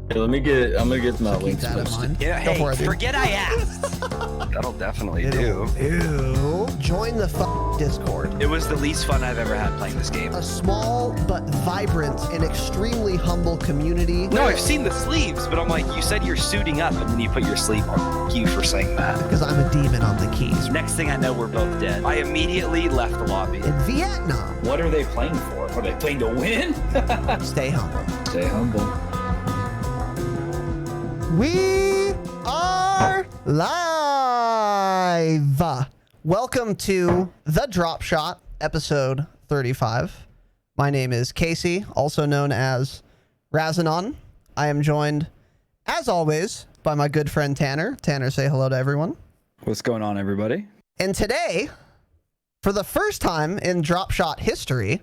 Hey, I'm gonna get my links that in posted. mind. Yeah, Go hey, for it, dude. forget I asked. That'll definitely do. Ew. Join the Discord. It was the least fun I've ever had playing this game. A small but vibrant and extremely humble community. No, I've seen the sleeves, but I'm like, you said you're suiting up, and then you put your sleeve on. Thank you for saying that. Because I'm a demon on the keys. Next thing I know, we're both dead. I immediately left the lobby. In Vietnam. What are they playing for? Are they playing to win? Stay humble. Stay humble. We are live. Welcome to the Dropshot, episode 35. My name is Casey, also known as Razanon. I am joined, as always, by my good friend Tanner. Tanner, say hello to everyone. What's going on, everybody? And today, for the first time in Dropshot history,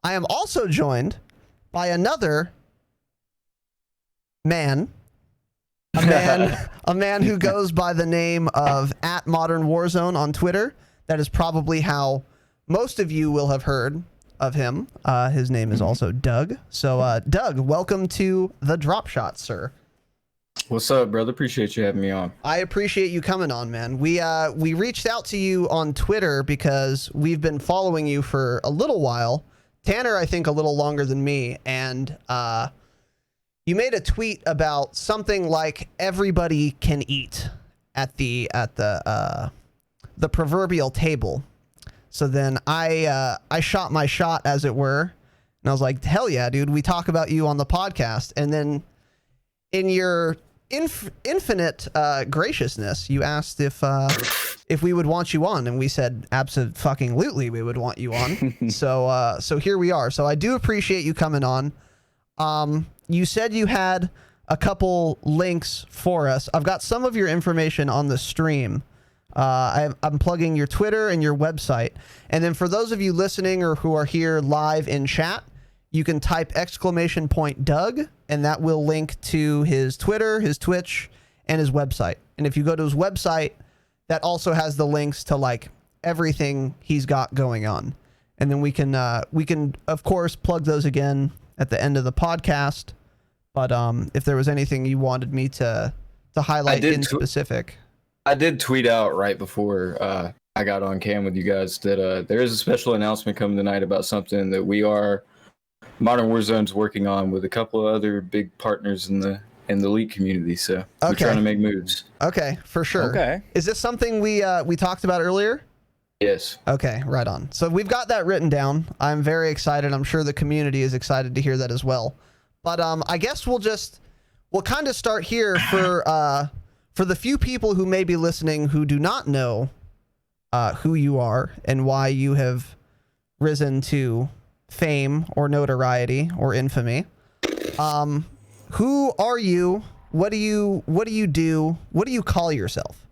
I am also joined by another man. A man who goes by the name of @ModernWarzone on Twitter. That is probably how most of you will have heard of him. His name is also Doug. So, Doug, welcome to the Dropshot, sir. What's up, brother? Appreciate you having me on. I appreciate you coming on, man. We reached out to you on Twitter because we've been following you for a little while. Tanner, I think, a little longer than me, and you made a tweet about something like everybody can eat at the proverbial table. So then I shot my shot, as it were, and I was like, hell yeah, dude, we talk about you on the podcast. And then in your infinite graciousness, you asked if we would want you on, and we said absolutely we would want you on. So here we are. So I do appreciate you coming on. You said you had a couple links for us. I've got some of your information on the stream. I'm plugging your Twitter and your website. And then for those of you listening or who are here live in chat, you can type !Doug, and that will link to his Twitter, his Twitch, and his website. And if you go to his website, that also has the links to like everything he's got going on. And then we can of course plug those again at the end of the podcast. But if there was anything you wanted me to highlight in specific. I did tweet out right before I got on cam with you guys that there is a special announcement coming tonight about something that Modern Warzone's working on with a couple of other big partners in the elite community. So we're trying to make moves. Okay, for sure. Okay. Is this something we talked about earlier? Yes. Okay, right on. So we've got that written down. I'm very excited. I'm sure the community is excited to hear that as well. But I guess we'll kind of start here for the few people who may be listening who do not know who you are and why you have risen to fame or notoriety or infamy. Who are you? What do you do? What do you call yourself?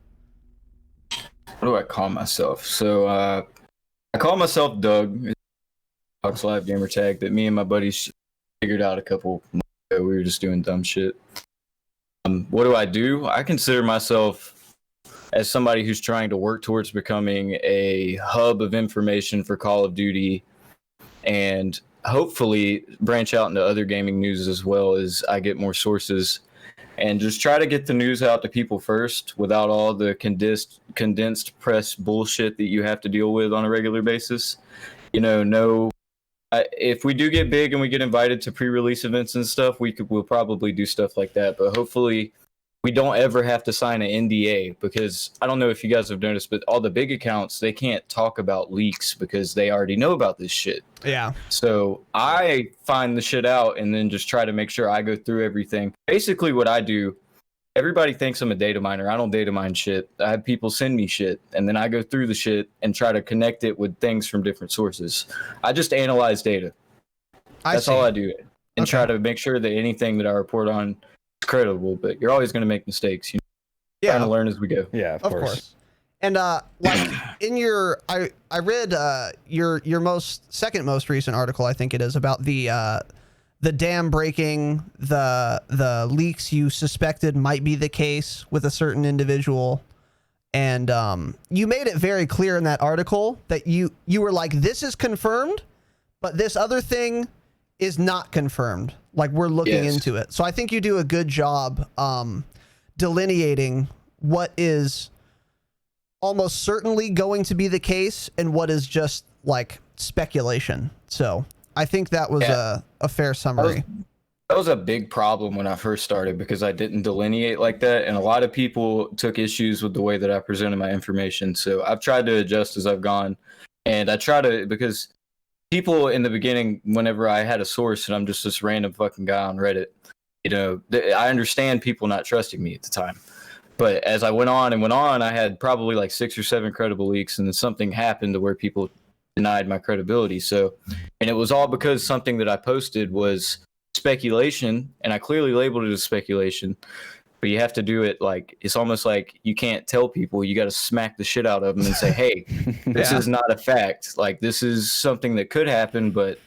What do I call myself? So I call myself Doug. Fox Live gamer tag that me and my buddies figured out a couple months ago. We were just doing dumb shit. What do? I consider myself as somebody who's trying to work towards becoming a hub of information for Call of Duty and hopefully branch out into other gaming news as well as I get more sources and just try to get the news out to people first without all the condensed press bullshit that you have to deal with on a regular basis. If we do get big and we get invited to pre-release events and stuff, we'll probably do stuff like that. But hopefully we don't ever have to sign an NDA, because I don't know if you guys have noticed, but all the big accounts, they can't talk about leaks because they already know about this shit. Yeah. So I find the shit out and then just try to make sure I go through everything. Basically what I do, everybody thinks I'm a data miner. I don't data mine shit. I have people send me shit, and then I go through the shit and try to connect it with things from different sources. I just analyze data. That's all I do. And try to make sure that anything that I report on is credible, but you're always going to make mistakes. Trying to learn as we go. Yeah, of course. And like in your, I read your second most recent article, I think it is, about the dam breaking, the leaks you suspected might be the case with a certain individual. And you made it very clear in that article that you were like, this is confirmed, but this other thing is not confirmed. Like, we're looking Yes. into it. So I think you do a good job delineating what is almost certainly going to be the case and what is just like speculation. So I think that was a fair summary. That was a big problem when I first started because I didn't delineate like that, and a lot of people took issues with the way that I presented my information. So I've tried to adjust as I've gone, and I try to, because people in the beginning, whenever I had a source and I'm just this random fucking guy on Reddit, you know, I understand people not trusting me at the time. But as I went on and went on, I had probably like 6 or 7 credible leaks, and then something happened to where people denied my credibility. So, and it was all because something that I posted was speculation, and I clearly labeled it as speculation. But you have to do it like, it's almost like you can't tell people. You got to smack the shit out of them and say, hey, this is not a fact. Like, this is something that could happen, but,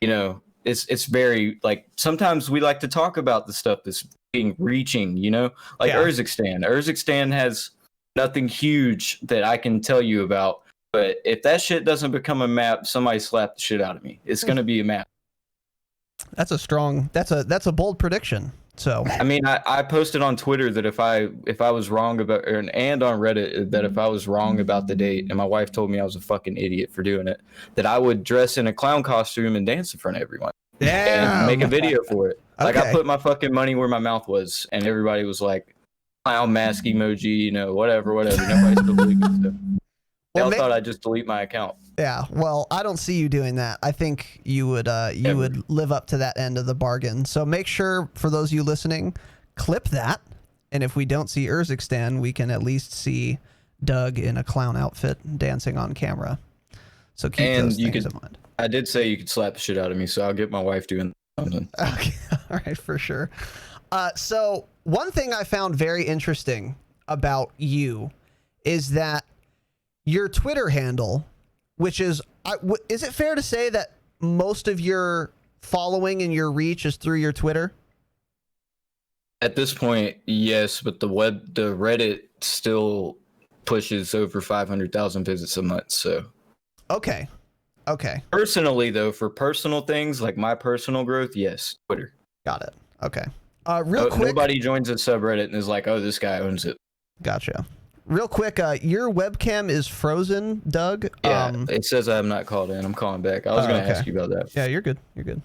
you know, it's very, like, sometimes we like to talk about the stuff that's being reaching, you know, like Urzikstan. Urzikstan has nothing huge that I can tell you about, but if that shit doesn't become a map, somebody slapped the shit out of me. It's going to be a map. That's a bold prediction. So I mean, I posted on Twitter that if I was wrong about, and on Reddit, that if I was wrong about the date, and my wife told me I was a fucking idiot for doing it, that I would dress in a clown costume and dance in front of everyone. And make a video for it. Like, I put my fucking money where my mouth was, and everybody was like, clown mask emoji, you know, whatever. Nobody still believed me. So. They all thought I'd just delete my account. Yeah, well, I don't see you doing that. I think you would live up to that end of the bargain. So make sure, for those of you listening, clip that. And if we don't see Urzikstan, we can at least see Doug in a clown outfit dancing on camera. So keep those things in mind. I did say you could slap the shit out of me, so I'll get my wife doing something. Okay, all right, for sure. So one thing I found very interesting about you is that your Twitter handle, which is it fair to say that most of your following and your reach is through your Twitter? At this point, yes, but the Reddit still pushes over 500,000 visits a month. So, okay. Personally, though, for personal things like my personal growth, yes, Twitter. Got it. Okay. Real quick. Nobody joins a subreddit and is like, "Oh, this guy owns it." Gotcha. Real quick, your webcam is frozen, Doug. Yeah, it says I'm not called in. I'm calling back. I was going to ask you about that. Yeah, you're good. It's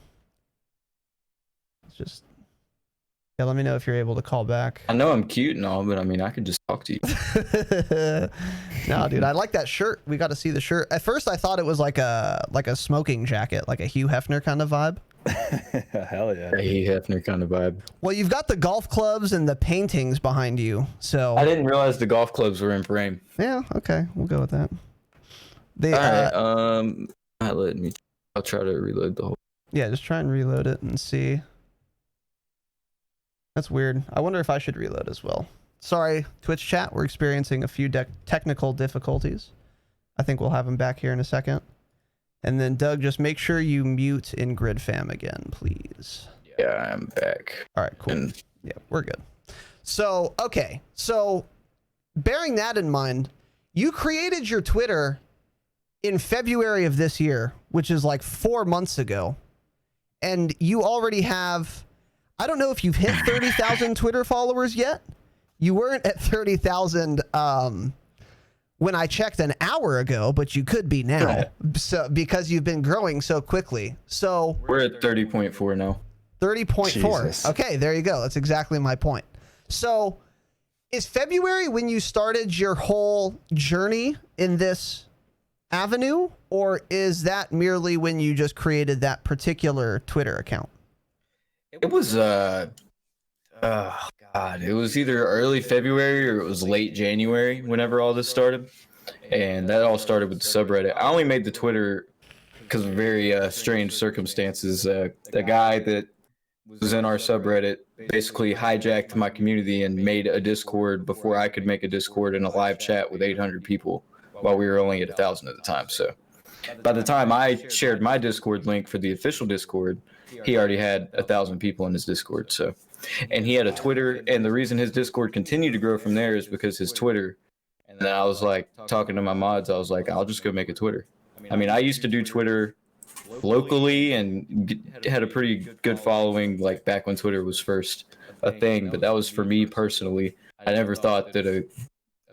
just, let me know if you're able to call back. I know I'm cute and all, but I mean, I could just talk to you. No, dude, I like that shirt. We got to see the shirt. At first, I thought it was like a smoking jacket, like a Hugh Hefner kind of vibe. Hell yeah. A Hugh Hefner kind of vibe. Well, you've got the golf clubs and the paintings behind you, so I didn't realize the golf clubs were in frame. Yeah, okay, we'll go with that. All right, I'll try to reload the whole. Yeah, just try and reload it and see. That's weird. I wonder if I should reload as well. Sorry, Twitch chat, we're experiencing a few technical difficulties. I think we'll have them back here in a second. And then, Doug, just make sure you mute in Grid Fam again, please. Yeah, I'm back. All right, cool. Yeah, we're good. So, okay. So, bearing that in mind, you created your Twitter in February of this year, which is like 4 months ago. And you already have, I don't know if you've hit 30,000 Twitter followers yet. You weren't at 30,000 when I checked an hour ago, but you could be now. So because you've been growing so quickly. So we're at 30.4 now. 30.4. Okay, there you go. That's exactly my point. So is February when you started your whole journey in this avenue, or is that merely when you just created that particular Twitter account? It was it was either early February or it was late January whenever all this started. And that all started with the subreddit. I only made the Twitter because of very strange circumstances. The guy that was in our subreddit basically hijacked my community and made a Discord before I could make a Discord and a live chat with 800 people while we were only at 1,000 at the time. So by the time I shared my Discord link for the official Discord, he already had 1,000 people in his Discord. So, and he had a Twitter, and the reason his Discord continued to grow from there is because his Twitter. And then I was like talking to my mods, I was like, I'll just go make a Twitter. I mean, I used to do Twitter locally and had a pretty good following, like back when Twitter was first a thing. But that was for me personally. I never thought that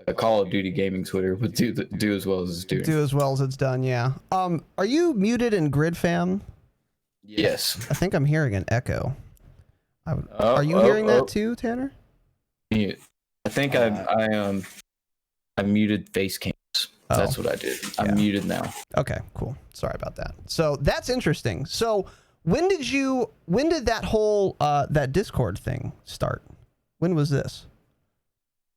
a Call of Duty gaming Twitter would do as well as it's doing. Do as well as it's done, yeah. Are you muted in Grid Fam? Yes. I think I'm hearing an echo. Are you hearing that too, Tanner? Mute. I think I muted face cams. That's what I did. I'm muted now. Okay, cool. Sorry about that. So that's interesting. So when did that whole that Discord thing start? When was this?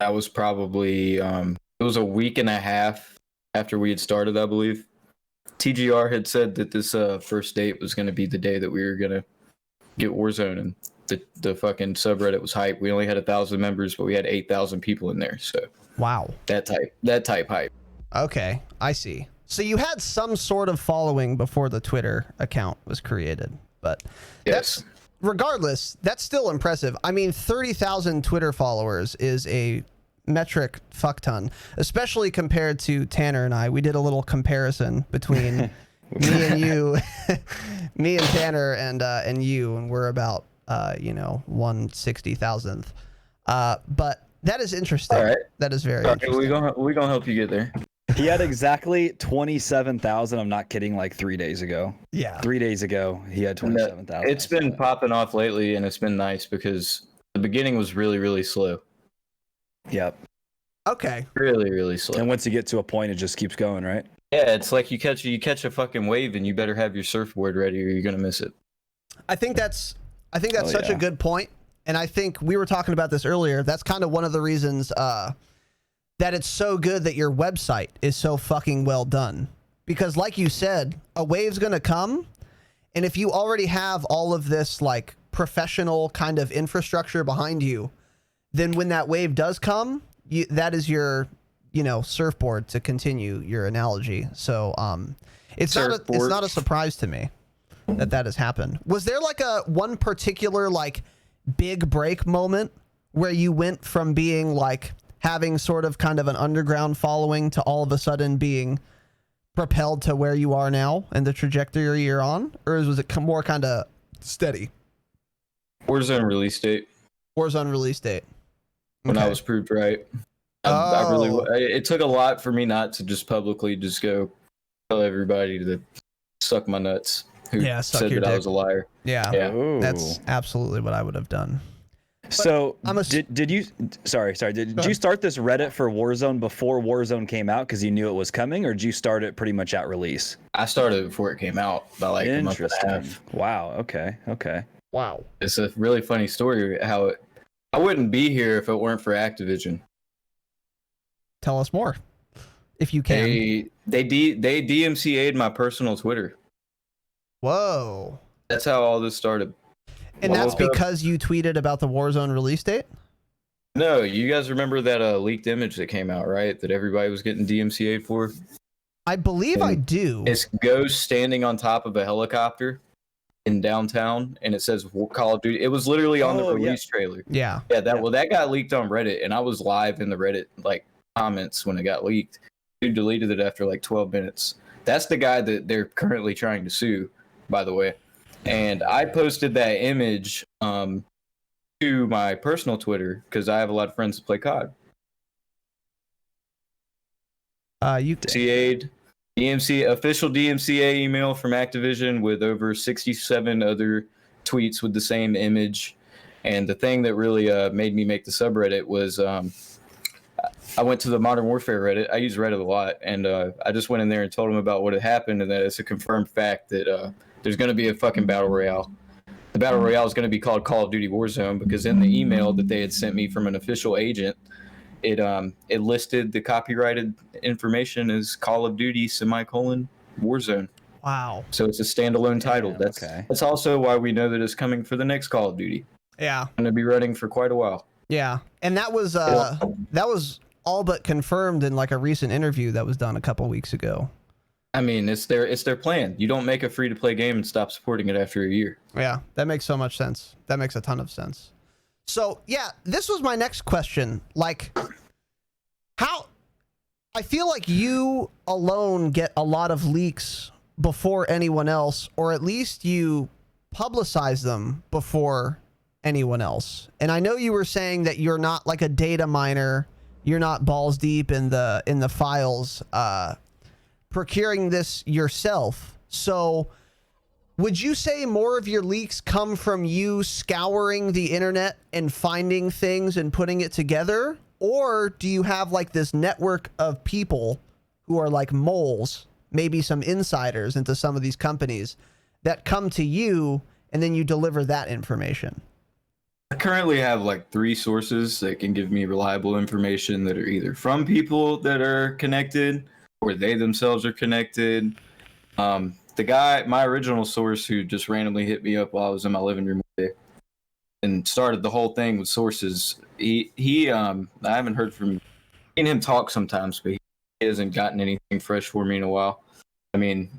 That was probably it was a week and a half after we had started, I believe. TGR had said that this first date was going to be the day that we were going to get Warzone, and the fucking subreddit was hype. We only had 1,000 members, but we had 8,000 people in there. So wow, that type hype. Okay, I see. So you had some sort of following before the Twitter account was created, but yes. Regardless, that's still impressive. I mean, 30,000 Twitter followers is a metric fuck ton, especially compared to Tanner and I. We did a little comparison between me and you, me and Tanner and you, and we're about 160,000th. But that is interesting. All right. That is very okay, interesting. we're gonna help you get there. He had exactly 27,000. I'm not kidding. Like 3 days ago. Yeah. 3 days ago, he had 27,000. It's been popping off lately, and it's been nice because the beginning was really, really slow. Yep. Okay. Really, really slow. And once you get to a point, it just keeps going, right? Yeah, it's like you catch a fucking wave, and you better have your surfboard ready, or you're gonna miss it. I think that's such a good point, and I think we were talking about this earlier. That's kind of one of the reasons that it's so good that your website is so fucking well done, because like you said, a wave's gonna come, and if you already have all of this like professional kind of infrastructure behind you, then when that wave does come, that is your surfboard, to continue your analogy. So it's not a surprise to me that has happened. Was there like one particular like big break moment where you went from being like having sort of kind of an underground following to all of a sudden being propelled to where you are now and the trajectory you're on? Or was it more kind of steady? Warzone release date. Warzone release date. When I was proved right. It took a lot for me not to just publicly just go tell everybody to suck my nuts. Who said that I was a liar. Yeah. Ooh. That's absolutely what I would have done. So did you did you start this Reddit for Warzone before Warzone came out because you knew it was coming, or did you start it pretty much at release? I started before it came out by like a month and a half. Wow. Okay. Wow. It's a really funny story how I wouldn't be here if it weren't for Activision. Tell us more, if you can. They DMCA'd my personal Twitter. Whoa. That's how all this started. And that's because you tweeted about the Warzone release date? No, you guys remember that leaked image that came out, right? That everybody was getting DMCA'd for? I believe I do. It's Ghost standing on top of a helicopter in downtown, and it says Call of Duty. It was literally on the release trailer. Yeah. Yeah, that got leaked on Reddit, and I was live in the Reddit like comments when it got leaked. Dude deleted it after like 12 minutes. That's the guy that they're currently trying to sue, by the way. And I posted that image to my personal Twitter because I have a lot of friends that play COD. You DMCA'd official DMCA email from Activision with over 67 other tweets with the same image. And the thing that really made me make the subreddit was I went to the Modern Warfare Reddit. I use Reddit a lot, and I just went in there and told them about what had happened, and that it's a confirmed fact that there's going to be a fucking battle royale. The battle royale is going to be called Call of Duty Warzone because in the email that they had sent me from an official agent, it listed the copyrighted information as Call of Duty Warzone. Wow. So it's a standalone title. That's also why we know that it's coming for the next Call of Duty. Yeah. Going to be running for quite a while. Yeah, and that was all but confirmed in like a recent interview that was done a couple weeks ago. I mean, it's their plan. You don't make a free-to-play game and stop supporting it after a year. Yeah, that makes so much sense. That makes a ton of sense. So, yeah, this was my next question. Like, how... I feel like you alone get a lot of leaks before anyone else, or at least you publicize them before anyone else. And I know you were saying that you're not like a data miner, you're not balls deep in the files, procuring this yourself. So would you say more of your leaks come from you scouring the internet and finding things and putting it together? Or do you have like this network of people who are like moles, maybe some insiders into some of these companies that come to you and then you deliver that information? I currently have like 3 sources that can give me reliable information that are either from people that are connected or they themselves are connected. The guy, my original source, who just randomly hit me up while I was in my living room and started the whole thing with sources. I haven't heard from me and him talk sometimes, but he hasn't gotten anything fresh for me in a while. I mean,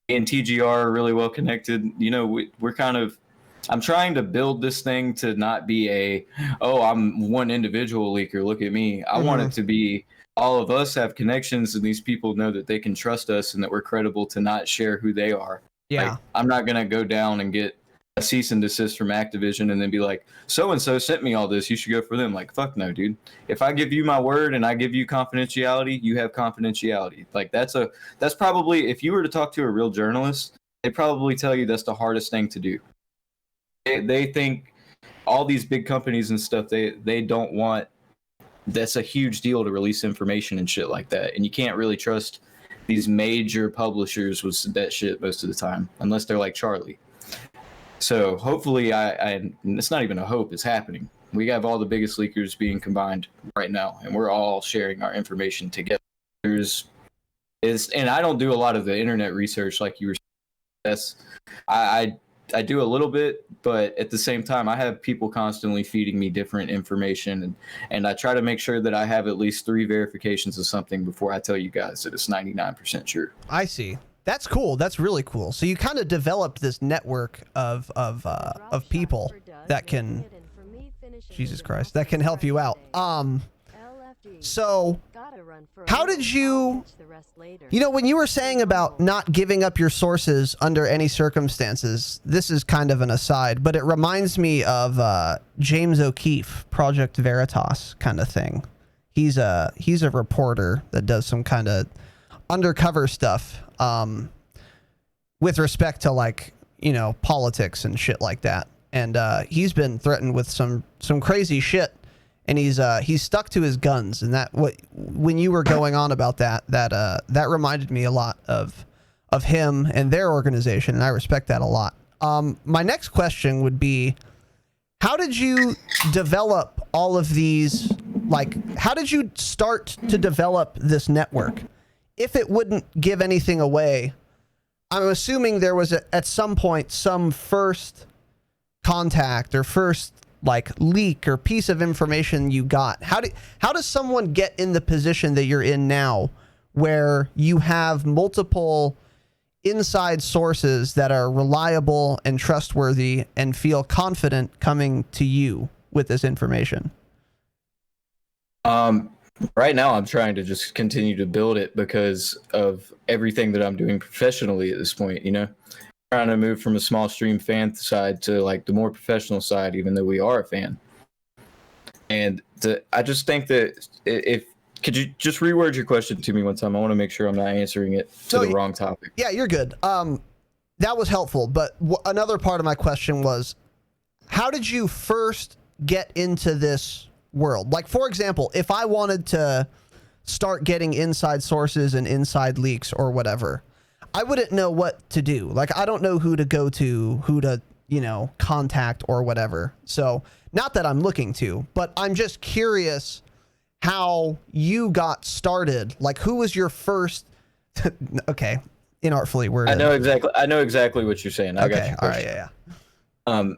me and TGR are really well connected. You know, we're kind of, I'm trying to build this thing to not be I'm one individual leaker, look at me. I want it to be all of us have connections and these people know that they can trust us and that we're credible to not share who they are. Yeah. Like, I'm not going to go down and get a cease and desist from Activision and then be like, so-and-so sent me all this, you should go for them. Like, fuck no, dude. If I give you my word and I give you confidentiality, you have confidentiality. Like, that's probably, if you were to talk to a real journalist, they'd probably tell you that's the hardest thing to do. They think all these big companies and stuff, they don't want, that's a huge deal to release information and shit like that. And you can't really trust these major publishers with that shit most of the time, unless they're like Charlie. So hopefully it's not even a hope, it's happening. We have all the biggest leakers being combined right now, and we're all sharing our information together. And I don't do a lot of the internet research like you were saying. I do a little bit, but at the same time, I have people constantly feeding me different information, and I try to make sure that I have at least 3 verifications of something before I tell you guys that it's 99% true. I see. That's cool. That's really cool. So you kind of developed this network of people that can, Jesus Christ, that can help you out. So how did you know, when you were saying about not giving up your sources under any circumstances, this is kind of an aside, but it reminds me of James O'Keefe, Project Veritas kind of thing. He's a reporter that does some kind of undercover stuff with respect to, like, you know, politics and shit like that. And he's been threatened with some crazy shit. And he's stuck to his guns, and when you were going on about that reminded me a lot of him and their organization, and I respect that a lot. My next question would be, how did you develop all of these? Like, how did you start to develop this network? If it wouldn't give anything away, I'm assuming there was at some point some first contact or first like leak or piece of information you got. How does someone get in the position that you're in now, where you have multiple inside sources that are reliable and trustworthy and feel confident coming to you with this information? Right now I'm trying to just continue to build it because of everything that I'm doing professionally at this point, you know? Trying to move from a small stream fan side to like the more professional side, even though we are a fan. And I just think that could you just reword your question to me one time? I want to make sure I'm not answering it to the wrong topic. Yeah, you're good. That was helpful. But another part of my question was, how did you first get into this world? Like, for example, if I wanted to start getting inside sources and inside leaks or whatever, I wouldn't know what to do. Like, I don't know who to go to, who to, you know, contact or whatever. So not that I'm looking to, but I'm just curious how you got started. Like, who was your first, okay, inartfully worded. I know exactly what you're saying. I got you. All right. Yeah.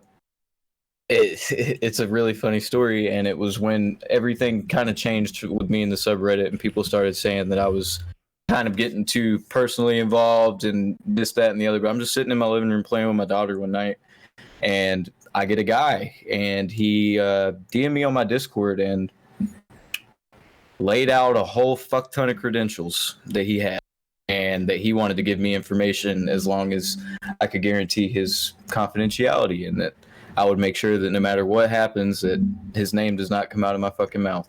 It's a really funny story. And it was when everything kind of changed with me in the subreddit and people started saying that I was kind of getting too personally involved and this, that, and the other. But I'm just sitting in my living room playing with my daughter one night, and I get a guy, and he DM'd me on my Discord and laid out a whole fuck ton of credentials that he had. and that he wanted to give me information as long as I could guarantee his confidentiality, and that I would make sure that no matter what happens, that his name does not come out of my fucking mouth.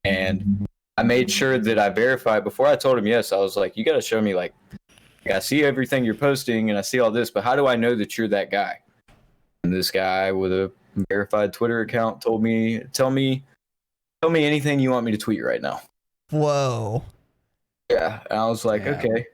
And I made sure that I verified before I told him yes. I was like, you got to show me, like, I see everything you're posting and I see all this, but how do I know that you're that guy? And this guy with a verified Twitter account told me, tell me anything you want me to tweet right now. Whoa. Yeah. And I was like, okay.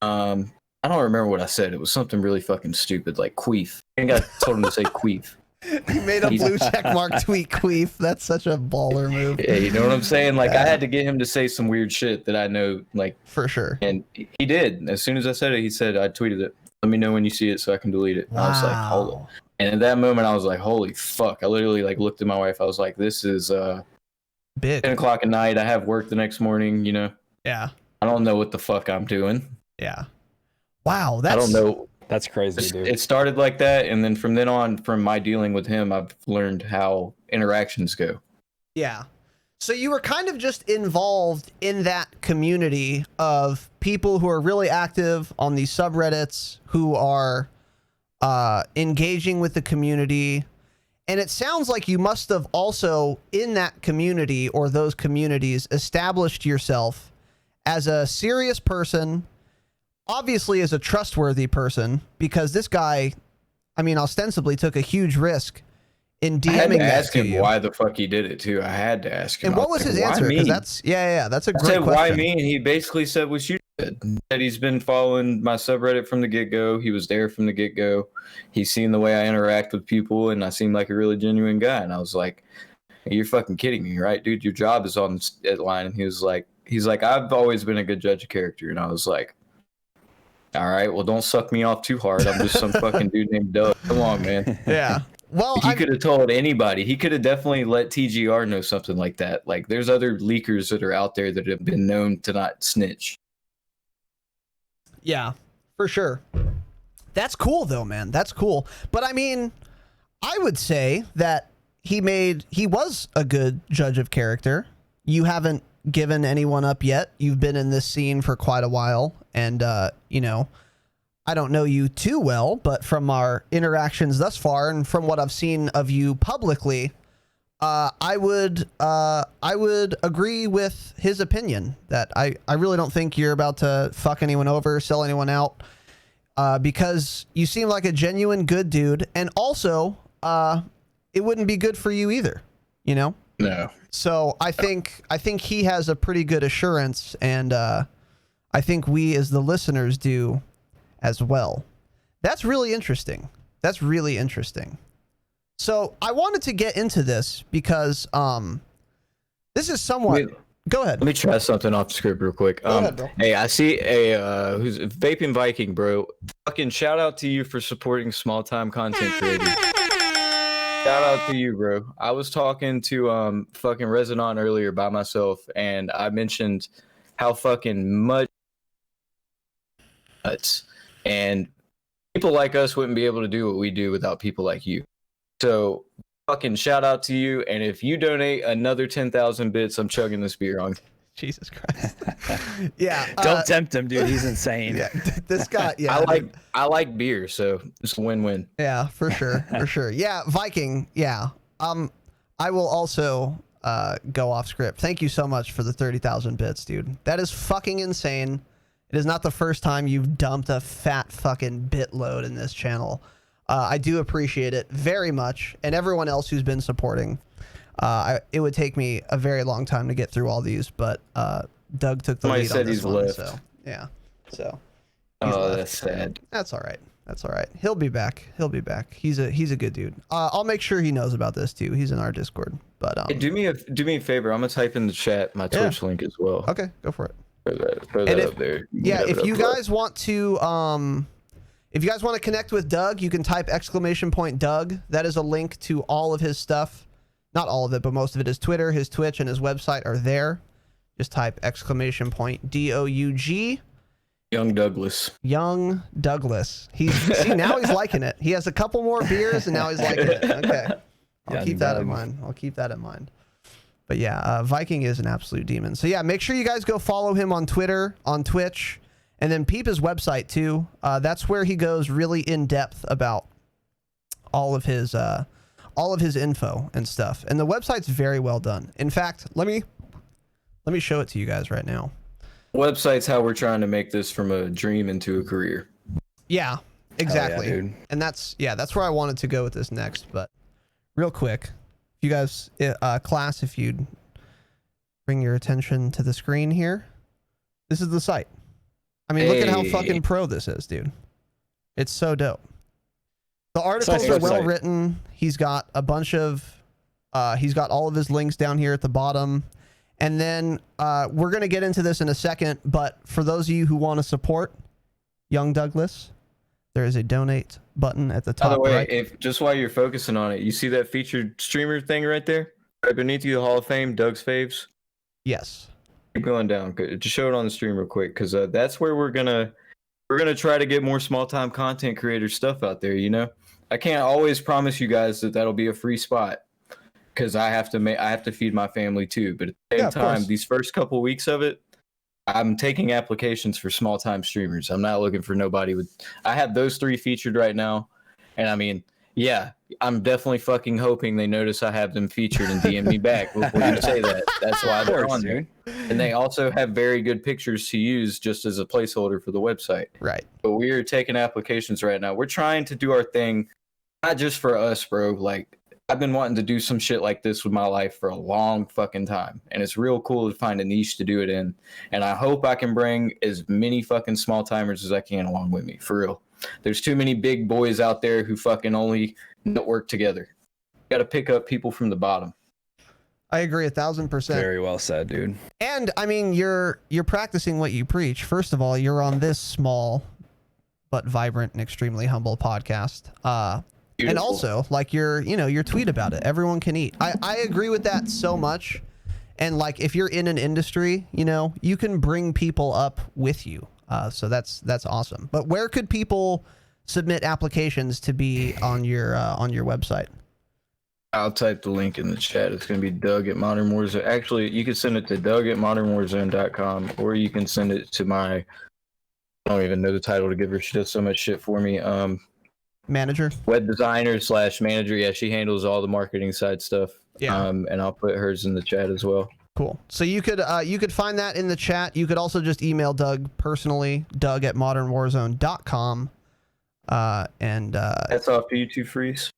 I don't remember what I said. It was something really fucking stupid, like queef. I think I told him to say queef. He made a blue checkmark tweet queef. That's such a baller move. Yeah, you know what I'm saying? Like, I had to get him to say some weird shit that I know, like, for sure. And he did. As soon as I said it, he said, I tweeted it. Let me know when you see it so I can delete it. Wow. I was like, hold on. And at that moment, I was like, holy fuck. I literally, like, looked at my wife. I was like, this is big. 10 o'clock at night. I have work the next morning, you know? Yeah. I don't know what the fuck I'm doing. Yeah. Wow. I don't know. That's crazy, dude. It started like that, and then from then on, from my dealing with him, I've learned how interactions go. Yeah. So you were kind of just involved in that community of people who are really active on these subreddits, who are engaging with the community. And it sounds like you must have also, in that community or those communities, established yourself as a serious person, obviously as a trustworthy person, because this guy, I mean, ostensibly took a huge risk in DMing I had to that ask to him you. Why the fuck he did it too. I had to ask him. And what was his answer? Because that's that's a great question. question. Why me? And he basically said what you did. That he's been following my subreddit from the get-go. He was there from the get-go. He's seen the way I interact with people, and I seem like a really genuine guy. And I was like, you're fucking kidding me, right, dude? Your job is on the line. And he was like, I've always been a good judge of character. And I was like, all right, well, don't suck me off too hard. I'm just some fucking dude named Doug. Come on, man. Yeah. Well, he could have told anybody. He could have definitely let TGR know something like that. Like, there's other leakers that are out there that have been known to not snitch. Yeah, for sure. That's cool, though, man. That's cool. But I mean, I would say that he was a good judge of character. You haven't given anyone up yet. You've been in this scene for quite a while, and you know, I don't know you too well, but from our interactions thus far and from what I've seen of you publicly, I would agree with his opinion that I really don't think you're about to fuck anyone over, sell anyone out, because you seem like a genuine good dude, and also it wouldn't be good for you either, you know? No. So I think he has a pretty good assurance, and I think we as the listeners do as well. That's really interesting. That's really interesting. So I wanted to get into this because this is somewhat. Go ahead. Let me try something off the script real quick. Go ahead, bro. Hey, I see a who's Vaping Viking, bro. Fucking shout out to you for supporting small time content creators. Shout out to you, bro. I was talking to fucking Resonant earlier by myself, and I mentioned how fucking much nuts, and people like us wouldn't be able to do what we do without people like you. So fucking shout out to you, and if you donate another 10,000 bits, I'm chugging this beer on. Jesus Christ. Yeah. Don't tempt him, dude. He's insane. Yeah, this guy. Yeah. I like beer, so it's a win-win. Yeah, for sure. For sure. Yeah. Viking. Yeah. I will also go off script. Thank you so much for the 30,000 bits, dude. That is fucking insane. It is not the first time you've dumped a fat fucking bit load in this channel. I do appreciate it very much, and everyone else who's been supporting. It would take me a very long time to get through all these, but Doug took the lead on this one. Left. So yeah. So. That's sad. That's all right. That's all right. He'll be back. He'll be back. He's a good dude. I'll make sure he knows about this too. He's in our Discord. But hey, do me a favor. I'm gonna type in the chat my Twitch link as well. Okay, go for it. Throw that up there. Yeah, if you guys want to connect with Doug, you can type !Doug. That is a link to all of his stuff. Not all of it, but most of it. His Twitter, his Twitch, and his website are there. Just type !Doug. Young Douglas. Young Douglas. See, now he's liking it. He has a couple more beers and now he's liking it. Okay. I'll keep that in mind. But yeah, Viking is an absolute demon. So yeah, make sure you guys go follow him on Twitter, on Twitch, and then peep his website too. That's where he goes really in depth about all of his info and stuff. And the website's very well done. In fact, let me show it to you guys right now. Website's how we're trying to make this from a dream into a career. Yeah, exactly. Yeah, dude. And that's where I wanted to go with this next. But real quick, you guys, class, if you'd bring your attention to the screen here, this is the site. I mean, look at how fucking pro this is, dude. It's so dope. The articles are well written. He's got a bunch of, he's got all of his links down here at the bottom. And then we're going to get into this in a second, but for those of you who want to support Young Douglas, there is a donate button at the top. By the way, right. if just while you're focusing on it, you see that featured streamer thing right there? Right beneath you, the Hall of Fame, Doug's Faves? Yes. Keep going down. Just show it on the stream real quick, because that's where we're gonna try to get more small-time content creator stuff out there, you know? I can't always promise you guys that that'll be a free spot, because I have to feed my family too. But at the same time, these first couple weeks of it, I'm taking applications for small time streamers. I'm not looking for nobody with. I have those 3 featured right now, and I mean, yeah, I'm definitely fucking hoping they notice I have them featured and DM me back before you say that. That's why they're on there. And they also have very good pictures to use just as a placeholder for the website. Right. But we're taking applications right now. We're trying to do our thing, not just for us, bro. Like, I've been wanting to do some shit like this with my life for a long fucking time. And it's real cool to find a niche to do it in. And I hope I can bring as many fucking small timers as I can along with me, for real. There's too many big boys out there who fucking only network together. You got to pick up people from the bottom. I agree 1,000%. Very well said, dude. And I mean, you're practicing what you preach. First of all, you're on this small but vibrant and extremely humble podcast. Beautiful. And also, like, your tweet about it. Everyone can eat. I agree with that so much. And like, if you're in an industry, you can bring people up with you. So that's awesome. But where could people submit applications to be on your website? I'll type the link in the chat. It's going to be Doug at Modern Warzone. Actually, you can send it to Doug@modernwarzone.com, or you can send it to my, I don't even know the title to give her. She does so much shit for me. Manager, web designer / manager. Yeah, she handles all the marketing side stuff. Yeah. And I'll put hers in the chat as well. Cool. So you could find that in the chat. You could also just email Doug personally, Doug@modernwarzone.com. That's off to you two freeze.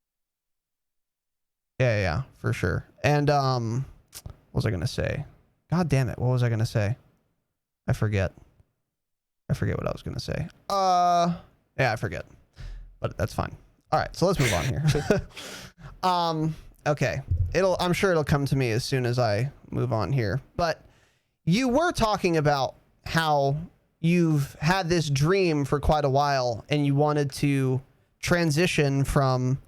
Yeah, for sure. And what was I gonna say? God damn it! What was I gonna say? I forget what I was gonna say. Yeah, I forget. But that's fine. All right, so let's move on here. Okay. I'm sure it'll come to me as soon as I move on here. But you were talking about how you've had this dream for quite a while and you wanted to transition from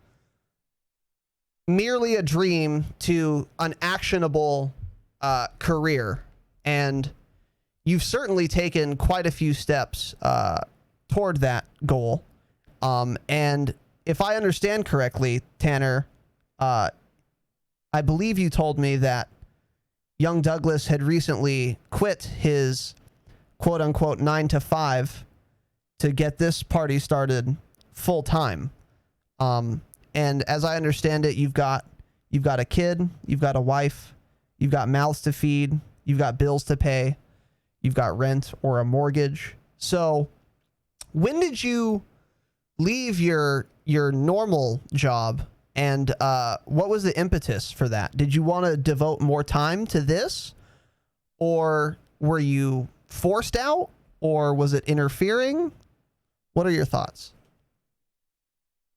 merely a dream to an actionable career. And you've certainly taken quite a few steps toward that goal. And if I understand correctly, Tanner, I believe you told me that Young Douglas had recently quit his quote unquote 9 to 5 to get this party started full time. And as I understand it, you've got a kid, you've got a wife, you've got mouths to feed, you've got bills to pay, you've got rent or a mortgage. So when did you leave your normal job, and what was the impetus for that? Did you want to devote more time to this, or were you forced out, or was it interfering? What are your thoughts?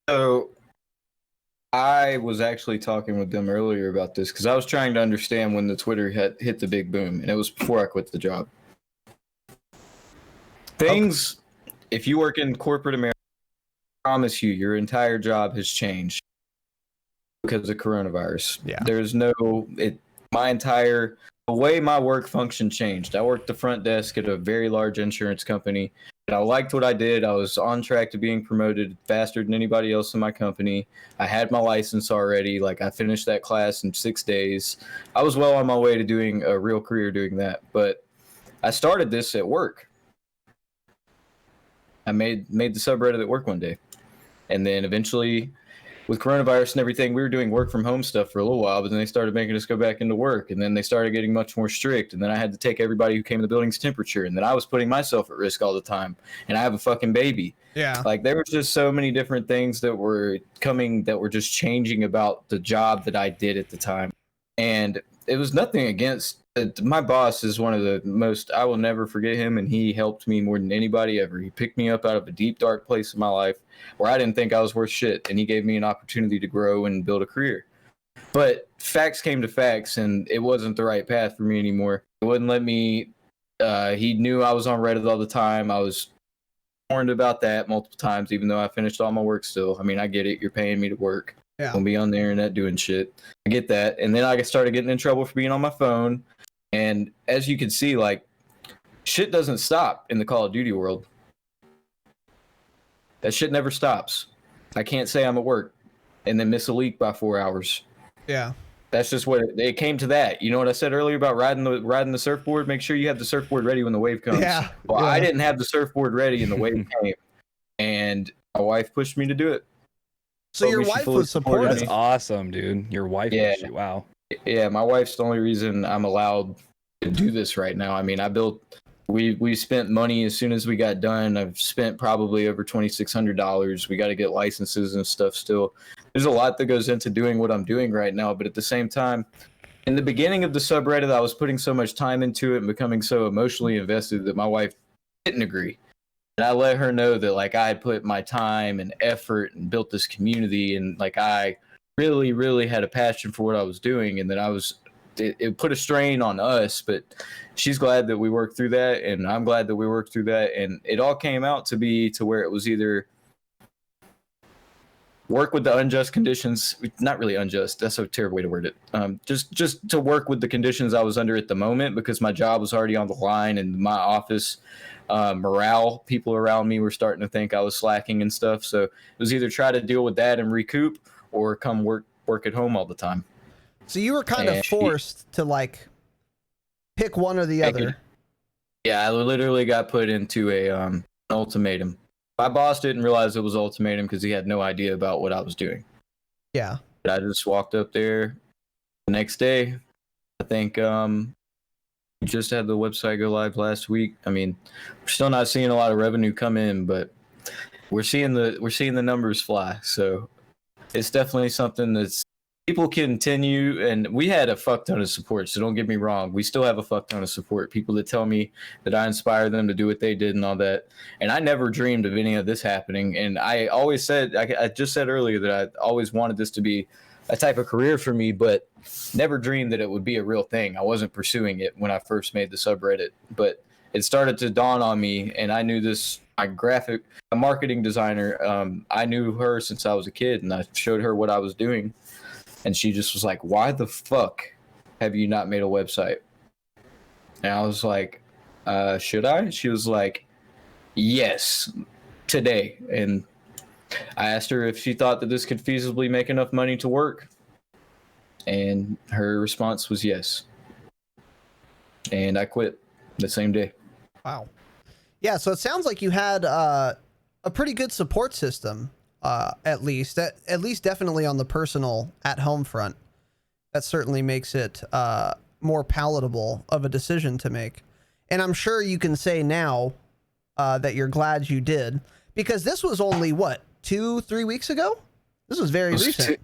So I was actually talking with them earlier about this because I was trying to understand when the Twitter had hit the big boom, and it was before I quit the job. Things, if you work in corporate America, I promise you, your entire job has changed because of coronavirus. Yeah. There's the way my work function changed. I worked the front desk at a very large insurance company. And I liked what I did. I was on track to being promoted faster than anybody else in my company. I had my license already. Like, I finished that class in 6 days. I was well on my way to doing a real career doing that. But I started this at work. I made the subreddit at work one day. And then eventually, with coronavirus and everything, we were doing work from home stuff for a little while, but then they started making us go back into work, and then they started getting much more strict, and then I had to take everybody who came to the building's temperature, and then I was putting myself at risk all the time, and I have a fucking baby. Yeah. Like, there was just so many different things that were coming that were just changing about the job that I did at the time. And it was nothing against my boss is one of the most, I will never forget him, and he helped me more than anybody ever. He picked me up out of a deep, dark place in my life where I didn't think I was worth shit, and he gave me an opportunity to grow and build a career. But facts came to facts, and it wasn't the right path for me anymore. It wouldn't let me, he knew I was on Reddit all the time. I was warned about that multiple times, even though I finished all my work still. I mean, I get it. You're paying me to work. Yeah. Don't be on the internet doing shit. I get that. And then I started getting in trouble for being on my phone. And as you can see, like, shit doesn't stop in the Call of Duty world. That shit never stops. I can't say I'm at work and then miss a leak by 4 hours. Yeah. That's just what it came to that. You know what I said earlier about riding the surfboard? Make sure you have the surfboard ready when the wave comes. Yeah. Well, Yeah. I didn't have the surfboard ready and the wave came. And my wife pushed me to do it. So your wife was supportive. That's awesome, dude. Your wife Yeah. pushed you. Wow. Yeah, my wife's the only reason I'm allowed to do this right now. I mean, we spent money as soon as we got done. I've spent probably over $2,600. We got to get licenses and stuff still. There's a lot that goes into doing what I'm doing right now, but at the same time, in the beginning of the subreddit, I was putting so much time into it and becoming so emotionally invested that my wife didn't agree. And I let her know that, like, I had put my time and effort and built this community, and, like, I really, really had a passion for what I was doing, and that it put a strain on us, but she's glad that we worked through that, and I'm glad that we worked through that, and it all came out to be to where it was either work with the unjust conditions, not really unjust, that's a terrible way to word it, just to work with the conditions I was under at the moment, because my job was already on the line, and my office morale, people around me were starting to think I was slacking and stuff, so it was either try to deal with that and recoup, or come work at home all the time. So you were kind of forced to, like, pick one or the other. Yeah, I literally got put into an ultimatum. My boss didn't realize it was an ultimatum because he had no idea about what I was doing. Yeah. But I just walked up there the next day. I think we just had the website go live last week. I mean, we're still not seeing a lot of revenue come in, but we're seeing the numbers fly. So it's definitely something that's people continue, and we had a fuck ton of support, so don't get me wrong. We still have a fuck ton of support. People that tell me that I inspire them to do what they did and all that. And I never dreamed of any of this happening. And I always said, I just said earlier that I always wanted this to be a type of career for me, but never dreamed that it would be a real thing. I wasn't pursuing it when I first made the subreddit, but it started to dawn on me, and I knew this. A marketing designer, I knew her since I was a kid, and I showed her what I was doing, and she just was like, why the fuck have you not made a website? And I was like, should I? She was like, yes, today. And I asked her if she thought that this could feasibly make enough money to work, and her response was yes. And I quit the same day. Wow. Yeah, so it sounds like you had a pretty good support system, at least definitely on the personal at-home front. That certainly makes it more palatable of a decision to make. And I'm sure you can say now that you're glad you did, because this was only, what, 2-3 weeks ago? This was very recent.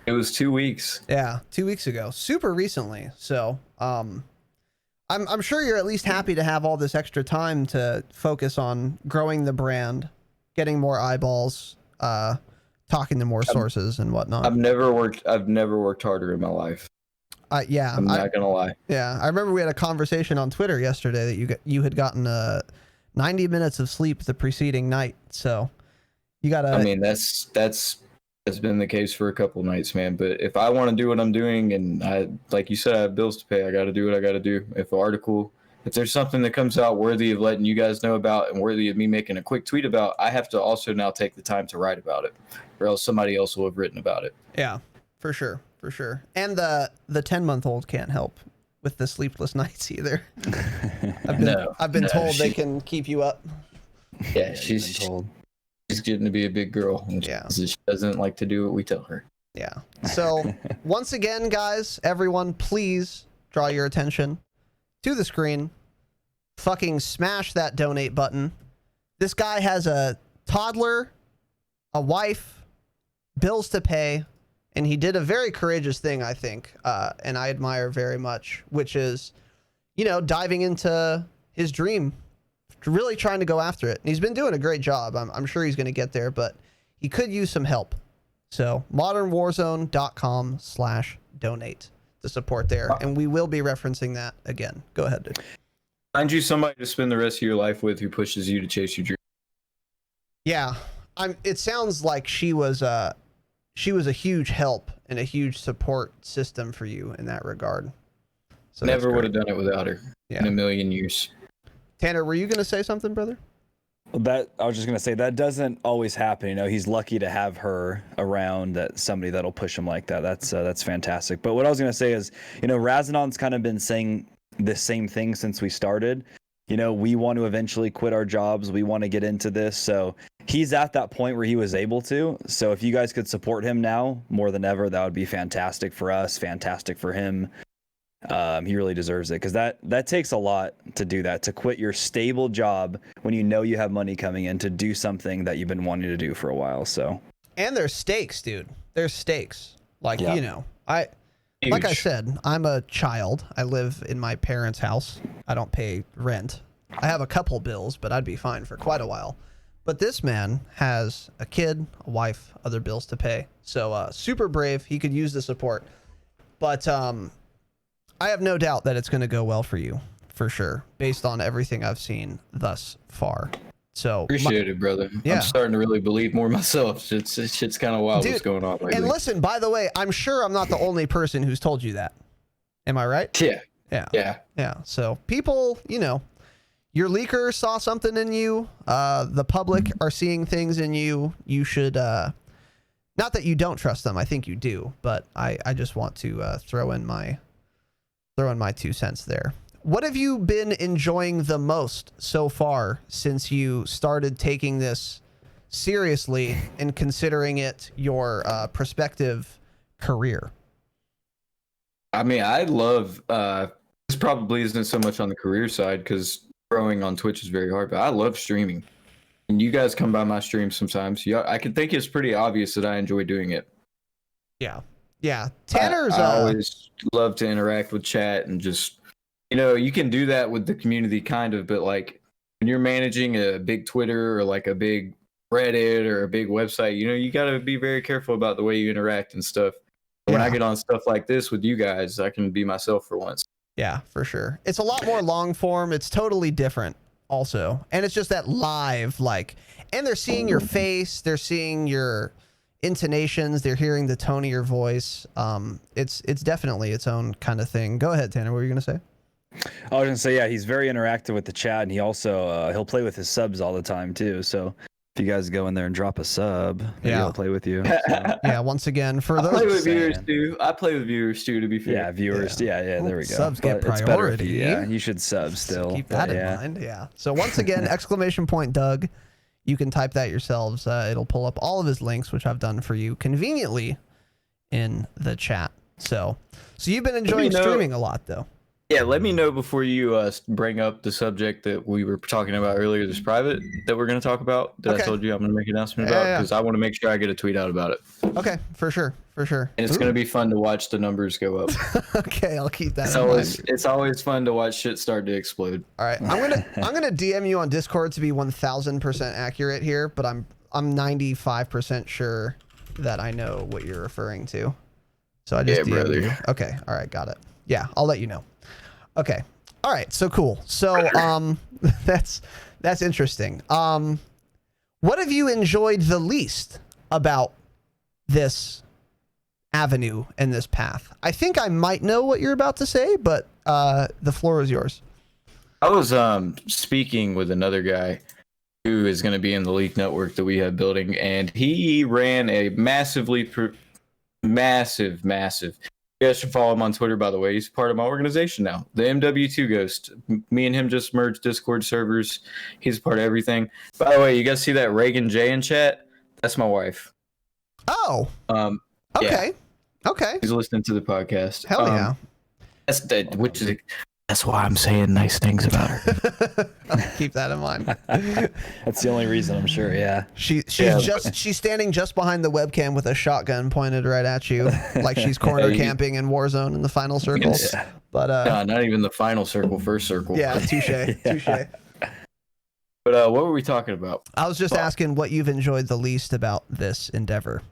It was 2 weeks. Yeah, 2 weeks ago. Super recently. So, I'm sure you're at least happy to have all this extra time to focus on growing the brand, getting more eyeballs, talking to more sources and whatnot. I've never worked harder in my life. Yeah, I'm not gonna lie. Yeah, I remember we had a conversation on Twitter yesterday that you had gotten 90 minutes of sleep the preceding night. So you gotta. I mean, that's been the case for a couple nights, man. But if I want to do what I'm doing, and like you said, I have bills to pay, I got to do what I got to do. If an article if there's something that comes out worthy of letting you guys know about and worthy of me making a quick tweet about, I have to also now take the time to write about it, or else somebody else will have written about it. Yeah, for sure. And the 10-month-old can't help with the sleepless nights either. I've been told they can keep you up. Yeah, she's getting to be a big girl. And she doesn't like to do what we tell her. Yeah. So once again, guys, everyone, please draw your attention to the screen. Fucking smash that donate button. This guy has a toddler, a wife, bills to pay, and he did a very courageous thing, I think, and I admire very much, which is, diving into his dream, really trying to go after it. And he's been doing a great job. I'm sure he's going to get there, but he could use some help. So modernwarzone.com/donate to support there. And we will be referencing that again. Go ahead, dude. Find you somebody to spend the rest of your life with who pushes you to chase your dream. Yeah. It sounds like she was a huge help and a huge support system for you in that regard. So never would have done it without her in a million years. Tanner, were you going to say something, brother? I was just going to say that doesn't always happen. He's lucky to have her around, that somebody that'll push him like that. That's fantastic. But what I was going to say is, Razanon's kind of been saying the same thing since we started. We want to eventually quit our jobs. We want to get into this. So he's at that point where he was able to. So if you guys could support him now more than ever, that would be fantastic for us, fantastic for him. He really deserves it, because that takes a lot to do that, to quit your stable job when you have money coming in to do something that you've been wanting to do for a while. So, and there's stakes, dude. There's stakes. Like, Huge. Like I said, I'm a child. I live in my parents' house. I don't pay rent. I have a couple bills, but I'd be fine for quite a while. But this man has a kid, a wife, other bills to pay. So super brave. He could use the support. But I have no doubt that it's going to go well for you, for sure, based on everything I've seen thus far. So appreciate it, brother. Yeah. I'm starting to really believe more myself. Shit's kind of wild. Dude, what's going on lately. And listen, by the way, I'm sure I'm not the only person who's told you that. Am I right? Yeah. So people, your leaker saw something in you. The public are seeing things in you. You should, not that you don't trust them. I think you do, but I just want to throw in my 2 cents there. What have you been enjoying the most so far since you started taking this seriously and considering it your prospective career? I mean, I love, this probably isn't so much on the career side because growing on Twitch is very hard, but I love streaming. And you guys come by my streams sometimes. I can think it's pretty obvious that I enjoy doing it. Yeah. Tanner's I always love to interact with chat and just, you can do that with the community kind of, but like when you're managing a big Twitter or like a big Reddit or a big website, you got to be very careful about the way you interact and stuff. When I get on stuff like this with you guys, I can be myself for once. Yeah, for sure. It's a lot more long form. It's totally different also. And it's just that live, and they're seeing your face. They're seeing your intonations. They're hearing the tone of your voice. It's definitely its own kind of thing. Go ahead, Tanner. What were you going to say? I was gonna say, he's very interactive with the chat, and he also he'll play with his subs all the time too. So if you guys go in there and drop a sub, maybe I'll play with you. So. Once again, for those I play with viewers too. To be fair, viewers. Yeah, there we go. Subs get priority. You should sub still. So keep that in mind. Yeah. So once again, ! Doug. You can type that yourselves. It'll pull up all of his links, which I've done for you conveniently in the chat. So you've been enjoying streaming a lot, though. Yeah, let me know before you bring up the subject that we were talking about earlier, this private that we're going to talk about, that I told you I'm going to make an announcement about, because I want to make sure I get a tweet out about it. Okay, for sure. And it's going to be fun to watch the numbers go up. Okay, I'll keep that in mind. It's always fun to watch shit start to explode. All right, I'm gonna DM you on Discord to be 1000% accurate here, but I'm 95% sure that I know what you're referring to. So I just DM'd you. Okay, all right, got it. Yeah, I'll let you know. Okay. All right. So cool. So, that's interesting. What have you enjoyed the least about this avenue and this path? I think I might know what you're about to say, but the floor is yours. I was speaking with another guy who is going to be in the Leak network that we have building, and he ran a massive. You guys should follow him on Twitter, by the way. He's part of my organization now, the MW2 Ghost. Me and him just merged Discord servers. He's part of everything. By the way, you guys see that Reagan J in chat? That's my wife. Oh. Okay. Yeah. Okay. He's listening to the podcast. Hell yeah. That's why I'm saying nice things about her. I'll keep that in mind. That's the only reason, I'm sure. Yeah. She's standing just behind the webcam with a shotgun pointed right at you, like she's corner camping in Warzone in the final circle. Yeah. But no, not even the final circle, first circle. Yeah, touche. But what were we talking about? I was just asking what you've enjoyed the least about this endeavor.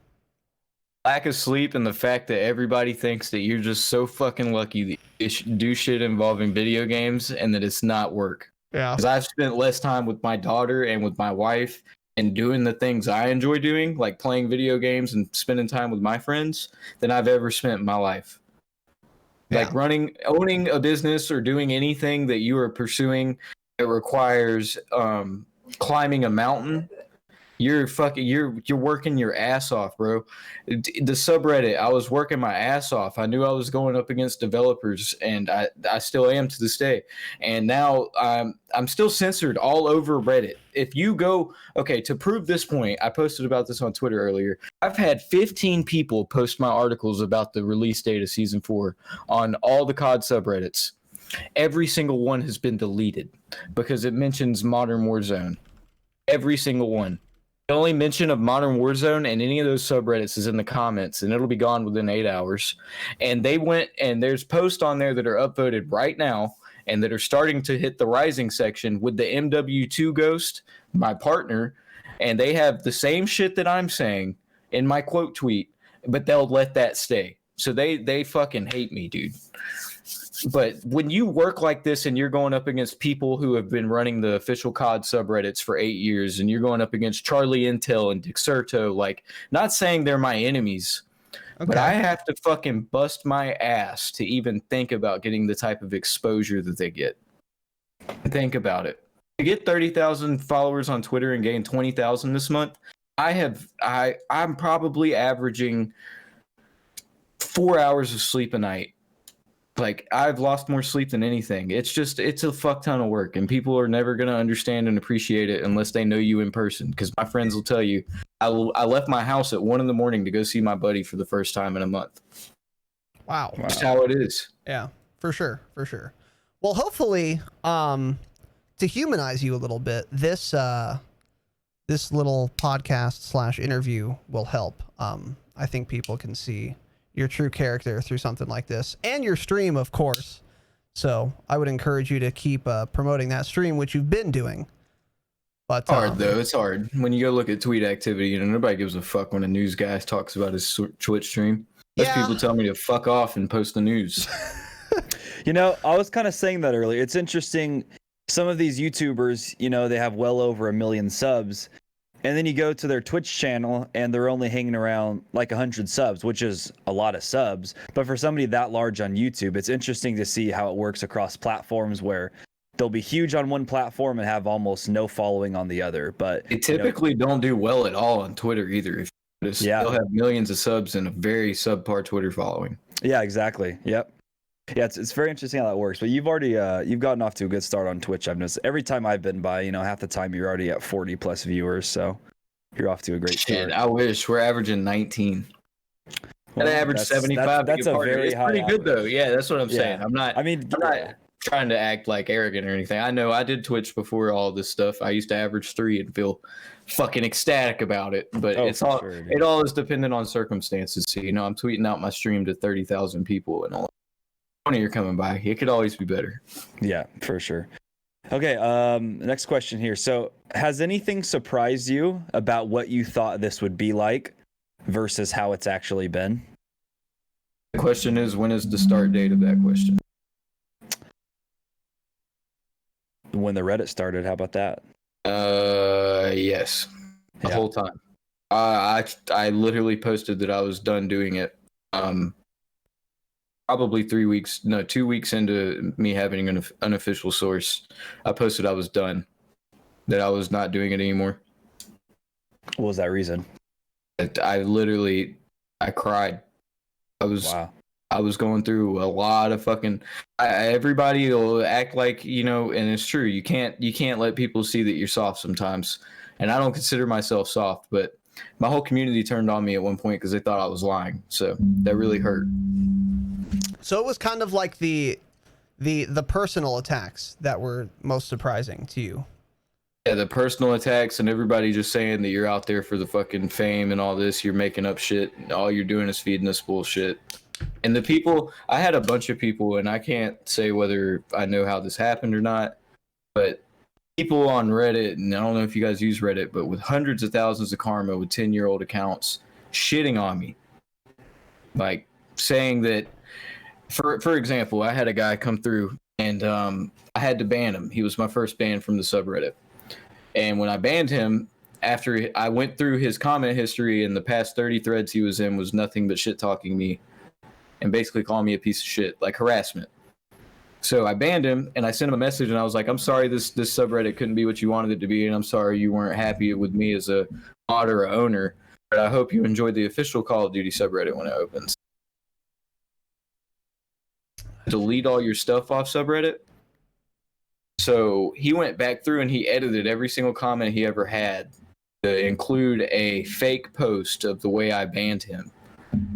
Lack of sleep and the fact that everybody thinks that you're just so fucking lucky that you should do shit involving video games and that it's not work. Yeah. Because I've spent less time with my daughter and with my wife and doing the things I enjoy doing, like playing video games and spending time with my friends, than I've ever spent in my life. Yeah. Like owning a business or doing anything that you are pursuing that requires climbing a mountain. You're working your ass off, bro. The subreddit, I was working my ass off. I knew I was going up against developers, and I still am to this day. And now I'm still censored all over Reddit. If you go, okay, to prove this point, I posted about this on Twitter earlier. I've had 15 people post my articles about the release date of Season 4 on all the COD subreddits. Every single one has been deleted because it mentions Modern Warzone. Every single one. The only mention of Modern Warzone and any of those subreddits is in the comments, and it'll be gone within 8 hours. And they went, and there's posts on there that are upvoted right now and that are starting to hit the rising section with the MW2 Ghost, my partner, and they have the same shit that I'm saying in my quote tweet, but they'll let that stay. So they fucking hate me, dude. But when you work like this and you're going up against people who have been running the official COD subreddits for 8 years, and you're going up against Charlie Intel and Dexerto, like, not saying they're my enemies, but I have to fucking bust my ass to even think about getting the type of exposure that they get. Think about it. To get 30,000 followers on Twitter and gain 20,000 this month, I'm probably averaging 4 hours of sleep a night. Like, I've lost more sleep than anything. It's a fuck ton of work, and people are never going to understand and appreciate it unless they know you in person. Because my friends will tell you, I left my house at 1 a.m. to go see my buddy for the first time in a month. Wow. That's how it is. Yeah, for sure. Well, hopefully, to humanize you a little bit, this little podcast / interview will help. I think people can see your true character through something like this, and your stream, of course. So I would encourage you to keep promoting that stream, which you've been doing. But hard though. It's hard when you go look at tweet activity. Nobody gives a fuck when a news guy talks about his Twitch stream. Most people tell me to fuck off and post the news. I was kind of saying that earlier. It's interesting. Some of these YouTubers, they have well over 1 million subs. And then you go to their Twitch channel and they're only hanging around like 100 subs, which is a lot of subs. But for somebody that large on YouTube, it's interesting to see how it works across platforms where they'll be huge on one platform and have almost no following on the other. But they typically don't do well at all on Twitter either. If you notice, they'll have millions of subs and a very subpar Twitter following. Yeah, exactly. Yep. Yeah, it's very interesting how that works. But you've already you've gotten off to a good start on Twitch. I've noticed every time I've been by, half the time you're already at 40 plus viewers, so you're off to a great start. I wish. We're averaging 19. Well, I average 75. That's a very high. Pretty good though. Yeah, that's what I'm saying. I'm not trying to act like arrogant or anything. I know I did Twitch before all this stuff. I used to average 3 and feel fucking ecstatic about it. But it all is dependent on circumstances. So I'm tweeting out my stream to 30,000 people and all. You're coming by. It could always be better. Yeah, for sure. Okay, next question here. So, has anything surprised you about what you thought this would be like versus how it's actually been? The question is, when is the start date of that question? When the Reddit started. How about that? Yes. The whole time. I literally posted that I was done doing it. probably 2 weeks into me having an unofficial source, I posted I was done, that I was not doing it anymore. What was that reason? I cried. Wow. I was going through a lot of fucking. Everybody will act like, and it's true. You can't let people see that you're soft sometimes. And I don't consider myself soft, but my whole community turned on me at one point because they thought I was lying. So that really hurt. So it was kind of like the personal attacks that were most surprising to you. Yeah, the personal attacks and everybody just saying that you're out there for the fucking fame and all this. You're making up shit. And all you're doing is feeding us bullshit. And the people, I had a bunch of people, and I can't say whether I know how this happened or not, but people on Reddit, and I don't know if you guys use Reddit, but with hundreds of thousands of karma with 10-year-old accounts shitting on me. Like saying that, for example, I had a guy come through and I had to ban him. He was my first ban from the subreddit. And when I banned him, after I went through his comment history and the past 30 threads he was in was nothing but shit talking me and basically calling me a piece of shit, like harassment. So I banned him and I sent him a message and I was like, I'm sorry this subreddit couldn't be what you wanted it to be, and I'm sorry you weren't happy with me as a mod or a owner, but I hope you enjoyed the official Call of Duty subreddit when it opens. Delete all your stuff off subreddit. So he went back through and he edited every single comment he ever had to include a fake post of the way I banned him,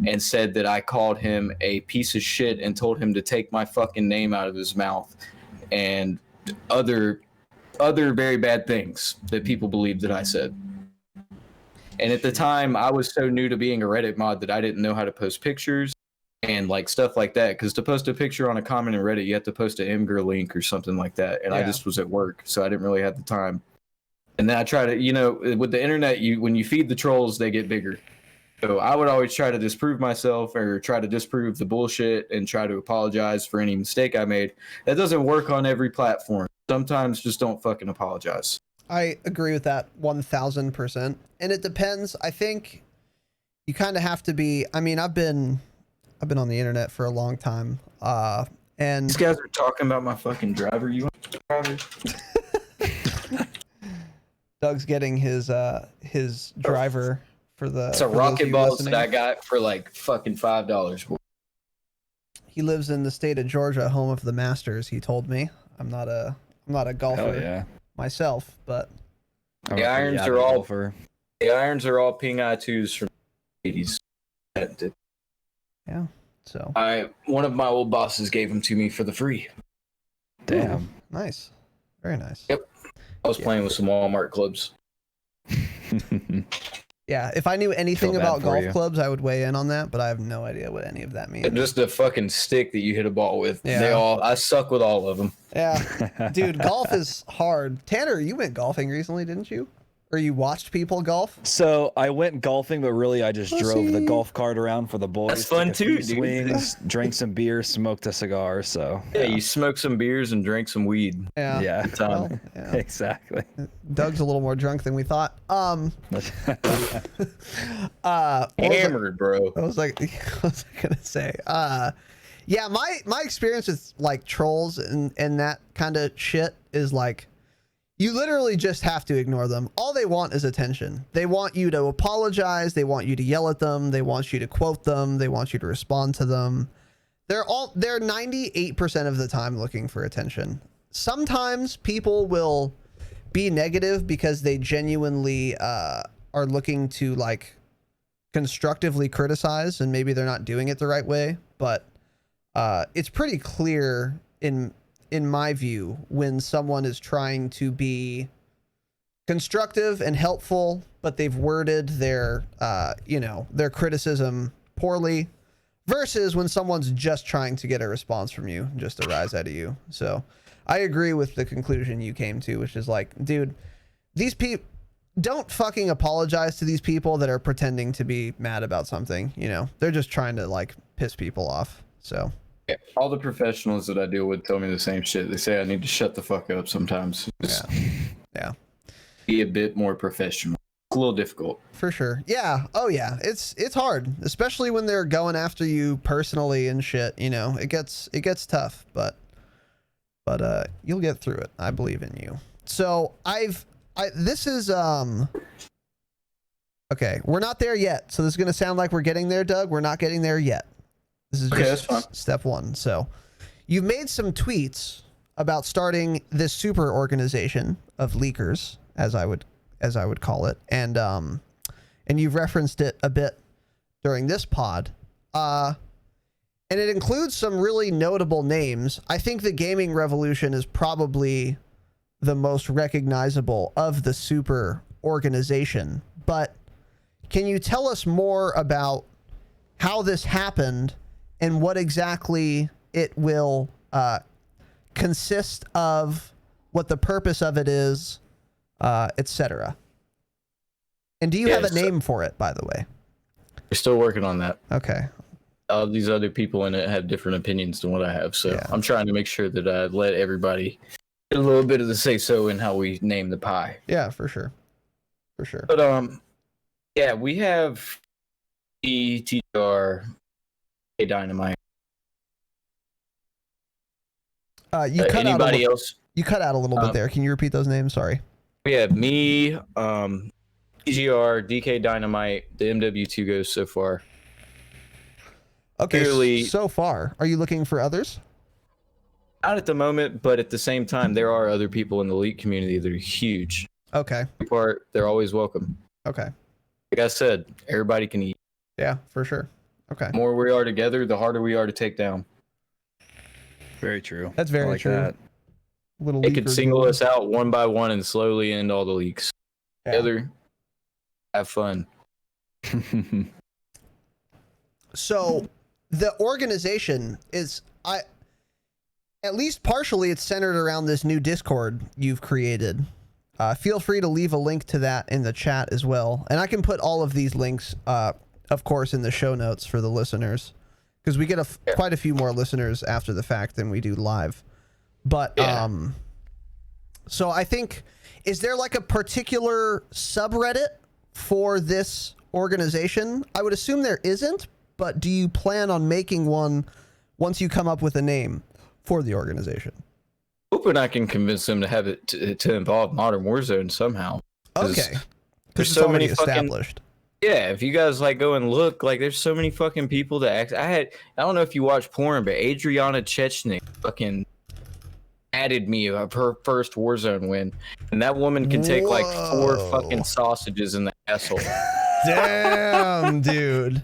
and said that I called him a piece of shit and told him to take my fucking name out of his mouth and other very bad things that people believed that I said. And at the time, I was so new to being a Reddit mod that I didn't know how to post pictures and like stuff like that. Because to post a picture on a comment in Reddit, you have to post an Imgur link or something like that. And I just was at work, so I didn't really have the time. And then I try to, with the internet, when you feed the trolls, they get bigger. So I would always try to disprove myself or try to disprove the bullshit and try to apologize for any mistake I made. That doesn't work on every platform. Sometimes just don't fucking apologize. I agree with that 1000%. And it depends. I think you kind of have to be, I mean, I've been on the internet for a long time. And these guys are talking about my fucking driver. You want driver? Doug's getting his driver for the. It's a rocket balls that I got for like fucking $5. He lives in the state of Georgia, home of the Masters. He told me. I'm not a golfer myself, but the irons are all ping I2s from the 80s. Yeah. So one of my old bosses gave them to me for the free. Damn. Ooh, nice. Very nice. Yep. I was playing with some Walmart clubs. Yeah, if I knew anything about golf you. clubs, I would weigh in on that, but I have no idea what any of that means. Just a fucking stick that you hit a ball with. Yeah. I suck with all of them. Yeah. Dude, golf is hard. Tanner, you went golfing recently, didn't you? Or you watched people golf? So I went golfing, but really I just drove the golf cart around for the boys. That's fun took a too, few dude. swings, drank some beer, smoked a cigar. So yeah, you smoked some beers and drank some weed. Yeah. Yeah. Well, yeah. Exactly. Doug's a little more drunk than we thought. Hammered, bro. I was like, what was I gonna say? Yeah, my experience with like trolls and that kind of shit is like, you literally just have to ignore them. All they want is attention. They want you to apologize. They want you to yell at them. They want you to quote them. They want you to respond to them. They're 98% of the time looking for attention. Sometimes people will be negative because they genuinely are looking to like constructively criticize, and maybe they're not doing it the right way. But it's pretty clear in my view, when someone is trying to be constructive and helpful, but they've worded their criticism poorly, versus when someone's just trying to get a response from you, just a rise out of you. So I agree with the conclusion you came to, which is like, dude, these people, don't fucking apologize to these people that are pretending to be mad about something. They're just trying to like piss people off. So. Yeah, all the professionals that I deal with tell me the same shit. They say I need to shut the fuck up sometimes. Yeah. Be a bit more professional. a little difficult. For sure. Yeah. Oh yeah. It's hard, especially when they're going after you personally and shit. You know, it gets tough, but you'll get through it. I believe in you. So this is okay. We're not there yet. So this is gonna sound like we're getting there, Doug. We're not getting there yet. This is Okay, just that's fine. step one. So you've made some tweets about starting this super organization of leakers, as I would call it, and you've referenced it a bit during this pod, and it includes some really notable names. I think the Gaming Revolution is probably the most recognizable of the super organization, but can you tell us more about how this happened and what exactly it will consist of, what the purpose of it is, etc.? And do you have a name for it, by the way? We're still working on that. Okay. All these other people in it have different opinions than what I have, so Yeah. I'm trying to make sure that I let everybody get a little bit of the say-so in how we name the pie. Yeah, for sure. For sure. But yeah, we have TGR, Dynamite. You cut Anybody out else? You cut out a little bit there. Can you repeat those names? Sorry. We have me, TGR, DK Dynamite, the MW2 goes so far. Okay. Clearly- So far, are you looking for others? Not at the moment, but at the same time, there are other people in the league community that are huge. Okay. They're always welcome. Okay. Like I said, everybody can eat. Yeah, for sure. Okay. The more we are together, the harder we are to take down. Very true. That's very I like true. that. Little They could leaker single guild. us out one by one and slowly end all the leaks. Yeah. Together, have fun. So the organization is, at least partially, it's centered around this new Discord you've created. Feel free to leave a link to that in the chat as well. And I can put all of these links, of course, in the show notes for the listeners, because we get quite a few more listeners after the fact than we do live. But so I think, is there like a particular subreddit for this organization? I would assume there isn't, but do you plan on making one once you come up with a name for the organization? Hoping I can convince them to have it to involve Modern Warzone somehow. 'Cause Okay. there's Because it's so already many fucking- established. Yeah, if you guys like go and look, like there's so many fucking people that I don't know if you watch porn, but Adriana Chechnik fucking added me of her first Warzone win, and that woman can take like 4 Whoa. fucking sausages in the asshole. Damn, dude.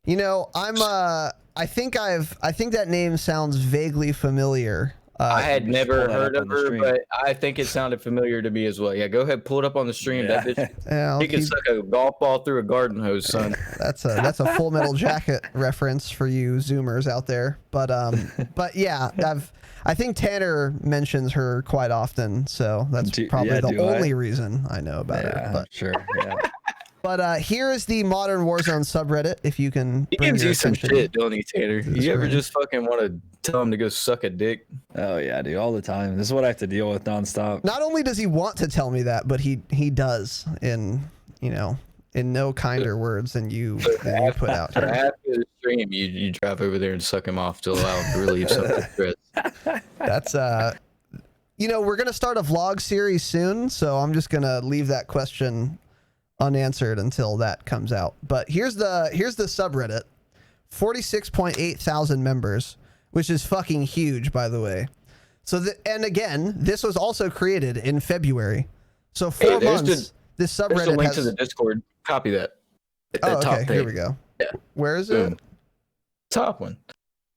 You know, I think that name sounds vaguely familiar. I had just never pull that heard up of on the her, stream. but I think it sounded familiar to me as well. Yeah, go ahead, pull it up on the stream. Yeah. That bitch, Yeah, I'll she can keep- suck a golf ball through a garden hose, son. that's a Full Metal Jacket reference for you Zoomers out there. But yeah, I think Tanner mentions her quite often, so that's probably Yeah, the do I? only reason I know about her. Yeah, But sure. Yeah. here is the Modern Warzone subreddit. If you can He bring gives your you some attention. shit, don't he, Tanner? this You ever room. just fucking want to tell him to go suck a dick? Oh yeah, dude, all the time. This is what I have to deal with nonstop. Not only does he want to tell me that, but he does in no kinder words than you put out So here. after the stream, you drive over there and suck him off to allow him to relieve some of the stress. That's we're gonna start a vlog series soon, so I'm just gonna leave that question unanswered until that comes out. But here's the subreddit, 46.8 thousand members, which is fucking huge, by the way. So and again, this was also created in February, so 4 there's months. This There's a subreddit link has. to the Discord. Copy that. Hit Oh, that top okay. page. Here we go. Yeah. Where is Boom. it? Top one.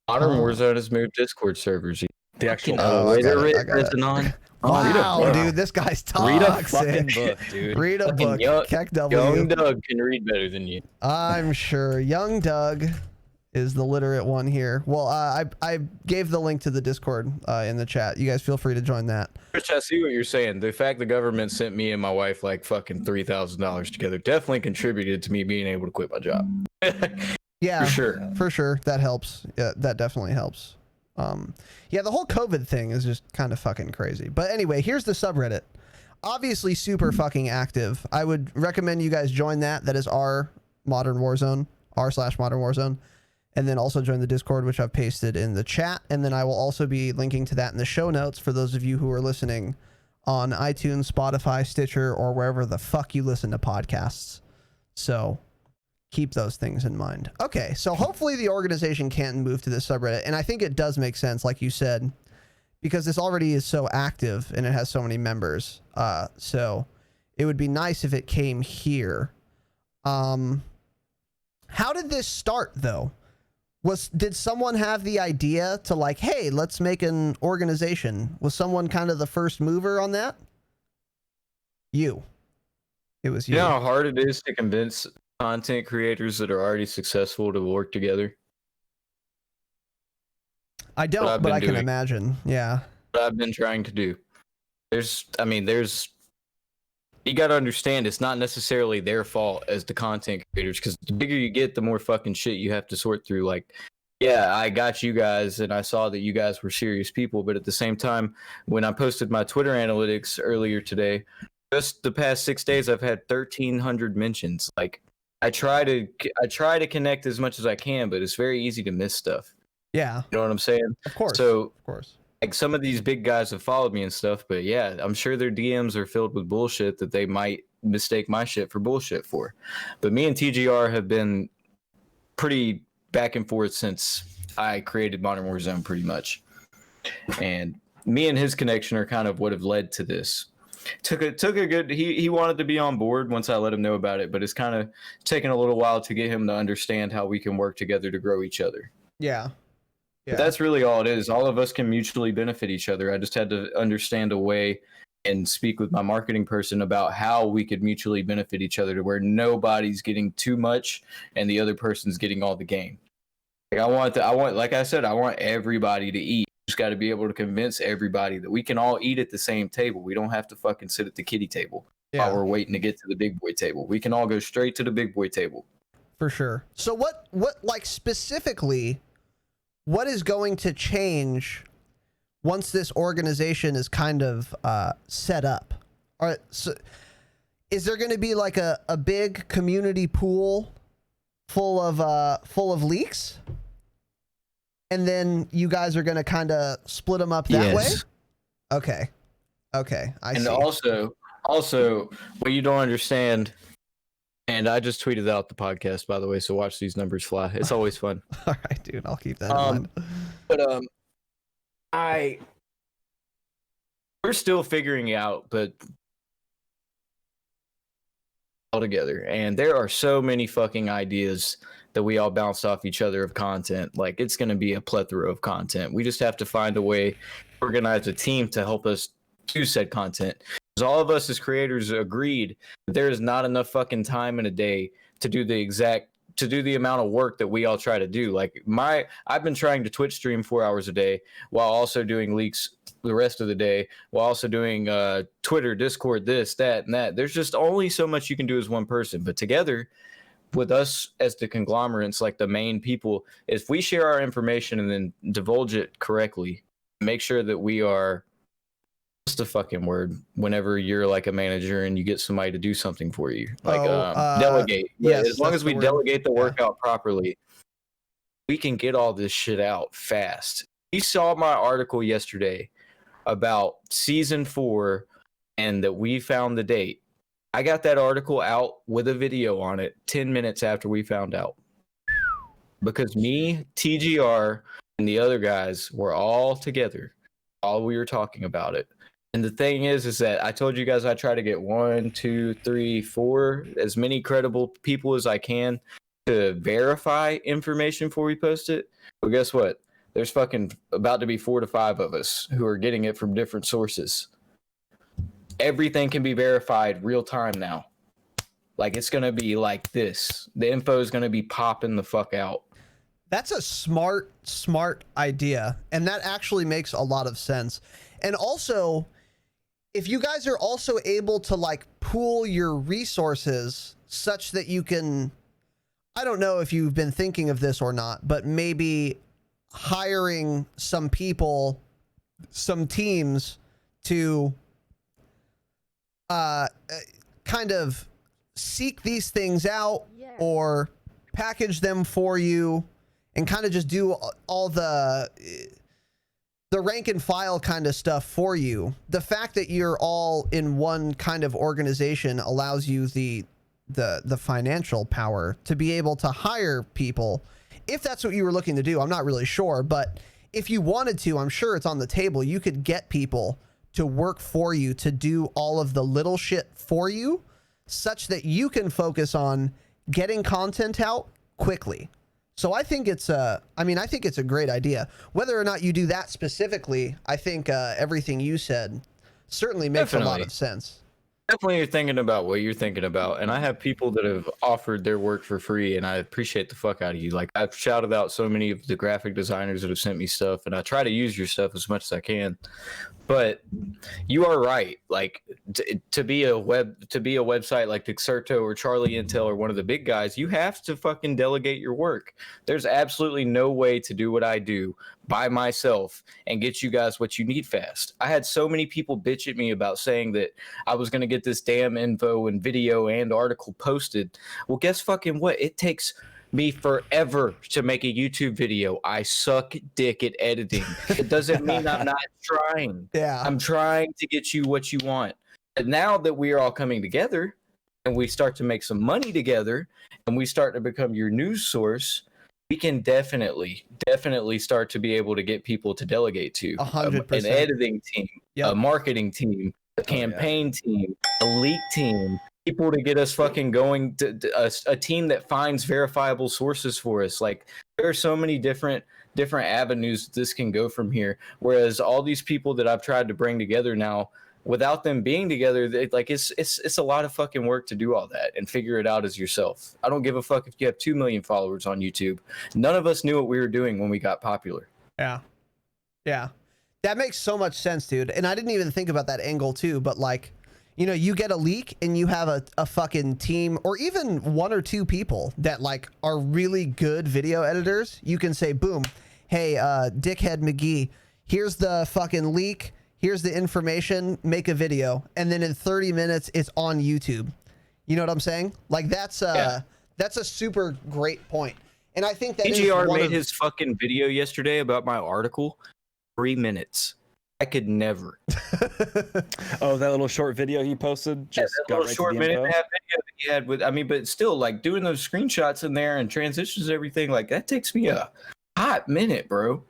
Modern Oh. Warzone has moved Discord servers. The actual Oh, I way got they're it, I got it. written on. Wow, dude, this guy's Read a toxic. fucking book, dude. Read a Fucking book. young- Keck W. Young Doug can read better than you. I'm sure young Doug is the literate one here. Well, I gave the link to the Discord in the chat. You guys feel free to join that. Rich, I see what you're saying. The fact the government sent me and my wife like fucking $3,000 together definitely contributed to me being able to quit my job. Yeah, For sure. For sure. That helps. Yeah, that definitely helps. Yeah, the whole COVID thing is just kind of fucking crazy. But anyway, here's the subreddit. obviously super fucking active. I would recommend you guys join that. That is r/Modern Warzone. And then also join the Discord, which I've pasted in the chat. And then I will also be linking to that in the show notes for those of you who are listening on iTunes, Spotify, Stitcher, or wherever the fuck you listen to podcasts. So keep those things in mind. Okay, so hopefully the organization can move to this subreddit. And I think it does make sense, like you said, because this already is so active and it has so many members. So it would be nice if it came here. How did this start, though? Did someone have the idea to like, hey, let's make an organization? Was someone kind of the first mover on that? You. It was you. You know how hard it is to convince content creators that are already successful to work together? I don't, but I can imagine. Yeah. What I've been trying to do. You got to understand, it's not necessarily their fault as the content creators, because the bigger you get, the more fucking shit you have to sort through. Like, yeah, I got you guys, and I saw that you guys were serious people, but at the same time, when I posted my Twitter analytics earlier today, just the past 6 days, I've had 1,300 mentions. Like, I try to connect as much as I can, but it's very easy to miss stuff. Yeah. You know what I'm saying? Of course. So, of course. like, some of these big guys have followed me and stuff, but yeah, I'm sure their DMs are filled with bullshit that they might mistake my shit for bullshit for. But me and TGR have been pretty back and forth since I created Modern Warzone, pretty much. And me and his connection are kind of what have led to this. Took a good. He wanted to be on board once I let him know about it, but it's kind of taken a little while to get him to understand how we can work together to grow each other. Yeah. But that's really all it is. All of us can mutually benefit each other. I just had to understand a way and speak with my marketing person about how we could mutually benefit each other to where nobody's getting too much and the other person's getting all the gain. Like like I said, I want everybody to eat. Just got to be able to convince everybody that we can all eat at the same table. We don't have to fucking sit at the kiddie table while we're waiting to get to the big boy table. We can all go straight to the big boy table. For sure. So what like specifically, what is going to change once this organization is kind of set up? All right, so is there going to be like a big community pool full of leaks? And then you guys are going to kind of split them up that way? Okay. I see. And also, what you don't understand, and I just tweeted out the podcast, by the way, so watch these numbers fly. It's always fun. All right, dude, I'll keep that in mind. But we're still figuring it out, but all together, and there are so many fucking ideas that we all bounced off each other of content. Like, it's going to be a plethora of content. We just have to find a way to organize a team to help us do said content. Because all of us as creators agreed that there is not enough fucking time in a day to do the amount of work that we all try to do. Like, I've been trying to Twitch stream 4 hours a day while also doing leaks the rest of the day, while also doing Twitter, Discord, this, that, and that. There's just only so much you can do as one person. But together, with us as the conglomerates, like the main people, if we share our information and then divulge it correctly, make sure that we are, what's the fucking word, whenever you're like a manager and you get somebody to do something for you, like delegate. Yes, as long as we word. delegate the work out properly, we can get all this shit out fast. You saw my article yesterday about season 4 and that we found the date. I got that article out with a video on it 10 minutes after we found out. Because me, TGR, and the other guys were all together while we were talking about it. And the thing is that I told you guys I try to get 1, 2, 3, 4, as many credible people as I can to verify information before we post it. But guess what? There's fucking about to be 4 to 5 of us who are getting it from different sources. Everything can be verified real time now. Like, it's going to be like this. The info is going to be popping the fuck out. That's a smart idea. And that actually makes a lot of sense. And also, if you guys are also able to like pool your resources such that you can, I don't know if you've been thinking of this or not, but maybe hiring some people, some teams to kind of seek these things out or package them for you and kind of just do all the rank and file kind of stuff for you. The fact that you're all in one kind of organization allows you the financial power to be able to hire people if that's what you were looking to do. I'm not really sure, but if you wanted to, I'm sure it's on the table. You could get people to work for you, to do all of the little shit for you, such that you can focus on getting content out quickly. So I think it's a great idea. Whether or not you do that specifically, I think everything you said certainly makes a lot of sense. Definitely you're thinking about what you're thinking about. And I have people that have offered their work for free, and I appreciate the fuck out of you. Like, I've shouted out so many of the graphic designers that have sent me stuff, and I try to use your stuff as much as I can. But you are right. Like, to be a website like Dexerto or Charlie Intel or one of the big guys, you have to fucking delegate your work. There's absolutely no way to do what I do by myself and get you guys what you need fast. I had so many people bitch at me about saying that I was going to get this damn info and video and article posted. Well, guess fucking what? It takes me forever to make a YouTube video. I suck dick at editing. It doesn't mean I'm not trying. Yeah. I'm trying to get you what you want. But now that we are all coming together and we start to make some money together and we start to become your news source, we can definitely start to be able to get people to delegate to. 100%. An editing team, a marketing team, a campaign team, a leak team, people to get us fucking going, to a team that finds verifiable sources for us. Like, there are so many different avenues this can go from here. Whereas all these people that I've tried to bring together now, without them being together, it's a lot of fucking work to do all that and figure it out as yourself. I don't give a fuck if you have 2 million followers on YouTube. None of us knew what we were doing when we got popular. Yeah. That makes so much sense, dude. And I didn't even think about that angle too, but like, you know, you get a leak and you have a fucking team or even 1 or 2 people that like are really good video editors. You can say, boom, hey, Dickhead McGee, here's the fucking leak. Here's the information, make a video. And then in 30 minutes, it's on YouTube. You know what I'm saying? Like, that's a super great point. And I think that AGR made his fucking video yesterday about my article, 3 minutes. I could never. Oh, that little short video he posted? Just that little short minute and a half video that he had with, I mean, but still, like, doing those screenshots in there and transitions and everything, like, that takes me a hot minute, bro.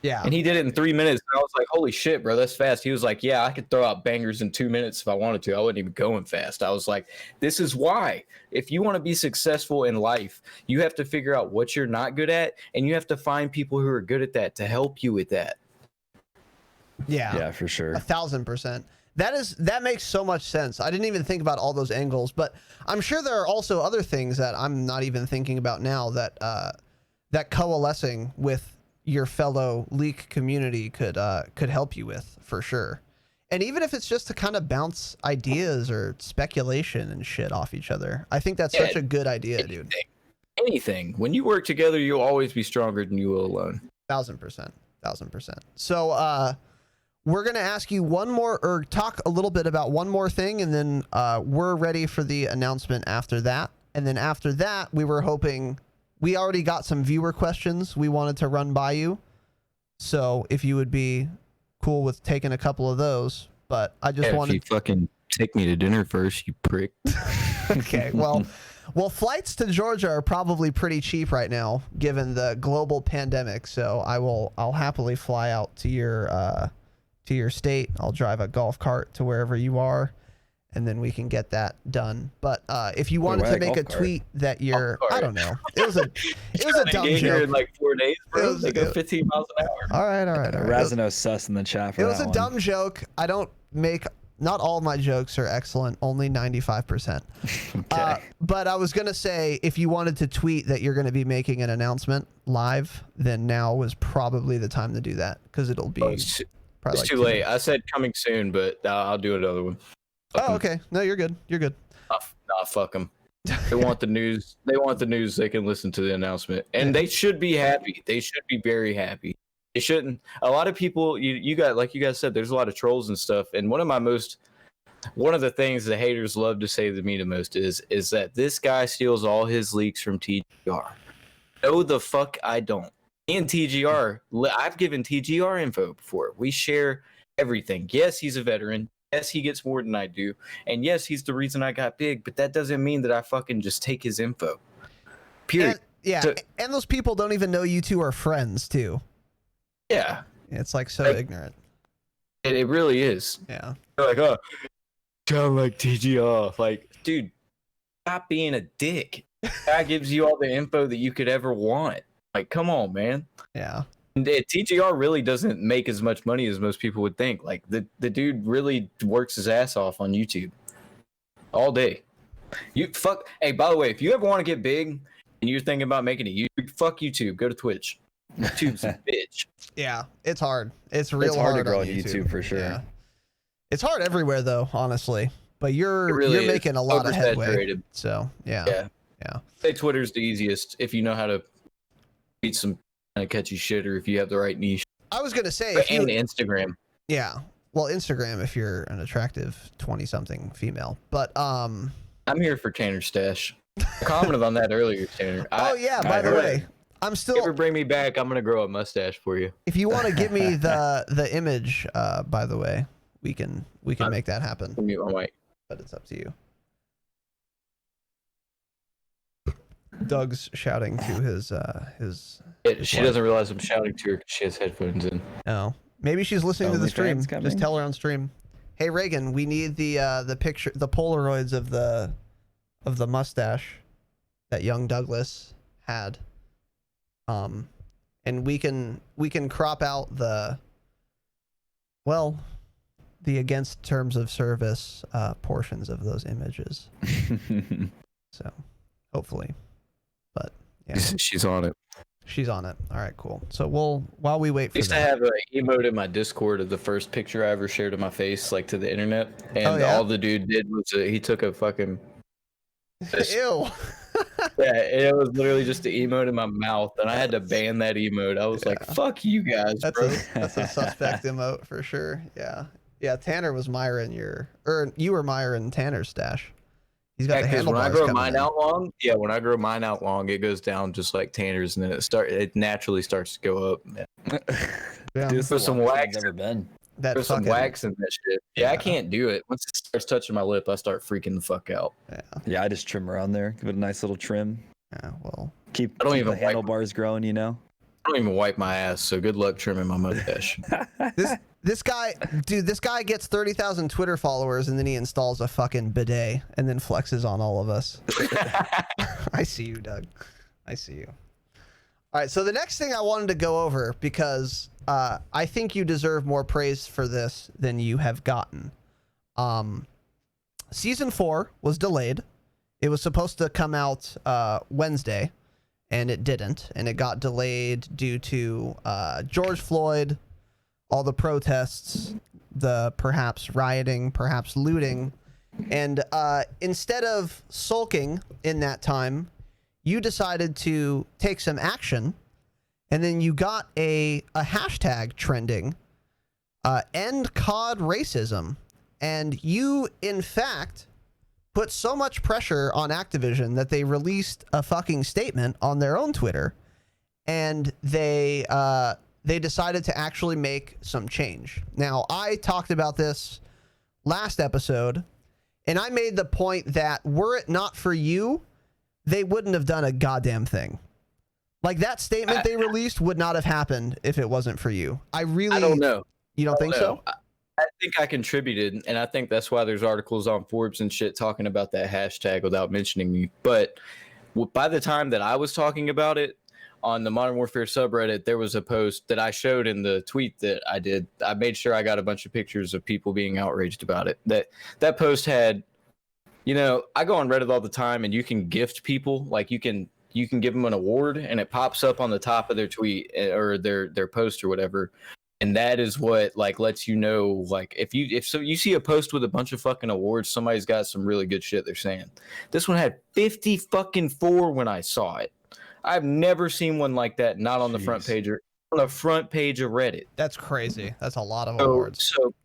Yeah. And he did it in 3 minutes. And I was like, holy shit, bro, that's fast. He was like, yeah, I could throw out bangers in 2 minutes if I wanted to. I wasn't even going fast. I was like, this is why. If you want to be successful in life, you have to figure out what you're not good at, and you have to find people who are good at that to help you with that. Yeah, for sure. 1000%. That makes so much sense. I didn't even think about all those angles, but I'm sure there are also other things that I'm not even thinking about now that coalescing with your fellow leak community could help you with, for sure. And even if it's just to kind of bounce ideas or speculation and shit off each other, I think that's such a good idea, dude. Anything. When you work together, you'll always be stronger than you will alone. 1000%. So we're gonna ask you one more, or talk a little bit about one more thing, and then we're ready for the announcement after that. And then after that, we were hoping. We already got some viewer questions we wanted to run by you. So if you would be cool with taking a couple of those, but I just wanted... If you fucking take me to dinner first, you prick. Okay, well, flights to Georgia are probably pretty cheap right now, given the global pandemic. So I'll happily fly out to your state. I'll drive a golf cart to wherever you are, and then we can get that done. But if you wanted to make a tweet that you're, I don't know, it was a dumb joke. In like 4 days, bro. They go 15 miles an hour. All right. Razano's sus in the chat for that. It was a dumb joke. I don't make. Not all my jokes are excellent. Only 95%. Okay. But I was gonna say, if you wanted to tweet that you're gonna be making an announcement live, then now was probably the time to do that, because it'll be. It's too late. I said coming soon, but I'll do another one. Oh, okay. No, you're good. Nah, fuck them. They want the news. They can listen to the announcement, and they should be happy. They should be very happy. They shouldn't. A lot of people, you guys said, there's a lot of trolls and stuff. And one of my most one of the things the haters love to say to me the most is that this guy steals all his leaks from TGR. No, the fuck I don't. Me and TGR, I've given TGR info before. We share everything. Yes, he's a veteran. Yes, he gets more than I do. And yes, he's the reason I got big, but that doesn't mean that I fucking just take his info. Period. And those people don't even know you two are friends, too. Yeah. It's like so ignorant. It really is. Yeah. They're like, oh, sound like TGR. Like, dude, stop being a dick. Guy gives you all the info that you could ever want. Like, come on, man. Yeah. And TGR really doesn't make as much money as most people would think. Like, the dude really works his ass off on YouTube all day. Hey, by the way, if you ever want to get big and you're thinking about making a YouTube, fuck YouTube. Go to Twitch. YouTube's a bitch. Yeah, it's hard. It's real hard hard to grow on on YouTube for sure. Yeah. It's hard everywhere though, honestly. But you're really making a lot of headway. Oversaturated. So yeah. Yeah. Yeah. Say Twitter's the easiest if you know how to beat some kind of catchy shit, or if you have the right niche. I was gonna say, And Instagram. Yeah. Well, Instagram if you're an attractive 20-something female. But I'm here for Tanner's stash. I commented on that earlier, Tanner. by the way, I'm still. If you ever bring me back, I'm gonna grow a mustache for you. If you want to give me the image, by the way, we can make that happen. Mute my mic. But it's up to you. Doug's shouting to his She wife. doesn't realize I'm shouting to her because she has headphones in. Oh, maybe she's listening to the stream. OnlyFans coming? Just tell her on stream. Hey Reagan, we need the picture, the Polaroids of the mustache that young Douglas had. And we can crop out the against terms of service portions of those images. So hopefully, but yeah, She's on it. she's on it. All right, cool. So while we wait I for used to that. have an emote in my Discord of the first picture I ever shared of my face, like to the internet, and Oh, yeah? all the dude did was he took a fucking Ew. yeah, it was literally just the emote in my mouth, and I had to ban that emote. I was like, "Fuck you guys, That's bro." that's a suspect emote for sure. Yeah. Yeah, Tanner was Myron you were Myron Tanner's stash. He's got the Because when I handlebars grow coming mine in. out long, when I grow mine out long, it goes down just like Tanner's, and then it naturally starts to go up. Yeah. Dude, Put some wax. Never been. That Put some fucking, wax in that shit. Yeah, I Yeah. can't do it. Once it starts touching my lip, I start freaking the fuck out. Yeah, I just trim around there. Give it a nice little trim. Yeah, well. Keep, I don't keep even the wipe- handlebars growing, you know? I don't even wipe my ass, so good luck trimming my mustache. This guy gets 30,000 Twitter followers and then he installs a fucking bidet and then flexes on all of us. I see you, Doug. I see you. All right, so the next thing I wanted to go over, because I think you deserve more praise for this than you have gotten. Season 4 was delayed. It was supposed to come out Wednesday, and it didn't. And it got delayed due to George Floyd, all the protests, the perhaps rioting, perhaps looting. And instead of sulking in that time, you decided to take some action, and then you got a hashtag trending, end COD racism. And you, in fact, put so much pressure on Activision that they released a fucking statement on their own Twitter, and they decided to actually make some change. Now, I talked about this last episode, and I made the point that were it not for you, they wouldn't have done a goddamn thing. Like, that statement they released would not have happened if it wasn't for you. I don't know. You don't think so? I think I contributed, and I think that's why there's articles on Forbes and shit talking about that hashtag without mentioning me. But by the time that I was talking about it on the Modern Warfare subreddit, there was a post that I showed in the tweet that I did. I made sure I got a bunch of pictures of people being outraged about it. That post had, I go on Reddit all the time, and you can gift people, like you can give them an award, and it pops up on the top of their tweet or their post or whatever. And that is what lets you know, if you see a post with a bunch of fucking awards, somebody's got some really good shit they're saying. This one had 54 when I saw it. I've never seen one like that, not on the front page of Reddit. That's crazy. That's a lot of awards. So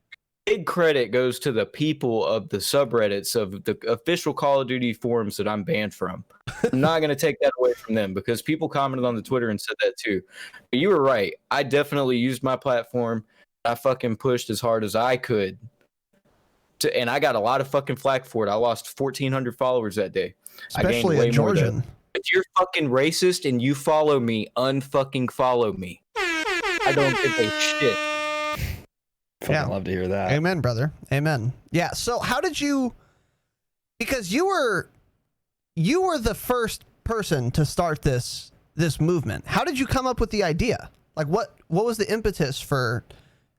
big credit goes to the people of the subreddits of the official Call of Duty forums that I'm banned from. I'm not going to take that away from them because people commented on the Twitter and said that too. But you were right. I definitely used my platform. I fucking pushed as hard as I could. And I got a lot of fucking flack for it. I lost 1,400 followers that day. Especially a Georgian. If you're fucking racist and you follow me, unfucking follow me. I don't give a shit. Fucking love to hear that. Amen, brother. Amen. Yeah. So how did you? Because you were the first person to start this movement. How did you come up with the idea? Like, what was the impetus for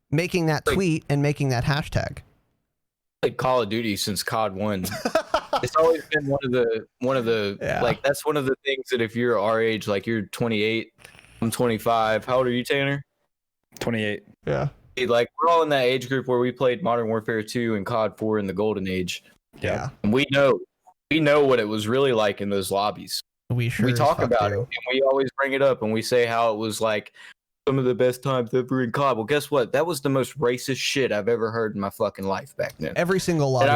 making that tweet and making that hashtag? Played Call of Duty since COD 1. It's always been one of the like, that's one of the things that if you're our age, like you're 28, I'm 25. How old are you, Tanner? 28. Yeah. Like, we're all in that age group where we played Modern Warfare 2 and COD 4 in the golden age. Yeah. And we know what it was really like in those lobbies. We talk about it, and we always bring it up, and we say how it was like some of the best times ever in COD. Well, guess what? That was the most racist shit I've ever heard in my fucking life back then. Every single lobby.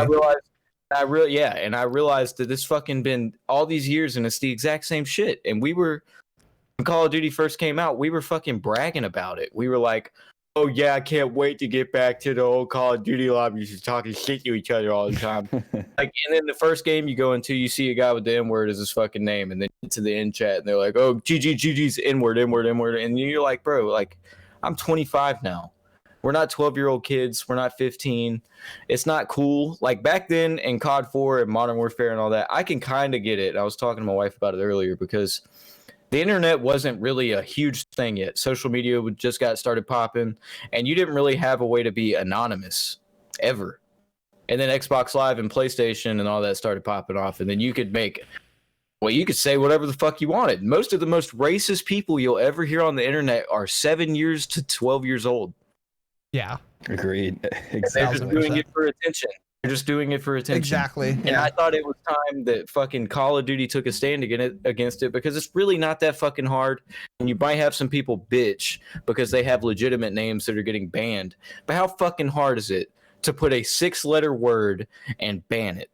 And I realized that this fucking been all these years, and it's the exact same shit. And when Call of Duty first came out, we were fucking bragging about it. We were like, oh yeah, I can't wait to get back to the old Call of Duty lobbies and talking shit to each other all the time. Like, and then the first game you go into, you see a guy with the N-word as his fucking name, and then you get to the end chat, and they're like, oh, GG's N-word, and you're like, bro, like, I'm 25 now. We're not 12-year-old kids. We're not 15. It's not cool. Like, back then in COD 4 and Modern Warfare and all that, I can kind of get it. I was talking to my wife about it earlier because the internet wasn't really a huge thing yet. Social media just got started popping, and you didn't really have a way to be anonymous ever. And then Xbox Live and PlayStation and all that started popping off, and then you could say whatever the fuck you wanted. Most of the most racist people you'll ever hear on the internet are 7 years to 12 years old. Yeah. Agreed. Exactly. They're just doing it for attention. They're just doing it for attention. Exactly. And I thought it was time that fucking Call of Duty took a stand against it because it's really not that fucking hard. And you might have some people bitch because they have legitimate names that are getting banned. But how fucking hard is it to put a 6-letter word and ban it?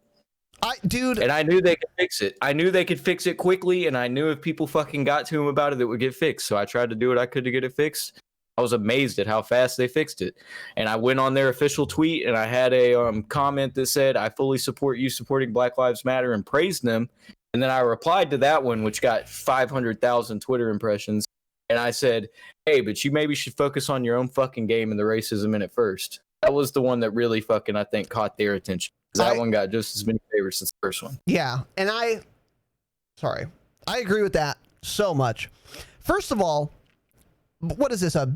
And I knew they could fix it. I knew they could fix it quickly, and I knew if people fucking got to them about it, it would get fixed. So I tried to do what I could to get it fixed. I was amazed at how fast they fixed it. And I went on their official tweet, and I had a comment that said, I fully support you supporting Black Lives Matter, and praised them. And then I replied to that one, which got 500,000 Twitter impressions. And I said, hey, but you maybe should focus on your own fucking game and the racism in it first. That was the one that really fucking, I think, caught their attention. That one got just as many favors as the first one. Yeah. And I agree with that so much. First of all, what is this, a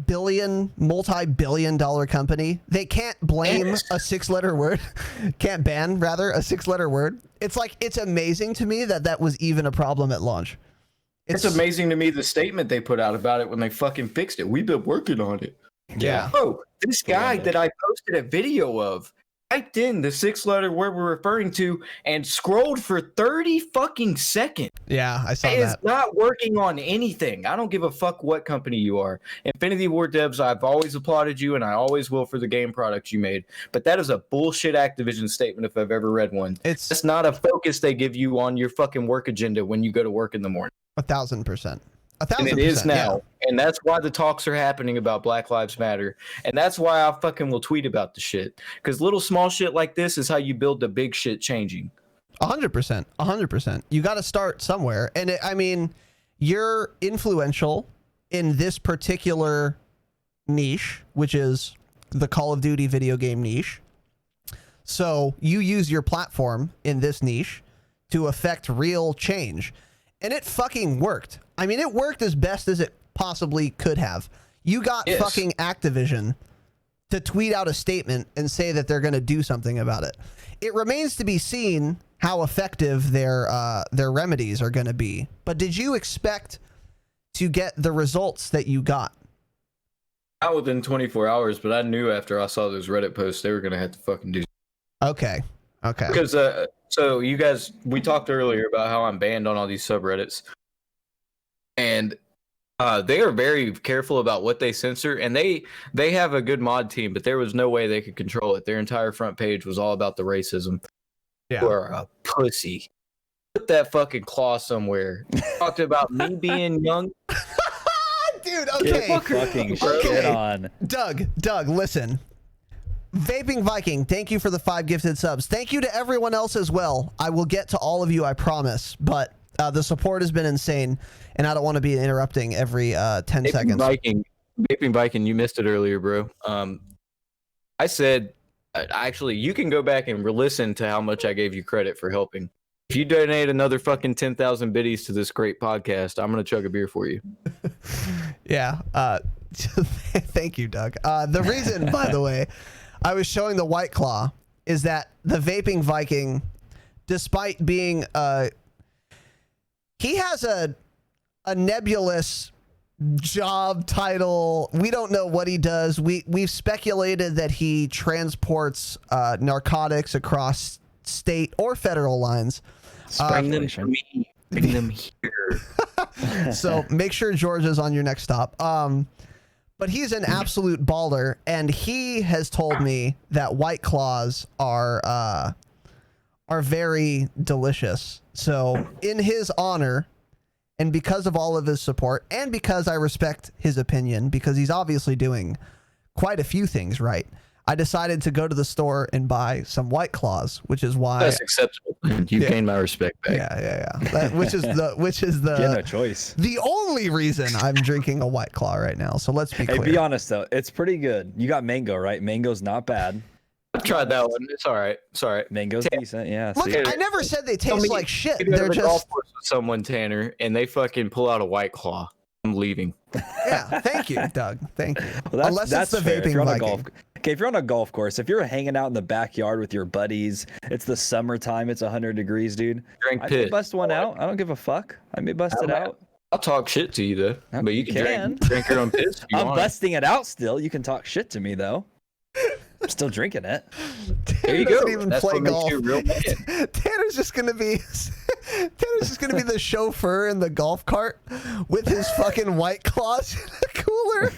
multi-billion dollar company? They can't blame a 6-letter word. Can't ban, rather, a 6-letter word. It's like, it's amazing to me that was even a problem at launch. It's amazing to me the statement they put out about it when they fucking fixed it. We've been working on it. Yeah. Oh, this guy that I posted a video of typed in the 6-letter word we're referring to and scrolled for 30 fucking seconds. Yeah, I saw that. It is not working on anything. I don't give a fuck what company you are. Infinity Ward devs, I've always applauded you, and I always will for the game products you made. But that is a bullshit Activision statement if I've ever read one. It's not a focus they give you on your fucking work agenda when you go to work in the morning. 1,000%. And it is now. Yeah. And that's why the talks are happening about Black Lives Matter. And that's why I fucking will tweet about the shit. Because little small shit like this is how you build the big shit changing. 100%. 100%. You got to start somewhere. And I mean, you're influential in this particular niche, which is the Call of Duty video game niche. So you use your platform in this niche to affect real change. And it fucking worked. I mean, it worked as best as it possibly could have. You got fucking Activision to tweet out a statement and say that they're going to do something about it. It remains to be seen how effective their remedies are going to be. But did you expect to get the results that you got? Not within 24 hours, but I knew after I saw those Reddit posts, they were going to have to fucking do something. Okay. Because, so you guys, we talked earlier about how I'm banned on all these subreddits. And They are very careful about what they censor, and they have a good mod team, but there was no way they could control it. Their entire front page was all about the racism. Yeah. You are a pussy. Put that fucking claw somewhere. Talked about me being young. Dude, Get okay. fucking Okay. shit on. Doug, listen. Vaping Viking, thank you for the 5 gifted subs. Thank you to everyone else as well. I will get to all of you, I promise. But the support has been insane, and I don't want to be interrupting every 10 seconds. Vaping Viking, you missed it earlier, bro. I said, actually, you can go back and listen to how much I gave you credit for helping. If you donate another fucking 10,000 biddies to this great podcast, I'm going to chug a beer for you. Yeah. Thank you, Doug. The reason, by the way, I was showing the White Claw is that the Vaping Viking, despite being he has a nebulous job title. We don't know what he does. We've speculated that he transports narcotics across state or federal lines. Bring them to me. Bring them here. So make sure Georgia's on your next stop. But he's an absolute baller, and he has told me that White Claws are very delicious. So in his honor, and because of all of his support, and because I respect his opinion, because he's obviously doing quite a few things right, I decided to go to the store and buy some White Claws, which is why That's acceptable. You gained my respect back. Yeah. Which is the You had no choice. the only reason I'm drinking a White Claw right now. So let's be Hey, clear. be honest though, it's pretty good. You got mango, right? Mango's not bad. I've tried that one. It's all right. It's all right. Mango's decent. Yeah. Look, See? I never said they Tell taste me like shit. if you go They're to the golf just course with someone, Tanner, and they fucking pull out a White Claw. I'm leaving. yeah. Thank you, Doug. Thank you. Well, Unless that's it's the fair. If Vaping you're on a Viking. if you're on a golf course, if you're hanging out in the backyard with your buddies, it's the summertime, it's 100 degrees, dude. Drink I may piss. bust one out. I don't give a fuck. I may bust it out. I'll talk shit to you though, but you can can. drink your own piss. If you I'm want. busting it out still. You can talk shit to me though. I'm still drinking it. There you doesn't go. even That's play what makes golf. you a real man. Tanner's just gonna be the chauffeur in the golf cart with his fucking White Claws in a cooler.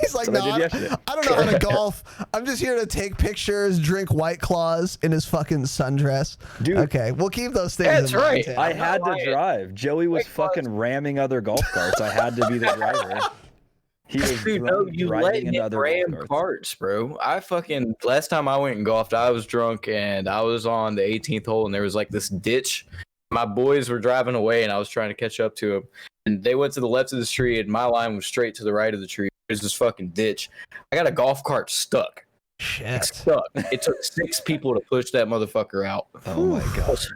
He's like, That's no, what I did yesterday." I don't know how to golf. I'm just here to take pictures, drink White Claws in his fucking sundress. Dude. Okay, we'll keep those things. That's in mind, right. Tanner. I had to drive. Joey was fucking ramming other golf carts. I had to be the driver. He was Dude, no, you let driving into him other ram golf carts. carts, bro. I fucking last time I went and golfed, I was drunk and I was on the 18th hole and there was like this ditch. My boys were driving away and I was trying to catch up to them. And they went to the left of the tree and my line was straight to the right of the tree. There's this fucking ditch. I got a golf cart stuck. Shit. Stuck. It took 6 people to push that motherfucker out. Oh my gosh.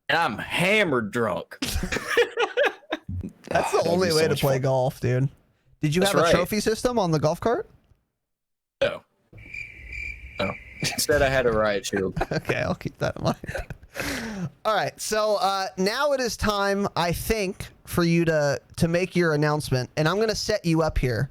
And I'm hammered drunk. That's the That'd only be way so to much play fun. golf, dude. Did you That's have a right. trophy system on the golf cart? No. No. Instead, I had a riot shield. Okay, I'll keep that in mind. All right, so now it is time, I think, for you to make your announcement, and I'm gonna set you up here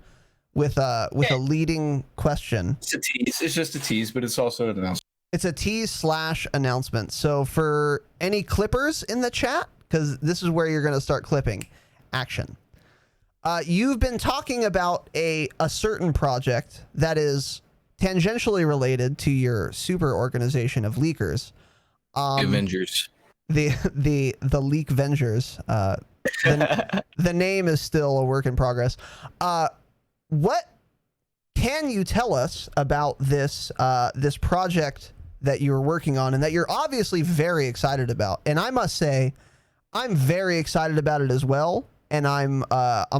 with a leading question. It's a tease. It's just a tease, but it's also an announcement. It's a tease/announcement. So for any clippers in the chat, because this is where you're gonna start clipping, action. You've been talking about a certain project that is tangentially related to your super organization of leakers. Avengers. The Leak Vengers. The name is still a work in progress. What can you tell us about this this project that you're working on and that you're obviously very excited about? And I must say, I'm very excited about it as well, and I'm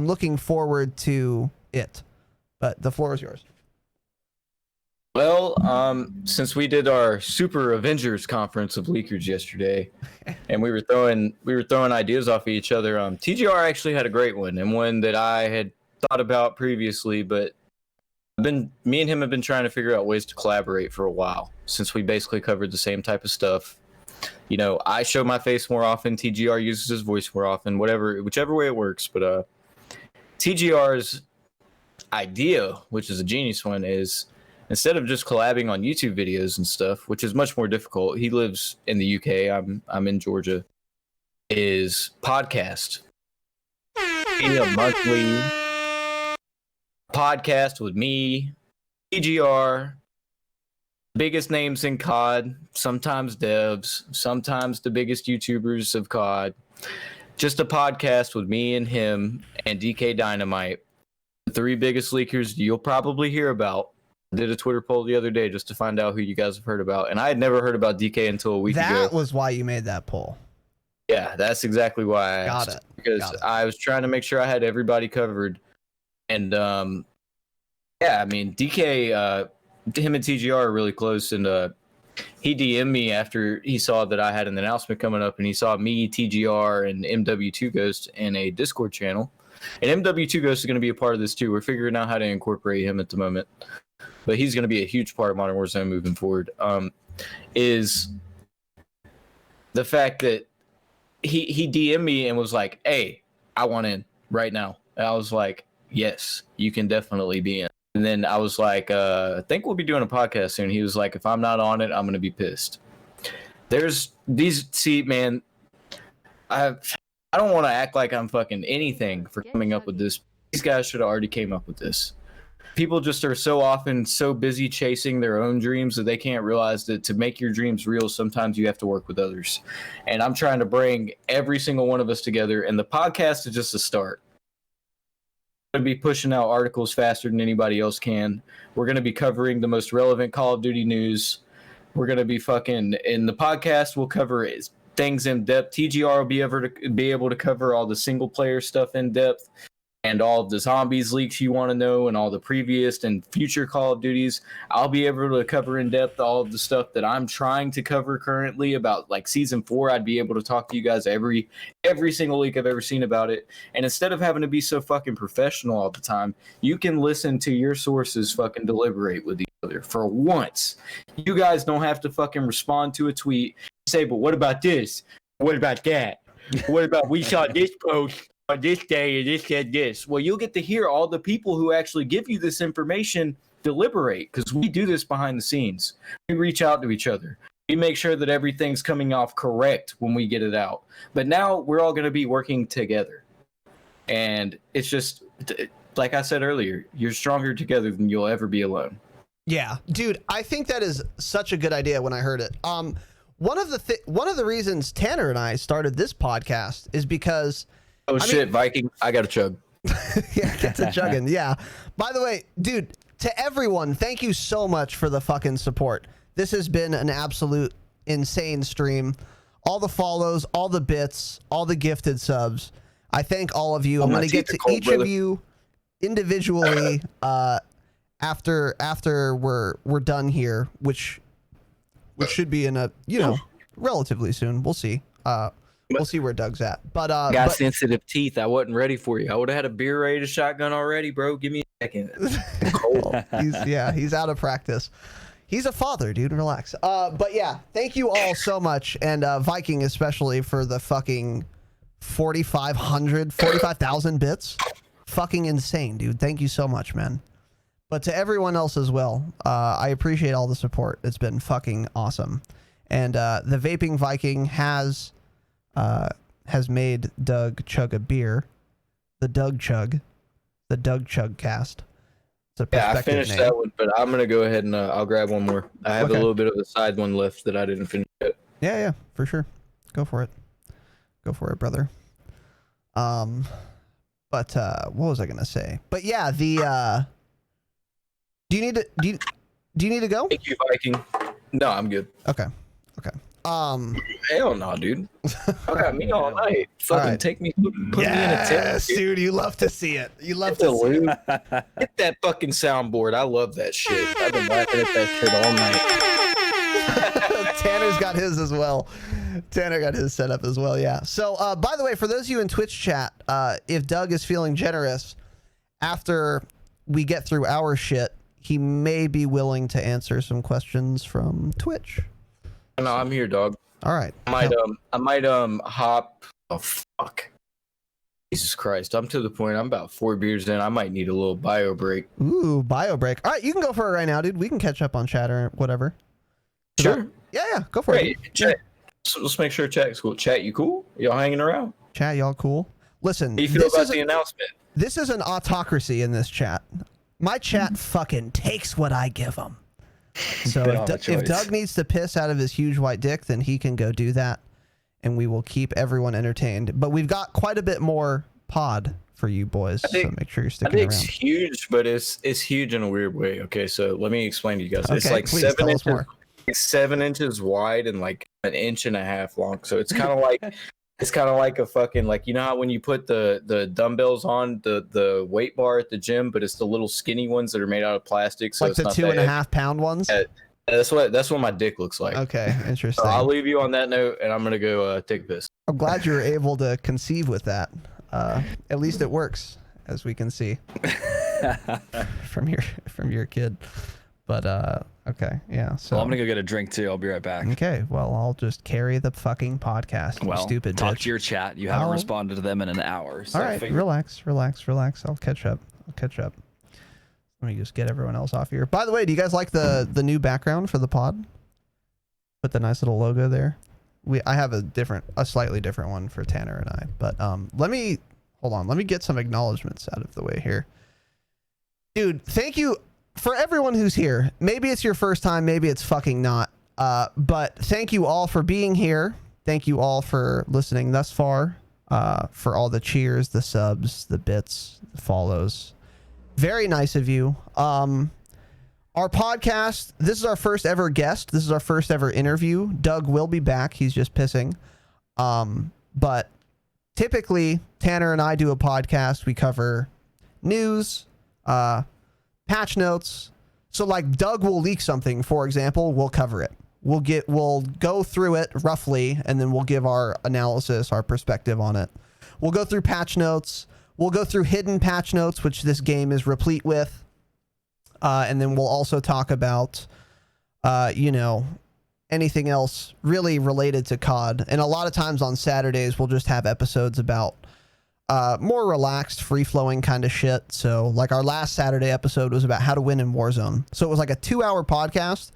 looking forward to it. But the floor is yours. Well, since we did our Super Avengers conference of leakers yesterday, and we were throwing ideas off of each other, TGR actually had a great one and one that I had thought about previously, but me and him have been trying to figure out ways to collaborate for a while since we basically covered the same type of stuff. You know, I show my face more often. TGR uses his voice more often. Whichever way it works. But TGR's idea, which is a genius one, is instead of just collabing on YouTube videos and stuff, which is much more difficult. He lives in the UK. I'm in Georgia. Is podcast. Be a monthly podcast with me, TGR, biggest names in COD, sometimes devs, sometimes the biggest YouTubers of COD. Just a podcast with me and him and DK Dynamite, the 3 biggest leakers you'll probably hear about. I did a Twitter poll the other day just to find out who you guys have heard about, and I had never heard about DK until a week ago. That was why you made that poll. Yeah, that's exactly why I asked. Got it. Because I was trying to make sure I had everybody covered. And yeah, I mean, DK, him and TGR are really close, and he DM'd me after he saw that I had an announcement coming up, and he saw me, TGR, and MW2 Ghost in a Discord channel. And MW2 Ghost is going to be a part of this too. We're figuring out how to incorporate him at the moment, but he's going to be a huge part of Modern Warzone moving forward. Is the fact that he DM'd me and was like, "Hey, I want in right now." And I was like, "Yes, you can definitely be in." And then I was like, "I think we'll be doing a podcast soon." He was like, "If I'm not on it, I'm gonna be pissed." There's these. See, man, I don't want to act like I'm fucking anything for coming up with this. These guys should have already came up with this. People just are so often so busy chasing their own dreams that they can't realize that to make your dreams real, sometimes you have to work with others. And I'm trying to bring every single one of us together, and the podcast is just a start. We're going to be pushing out articles faster than anybody else can. We're going to be covering the most relevant Call of Duty news. We're going to be fucking, in the podcast, we'll cover things in depth. TGR will be able to cover all the single player stuff in depth, and all the zombies leaks you want to know, and all the previous and future Call of Duties. I'll be able to cover in depth all of the stuff that I'm trying to cover currently about like season 4. I'd be able to talk to you guys every single leak I've ever seen about it. And instead of having to be so fucking professional all the time, you can listen to your sources fucking deliberate with each other. For once, you guys don't have to fucking respond to a tweet and say, "But what about this? What about that? What about we saw this post on this day and this said this." Well, you'll get to hear all the people who actually give you this information deliberate, because we do this behind the scenes. We reach out to each other. We make sure that everything's coming off correct when we get it out. But now we're all going to be working together. And it's just, like I said earlier, you're stronger together than you'll ever be alone. Yeah, dude, I think that is such a good idea when I heard it. One of the reasons Tanner and I started this podcast is because Viking, I got to chug. yeah, get to chugging. Yeah. By the way, dude, to everyone, thank you so much for the fucking support. This has been an absolute insane stream. All the follows, all the bits, all the gifted subs. I thank all of you. I'm going to get to each of you individually after we're done here, which should be in a, relatively soon. We'll see. We'll see where Doug's at. But got sensitive teeth. I wasn't ready for you. I would have had a beer ready to shotgun already, bro. Give me a second. I'm cold. He's out of practice. He's a father, dude. Relax. But yeah, thank you all so much, and Viking especially for the fucking 45,000 bits. Fucking insane, dude. Thank you so much, man. But to everyone else as well, I appreciate all the support. It's been fucking awesome. And the Vaping Viking has made Doug chug a beer. The Doug Chug cast. It's a I finished that one, but I'm gonna go ahead and I'll grab one more. I have a little bit of a side one left that I didn't finish yet. Yeah, for sure. Go for it, brother. But what was I gonna say? But yeah, the do you need to go? Thank you, Viking. No, I'm good. Okay. Hell no, dude. I got me all night. Fucking take me, put me in a tent, dude. You love to see it. You love to see it. Hit that fucking soundboard. I love that shit. I've been laughing at that shit all night. Tanner's got his as well. Tanner got his set up as well. Yeah. So, by the way, for those of you in Twitch chat, if Doug is feeling generous after we get through our shit, he may be willing to answer some questions from Twitch. No, I'm here, dog. All right. I might hop. Oh fuck. Jesus Christ. I'm to the point. I'm about 4 beers in. I might need a little bio break. Ooh, bio break. All right, you can go for it right now, dude. We can catch up on chat or whatever. Sure. Yeah, go for it. Chat. So let's make sure chat's cool. Chat, you cool? Y'all hanging around? Chat, y'all cool? Listen. How do you feel about the announcement? This is an autocracy in this chat. My chat fucking takes what I give them. So They don't have a if choice. Doug needs to piss out of his huge white dick, then he can go do that, and we will keep everyone entertained. But we've got quite a bit more pod for you boys, so make sure you're I sticking think around. it's huge, but it's huge in a weird way. Okay, so let me explain to you guys. It's Okay, like please 7 tell us inches. more. It's 7 inches wide and like an inch and a half long. So it's kind of like it's kind of like a fucking, like, you know how when you put the dumbbells on the weight bar at the gym, but it's the little skinny ones that are made out of plastic. So Like it's the not 2.5 pound ones. Yeah. That's what my dick looks like. Okay, interesting. So I'll leave you on that note, and I'm gonna go take a piss. I'm glad you were able to conceive with that. At least it works, as we can see from your kid. But okay, yeah. So Well, I'm gonna go get a drink too. I'll be right back. okay, well, I'll just carry the fucking podcast. Well, you stupid talk bitch. to your chat. You haven't I'll- responded to them in an hour. So All right, relax. I'll catch up. Let me just get everyone else off here. By the way, do you guys like the new background for the pod? With the nice little logo there. I have a slightly different one for Tanner and I. But let me get some acknowledgments out of the way here. Dude, thank you for everyone who's here. Maybe it's your first time, maybe it's fucking not. But thank you all for being here. Thank you all for listening thus far. For all the cheers, the subs, the bits, the follows. Very nice of you. Our podcast, this is our first ever guest. This is our first ever interview. Doug will be back. He's just pissing. But typically, Tanner and I do a podcast. We cover news, patch notes. So like Doug will leak something, for example, we'll cover it. We'll go through it roughly, and then we'll give our analysis, our perspective on it. We'll go through patch notes. We'll go through hidden patch notes, which this game is replete with. And then we'll also talk about, anything else really related to COD. And a lot of times on Saturdays, we'll just have episodes about more relaxed, free-flowing kind of shit. So like our last Saturday episode was about how to win in Warzone. So it was like a 2-hour podcast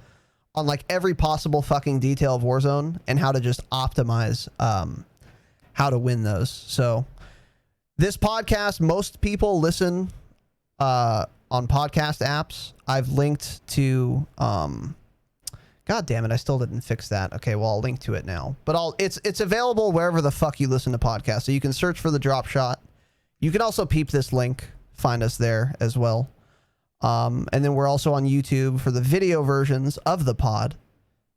on like every possible fucking detail of Warzone and how to just optimize how to win those. So this podcast, most people listen on podcast apps. I've linked to God damn it, I still didn't fix that. Okay, well, I'll link to it now. But it's available wherever the fuck you listen to podcasts. So you can search for the Dropshot. You can also peep this link, find us there as well. And then we're also on YouTube for the video versions of the pod.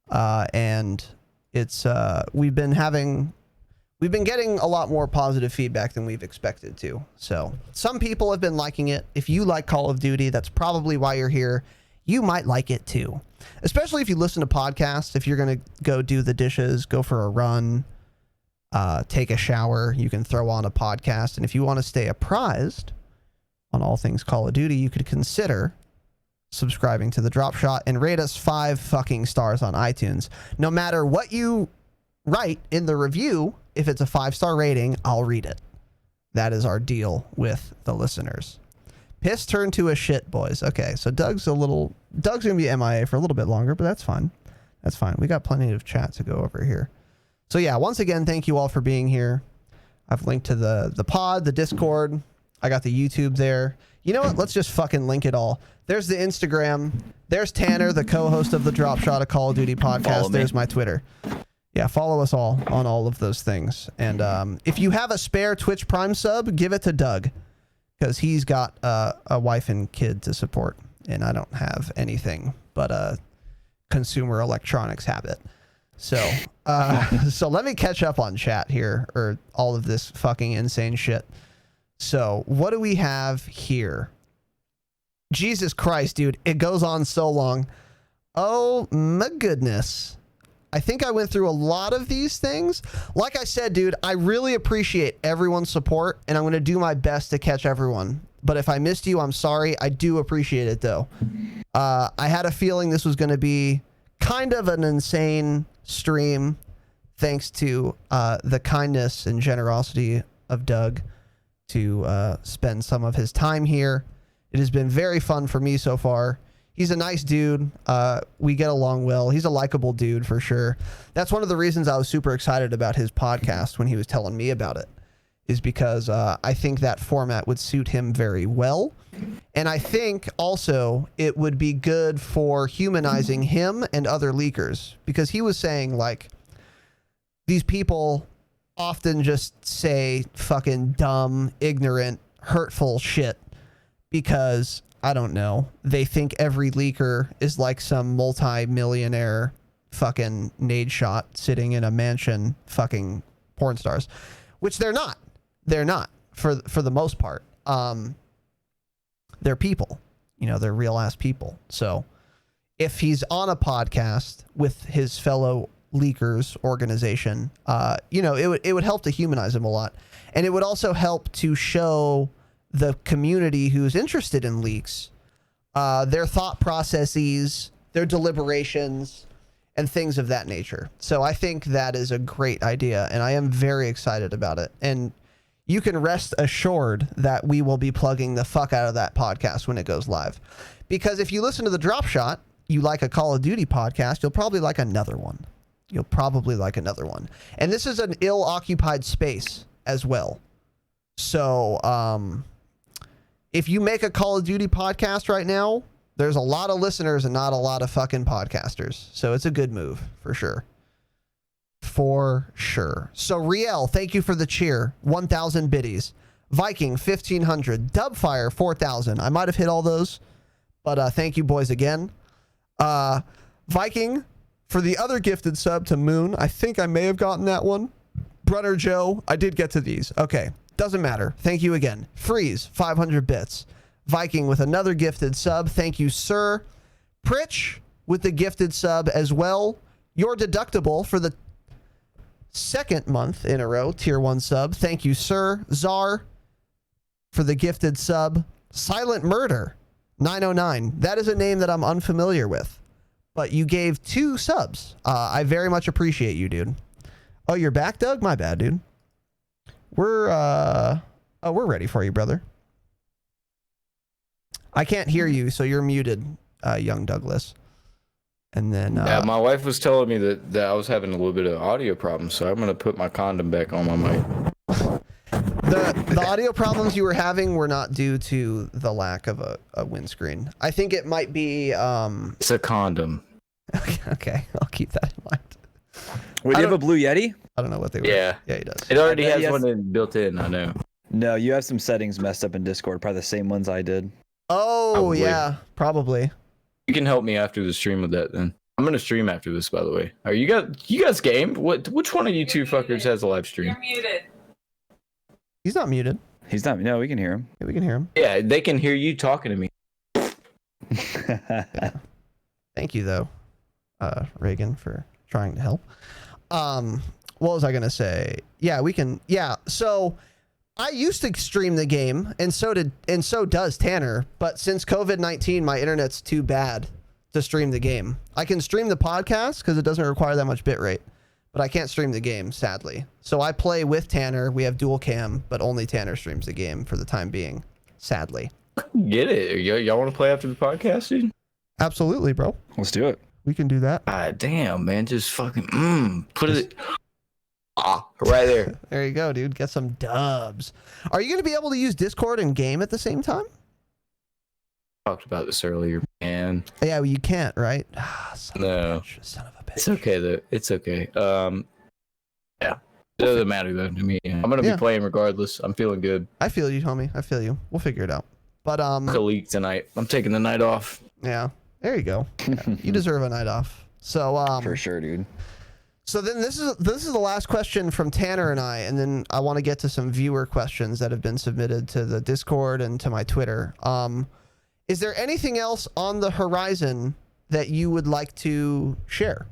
And it's we've been getting a lot more positive feedback than we've expected to. So some people have been liking it. If you like Call of Duty, that's probably why you're here. You might like it too. Especially if you listen to podcasts. If you're going to go do the dishes, go for a run, take a shower, you can throw on a podcast. And if you want to stay apprised on all things Call of Duty, you could consider subscribing to the Dropshot and rate us 5 fucking stars on iTunes. No matter what you write in the review, if it's a 5-star rating, I'll read it. That is our deal with the listeners. Piss turned to a shit, boys. Okay, so Doug's gonna be MIA for a little bit longer, but that's fine. That's fine. We got plenty of chat to go over here. So yeah, once again, thank you all for being here. I've linked to the pod, the Discord. I got the YouTube there. You know what? Let's just fucking link it all. There's the Instagram. There's Tanner, the co-host of the Dropshot, a Call of Duty podcast. There's my Twitter. Yeah, follow us all on all of those things. And if you have a spare Twitch Prime sub, give it to Doug, because he's got a wife and kid to support, and I don't have anything but a consumer electronics habit. So, so let me catch up on chat here, or all of this fucking insane shit. So what do we have here? Jesus Christ, dude, it goes on so long. Oh my goodness. I think I went through a lot of these things. Like I said, dude, I really appreciate everyone's support, and I'm going to do my best to catch everyone. But if I missed you, I'm sorry. I do appreciate it, though. I had a feeling this was going to be kind of an insane stream, thanks to the kindness and generosity of Doug to spend some of his time here. It has been very fun for me so far. He's a nice dude. We get along well. He's a likable dude for sure. That's one of the reasons I was super excited about his podcast when he was telling me about it, is because I think that format would suit him very well. And I think also it would be good for humanizing him and other leakers, because he was saying like these people often just say fucking dumb, ignorant, hurtful shit because, I don't know, they think every leaker is like some multi-millionaire fucking nade shot sitting in a mansion fucking porn stars, which they're not. They're not for the most part. They're people, you know, they're real ass people. So if he's on a podcast with his fellow leakers organization, you know, it would help to humanize him a lot. And it would also help to show the community who's interested in leaks, their thought processes, their deliberations, and things of that nature. So I think that is a great idea, and I am very excited about it. And you can rest assured that we will be plugging the fuck out of that podcast when it goes live. Because if you listen to the Dropshot, you like a Call of Duty podcast, you'll probably like another one. And this is an ill-occupied space as well. So if you make a Call of Duty podcast right now, there's a lot of listeners and not a lot of fucking podcasters. So it's a good move for sure. For sure. So Riel, thank you for the cheer. 1,000 biddies. Viking 1,500. Dubfire 4,000. I might have hit all those, but thank you boys again. Viking for the other gifted sub to Moon. I think I may have gotten that one. Brunner Joe, I did get to these. Okay, doesn't matter. Thank you again. Freeze 500 bits. Viking with another gifted sub. Thank you, sir. Pritch with the gifted sub as well. Your deductible for the second month in a row, tier 1 sub. Thank you, sir. Czar for the gifted sub. Silent Murder 909. That is a name that I'm unfamiliar with, but you gave 2 subs. I very much appreciate you, dude. Oh, you're back, Doug? My bad, dude. We're ready for you, brother. I can't hear you, so you're muted, young Douglas. And then yeah, my wife was telling me that I was having a little bit of audio problems, so I'm gonna put my condom back on my mic. The audio problems you were having were not due to the lack of a windscreen. I think it might be It's a condom. Okay, I'll keep that in mind. Wait, do you have a Blue Yeti? I don't know what they were. Yeah. Yeah, he does. It already I bet has one built in, I know. No, you have some settings messed up in Discord, probably the same ones I did. Oh, Probably. yeah, probably. You can help me after the stream with that then. I'm gonna stream after this, by the way. Are you guys game? Which one of you two fuckers has a live stream? You're muted. He's not muted. He's not. No, we can hear him. Yeah, we can hear him. Yeah, they can hear you talking to me. Thank you, though, Reagan, for trying to help. What was I gonna say? Yeah, we can. Yeah, so I used to stream the game, and so does Tanner. But since COVID-19, my internet's too bad to stream the game. I can stream the podcast because it doesn't require that much bitrate, but I can't stream the game, sadly. So I play with Tanner. We have dual cam, but only Tanner streams the game for the time being, sadly. Get it? Y'all want to play after the podcast, dude? Absolutely, bro. Let's do it. We can do that. God damn, man, just fucking put it right there. There you go, dude. Get some dubs. Are you going to be able to use Discord and game at the same time? Talked about this earlier, man. Yeah, well, you can't, right? No. Son of a bitch. It's okay though. It's okay. Yeah. It doesn't matter though to me. I'm gonna be playing regardless. I'm feeling good. I feel you, homie. I feel you. We'll figure it out. But Took a leak tonight. I'm taking the night off. yeah. There you go. Yeah, you deserve a night off. So For sure, dude. So then this is the last question from Tanner and I, and then I want to get to some viewer questions that have been submitted to the Discord and to my Twitter. Is there anything else on the horizon that you would like to share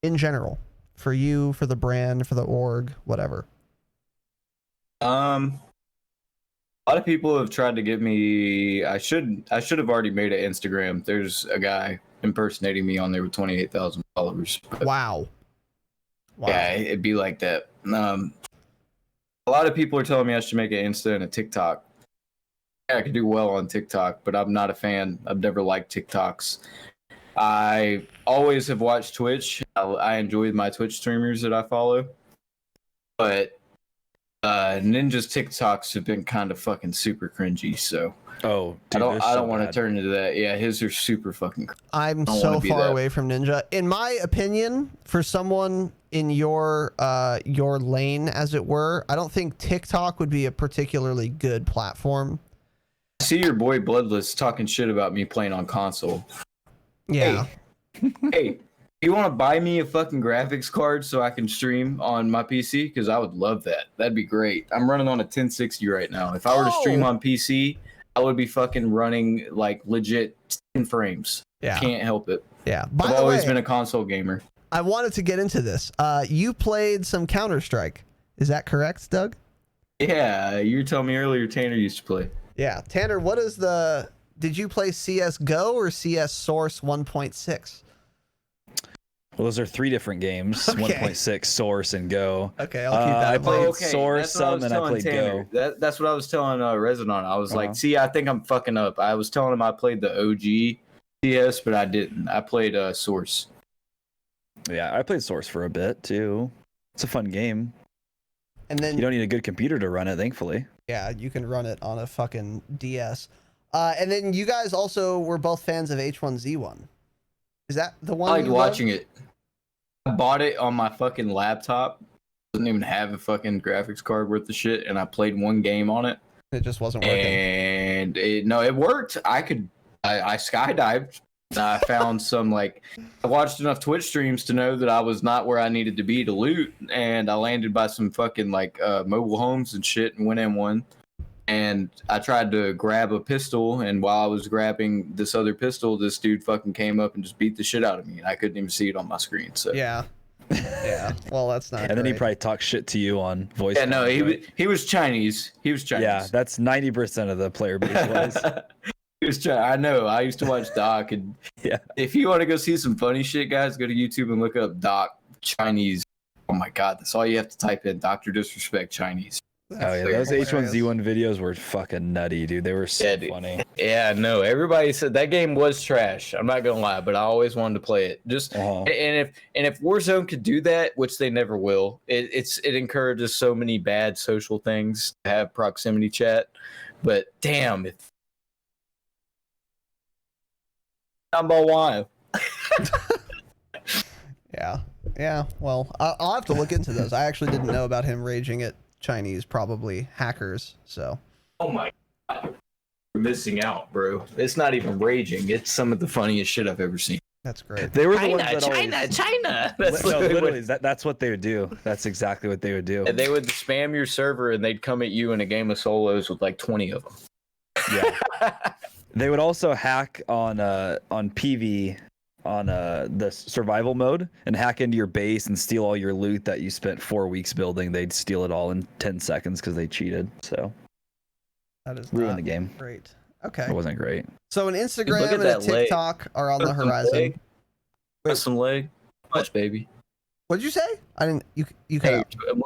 in general for you, for the brand, for the org, whatever? A lot of people have tried to get me. I should have already made an Instagram. There's a guy impersonating me on there with 28,000 followers. Wow. Yeah, it'd be like that. A lot of people are telling me I should make an Insta and a TikTok. I could do well on TikTok, but I'm not a fan. I've never liked TikToks. I always have watched Twitch. I enjoy my Twitch streamers that I follow, but Ninja's TikToks have been kind of fucking super cringy, so Oh, dude, I don't want to turn into that. Yeah, his are super fucking cringy. I'm so far away from Ninja. In my opinion, for someone in your lane, as it were, I don't think TikTok would be a particularly good platform. I see your boy Bloodless talking shit about me playing on console. Yeah. Hey, you want to buy me a fucking graphics card so I can stream on my PC? Because I would love that. That'd be great. I'm running on a 1060 right now. If I were to stream on PC, I would be fucking running like legit 10 frames. Yeah. Can't help it. Yeah. I've always been a console gamer. I wanted to get into this. You played some Counter-Strike. Is that correct, Doug? Yeah, you were telling me earlier Tanner used to play. Yeah. Tanner, what is did you play CSGO or CS Source 1.6? Well, those are 3 different games. Okay. 1.6, Source, and Go. Okay, I'll keep that I in played mind. Source some, and I played Tanner. Go. That's what I was telling Resonant. I was like, see, I think I'm fucking up. I was telling him I played the OG CS, but I didn't. I played Source. Yeah, I played Source for a bit, too. It's a fun game. And then You don't need a good computer to run it, thankfully. yeah, you can run it on a fucking DS. And then you guys also were both fans of H1Z1. Is that the one? I liked watching it. I bought it on my fucking laptop. Doesn't even have a fucking graphics card worth of shit, and I played one game on it. It just wasn't working. And it worked. I skydived. I found some I watched enough Twitch streams to know that I was not where I needed to be to loot, and I landed by some fucking mobile homes and shit and went in one. And I tried to grab a pistol, and while I was grabbing this other pistol, this dude fucking came up and just beat the shit out of me, and I couldn't even see it on my screen. So Yeah. Yeah. Well, that's not. And then he great. probably talked shit to you on voice. yeah, no, comment, right? he was Chinese. He was Chinese. Yeah, that's 90% of the player base was. He was I know. I used to watch Doc, and Yeah. if you want to go see some funny shit, guys, go to YouTube and look up Doc Chinese. Oh my God, that's all you have to type in. Dr. Disrespect Chinese. Oh yeah, those H1Z1 videos were fucking nutty, dude. They were so funny. Yeah, no, everybody said that game was trash. I'm not gonna lie, but I always wanted to play it. Just and if Warzone could do that, which they never will, it encourages so many bad social things to have proximity chat. But damn, if number one. Yeah. Well, I'll have to look into those. I actually didn't know about him raging at Chinese, probably hackers. So. Oh my God, you're missing out, bro. It's not even raging. It's some of the funniest shit I've ever seen. That's great. They were the ones that China. That's literally that's what they would do. That's exactly what they would do. And they would spam your server, and they'd come at you in a game of solos with like 20 of them. Yeah. They would also hack on PV on the survival mode and hack into your base and steal all your loot that you spent 4 weeks building. They'd steal it all in 10 seconds because they cheated. So That is ruined not the game. great. Okay. It wasn't great. So an Instagram at and a that leg. TikTok are on the horizon. Got some leg. How much, baby? What'd you say? I didn't. You Hey, cut out. I'm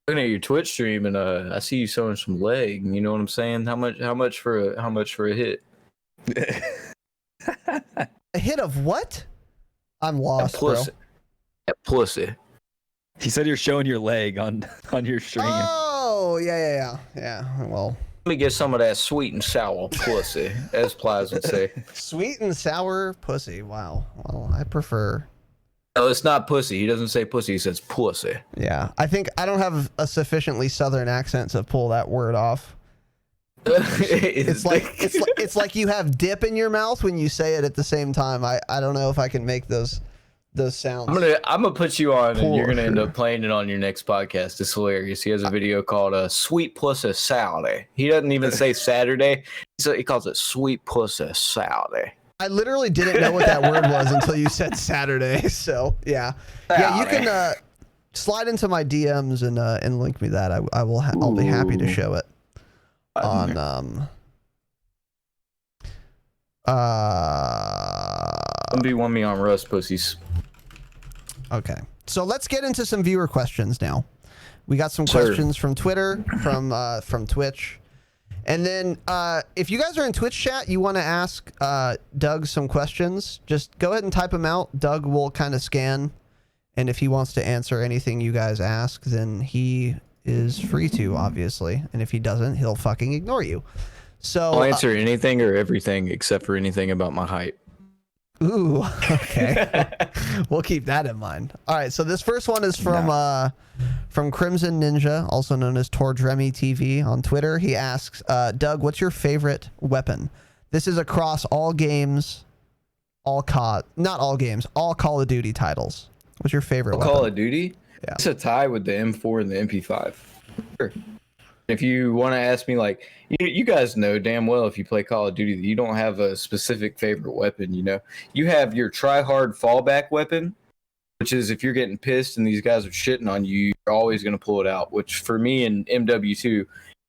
looking at your Twitch stream, and I see you showing some leg. You know what I'm saying? How much for a hit? A hit of what? I'm lost, bro. That pussy. He said you're showing your leg on your stream. Oh yeah. Well, Let me get some of that sweet and sour pussy, as Plies would say. sweet and sour pussy. Wow. Well, I prefer. No, it's not pussy. He doesn't say pussy. He says pussy. Yeah, I think I don't have a sufficiently southern accent to pull that word off. It's like you have dip in your mouth when you say it at the same time. I don't know if I can make those sounds. I'm gonna put you on, and you're gonna end Poor. up playing it on your next podcast. It's hilarious. He has a video called "Sweet Pussy Saturday." He doesn't even say Saturday, so he calls it "Sweet Pussy Saturday." I literally didn't know what that word was until you said Saturday. So yeah. You can slide into my DMs and link me that. I'll be happy to show it on Be me on Rust pussies. Okay, so let's get into some viewer questions now. We got some questions from Twitter, from Twitch, and then if you guys are in Twitch chat, you want to ask Doug some questions, just go ahead and type them out. Doug will kind of scan, and if he wants to answer anything you guys ask, then he is free to, obviously. And if he doesn't, he'll fucking ignore you. So I'll answer anything or everything except for anything about my height. Ooh, okay. We'll keep that in mind. All right, so this first one is from Crimson Ninja, also known as Tordremi TV on Twitter. He asks, Doug, what's your favorite weapon? This is across all games, all Call of Duty titles. What's your favorite weapon? Call of Duty? Yeah. It's a tie with the M4 and the MP5. Sure. If you want to ask me, like, you guys know damn well if you play Call of Duty that you don't have a specific favorite weapon, you know? You have your try-hard fallback weapon, which is if you're getting pissed and these guys are shitting on you, you're always going to pull it out, which for me in MW2,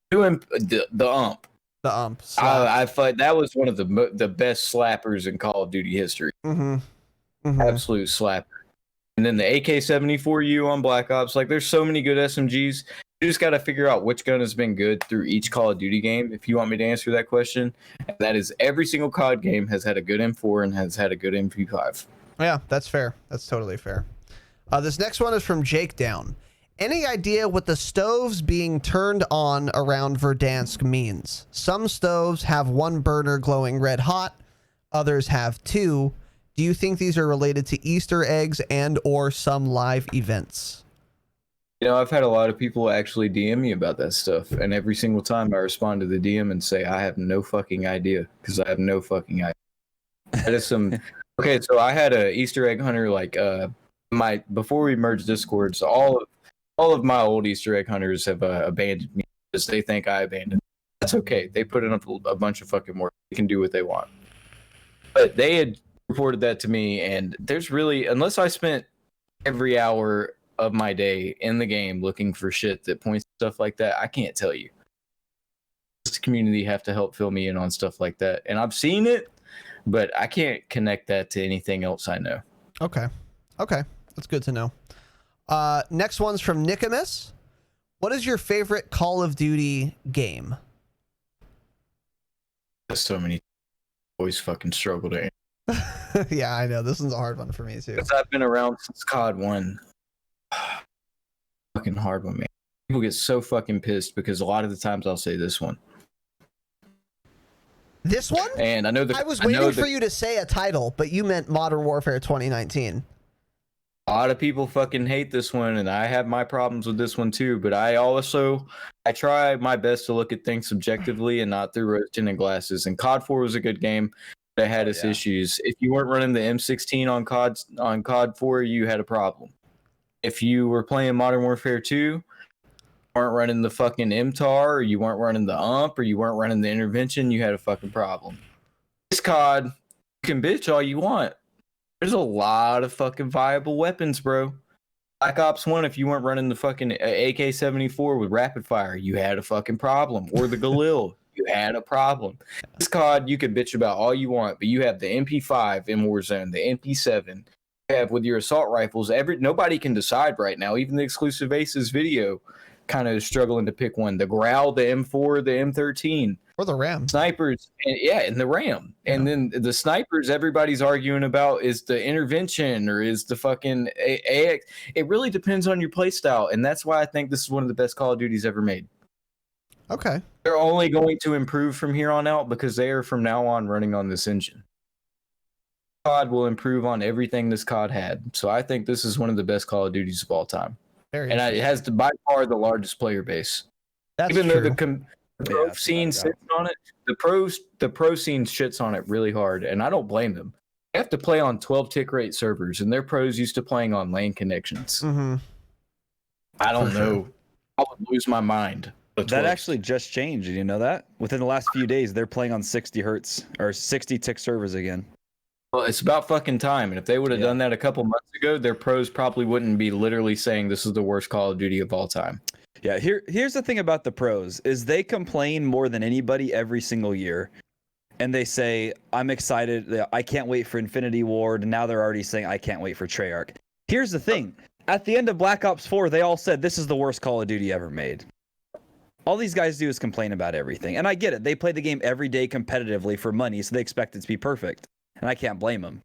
doing the ump. The ump. I thought that was one of the best slappers in Call of Duty history. Mm-hmm. Mm-hmm. Absolute slapper. And then the AK-74U on Black Ops. Like, there's so many good SMGs. You just got to figure out which gun has been good through each Call of Duty game, if you want me to answer that question. And that is every single COD game has had a good M4 and has had a good MP5. Yeah, that's fair. That's totally fair. This next one is from Jake Down. Any idea what the stoves being turned on around Verdansk means? Some stoves have one burner glowing red hot. Others have two. Do you think these are related to Easter eggs and or some live events? You know, I've had a lot of people actually DM me about that stuff. And every single time I respond to the DM and say, I have no fucking idea. Because I have no fucking idea. That is some... Okay, so I had a Easter egg hunter, like, before we merged Discords, all of my old Easter egg hunters have abandoned me because they think I abandoned them. That's okay. They put in a bunch of fucking work. They can do what they want. But they had reported that to me, and there's really, unless I spent every hour of my day in the game looking for shit that points to stuff like that, I can't tell you. This community have to help fill me in on stuff like that. And I've seen it, but I can't connect that to anything else I know. Okay. That's good to know. Next one's from Nicomas. What is your favorite Call of Duty game? There's so many. Always fucking struggle to answer. Yeah, I know. This one's a hard one for me, too. Because I've been around since COD 1. Fucking hard one, man. People get so fucking pissed because a lot of the times I'll say this one. This one? And I know I was waiting for you to say a title, but you meant Modern Warfare 2019. A lot of people fucking hate this one, and I have my problems with this one too. But I try my best to look at things subjectively and not through rose-tinted glasses. And COD 4 was a good game, but it had its issues. If you weren't running the M16 on COD 4, you had a problem. If you were playing Modern Warfare 2, you weren't running the fucking MTAR, or you weren't running the UMP, or you weren't running the intervention, you had a fucking problem. This COD, you can bitch all you want. There's a lot of fucking viable weapons, bro. Black Ops 1, if you weren't running the fucking AK-74 with rapid fire, you had a fucking problem. Or the Galil, you had a problem. This COD, you can bitch about all you want, but you have the MP5 in Warzone, the MP7. You have with your assault rifles, nobody can decide right now. Even the Exclusive Aces video kind of struggling to pick one. The Growl, the M4, the M13. Or the Ram. Snipers, and the Ram. Yeah. And then the snipers everybody's arguing about is the intervention or is the fucking AX. It really depends on your playstyle, and that's why I think this is one of the best Call of Duties ever made. Okay. They're only going to improve from here on out because they are from now on running on this engine. COD will improve on everything this COD had. So I think this is one of the best Call of Duties of all time. And it has by far the largest player base. That's even true. though the pro scene sits on it, the pro scene shits on it really hard, and I don't blame them. They have to play on 12 tick rate servers, and their pros used to playing on LAN connections. Mm-hmm. I don't know. I would lose my mind. That actually just changed. Did you know that? Within the last few days, they're playing on 60 hertz or 60 tick servers again. Well, it's about fucking time. And if they would have done that a couple months ago, their pros probably wouldn't be literally saying this is the worst Call of Duty of all time. Yeah, here's the thing about the pros is they complain more than anybody every single year. And they say, I'm excited. I can't wait for Infinity Ward. And now they're already saying, I can't wait for Treyarch. Here's the thing. At the end of Black Ops 4, they all said, this is the worst Call of Duty ever made. All these guys do is complain about everything. And I get it. They play the game every day competitively for money, so they expect it to be perfect. And I can't blame them.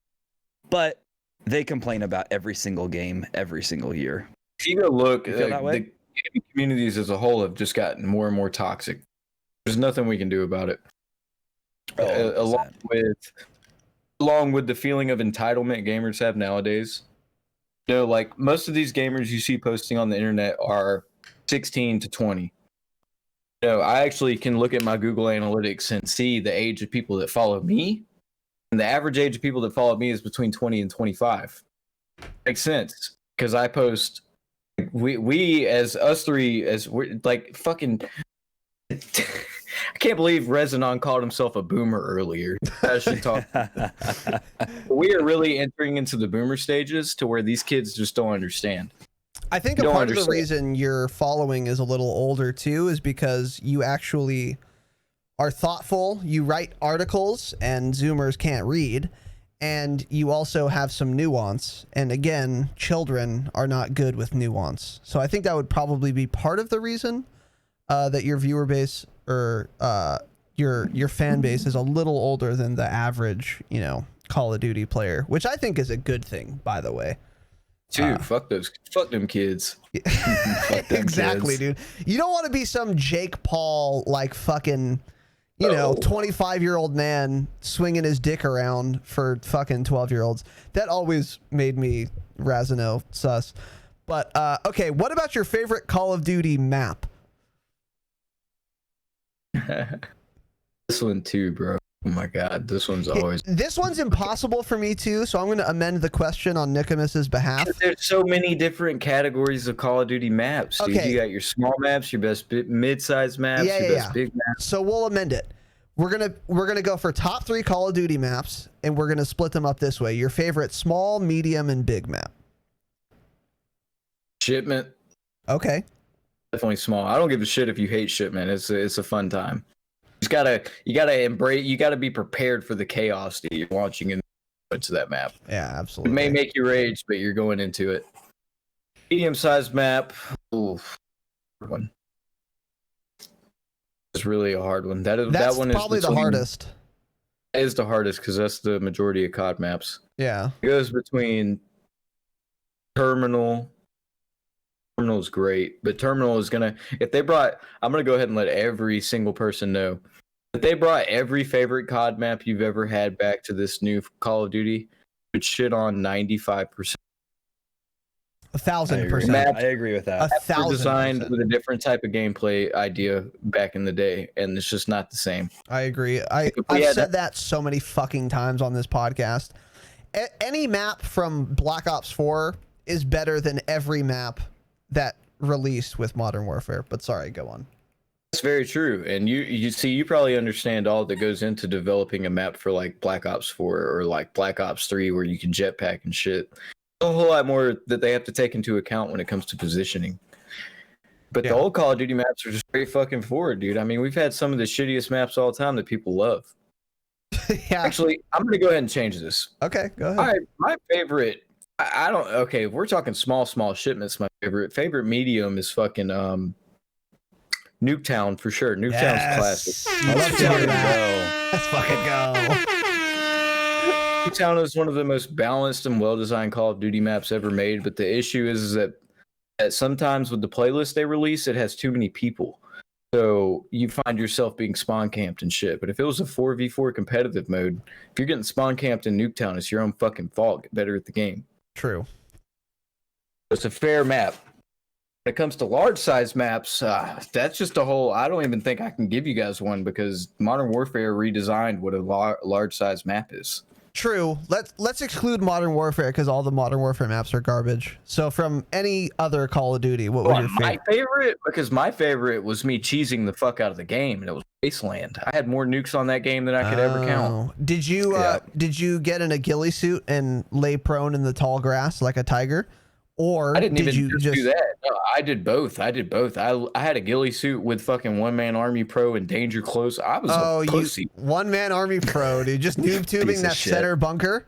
But they complain about every single game, every single year. If you go look, you feel that way? gaming communities as a whole have just gotten more and more toxic. There's nothing we can do about it. Oh, Along with the feeling of entitlement gamers have nowadays. You know, like most of these gamers you see posting on the internet are 16 to 20. You know, I actually can look at my Google Analytics and see the age of people that follow me. And the average age of people that follow me is between 20 and 25. Makes sense. Because I post, we as us three, as we're like fucking. I can't believe Rezanon called himself a boomer earlier. I should talk. We are really entering into the boomer stages to where these kids just don't understand. I think a part of the reason your following is a little older too is because you actually are thoughtful. You write articles and Zoomers can't read, and you also have some nuance. And again, children are not good with nuance. So I think that would probably be part of the reason that your viewer base or your fan base is a little older than the average, you know, Call of Duty player, which I think is a good thing, by the way. Dude, fuck them kids. Fuck them exactly, kids. Dude. You don't want to be some Jake Paul, like fucking, you know, 25-year-old man swinging his dick around for fucking 12-year-olds. That always made me Razano sus. But, okay, what about your favorite Call of Duty map? This one too, bro. Oh my god, this one's always. This one's impossible for me too, so I'm going to amend the question on Nicomas's behalf. There's so many different categories of Call of Duty maps. Dude. Okay. You got your small maps, your best mid-sized maps, your best big maps. So we'll amend it. We're gonna go for top 3 Call of Duty maps, and we're gonna split them up this way. Your favorite small, medium, and big map. Shipment. Okay. Definitely small. I don't give a shit if you hate Shipment. It's a fun time. You gotta embrace. You gotta be prepared for the chaos that you're launching into that map. Yeah, absolutely. It may make you rage, but you're going into it. Medium-sized map. Ooh, one. It's really a hard one. That one is probably the hardest. That is the hardest because that's the majority of COD maps. Yeah. It goes between Terminal. Terminal is great, but Terminal is gonna. I'm gonna go ahead and let every single person know. If they brought every favorite COD map you've ever had back to this new Call of Duty, it shit on 95%. 1,000%. I agree with that. 1,000%. Designed with a different type of gameplay idea back in the day, and it's just not the same. I agree. I've said that so many fucking times on this podcast. Any map from Black Ops 4 is better than every map that released with Modern Warfare. But sorry, go on. That's very true. And you probably understand all that goes into developing a map for like Black Ops 4 or like Black Ops 3 where you can jetpack and shit. A whole lot more that they have to take into account when it comes to positioning. But the old Call of Duty maps are just straight fucking forward, dude. I mean, we've had some of the shittiest maps all the time that people love. Yeah. Actually, I'm going to go ahead and change this. Okay, go ahead. My favorite, I don't, okay, if we're talking small shipments, my favorite medium is fucking Nuketown for sure. Nuketown's classic. Let's fucking go. Nuketown is one of the most balanced and well-designed Call of Duty maps ever made, but the issue is that sometimes with the playlist they release, it has too many people. So you find yourself being spawn camped and shit. But if it was a 4v4 competitive mode, if you're getting spawn camped in Nuketown, it's your own fucking fault. Get better at the game. True. It's a fair map. When it comes to large size maps, that's just a whole. I don't even think I can give you guys one because Modern Warfare redesigned what a large size map is. True. Let's exclude Modern Warfare because all the Modern Warfare maps are garbage. So from any other Call of Duty, what was your favorite? My favorite, because my favorite was me cheesing the fuck out of the game, and it was Wasteland. I had more nukes on that game than I could ever count. Did you get in a ghillie suit and lay prone in the tall grass like a tiger? Or I didn't even just do that. No, I did both. I had a ghillie suit with fucking one-man army pro and danger close. I was a pussy. One-man army pro, dude. Just noob tubing that center bunker.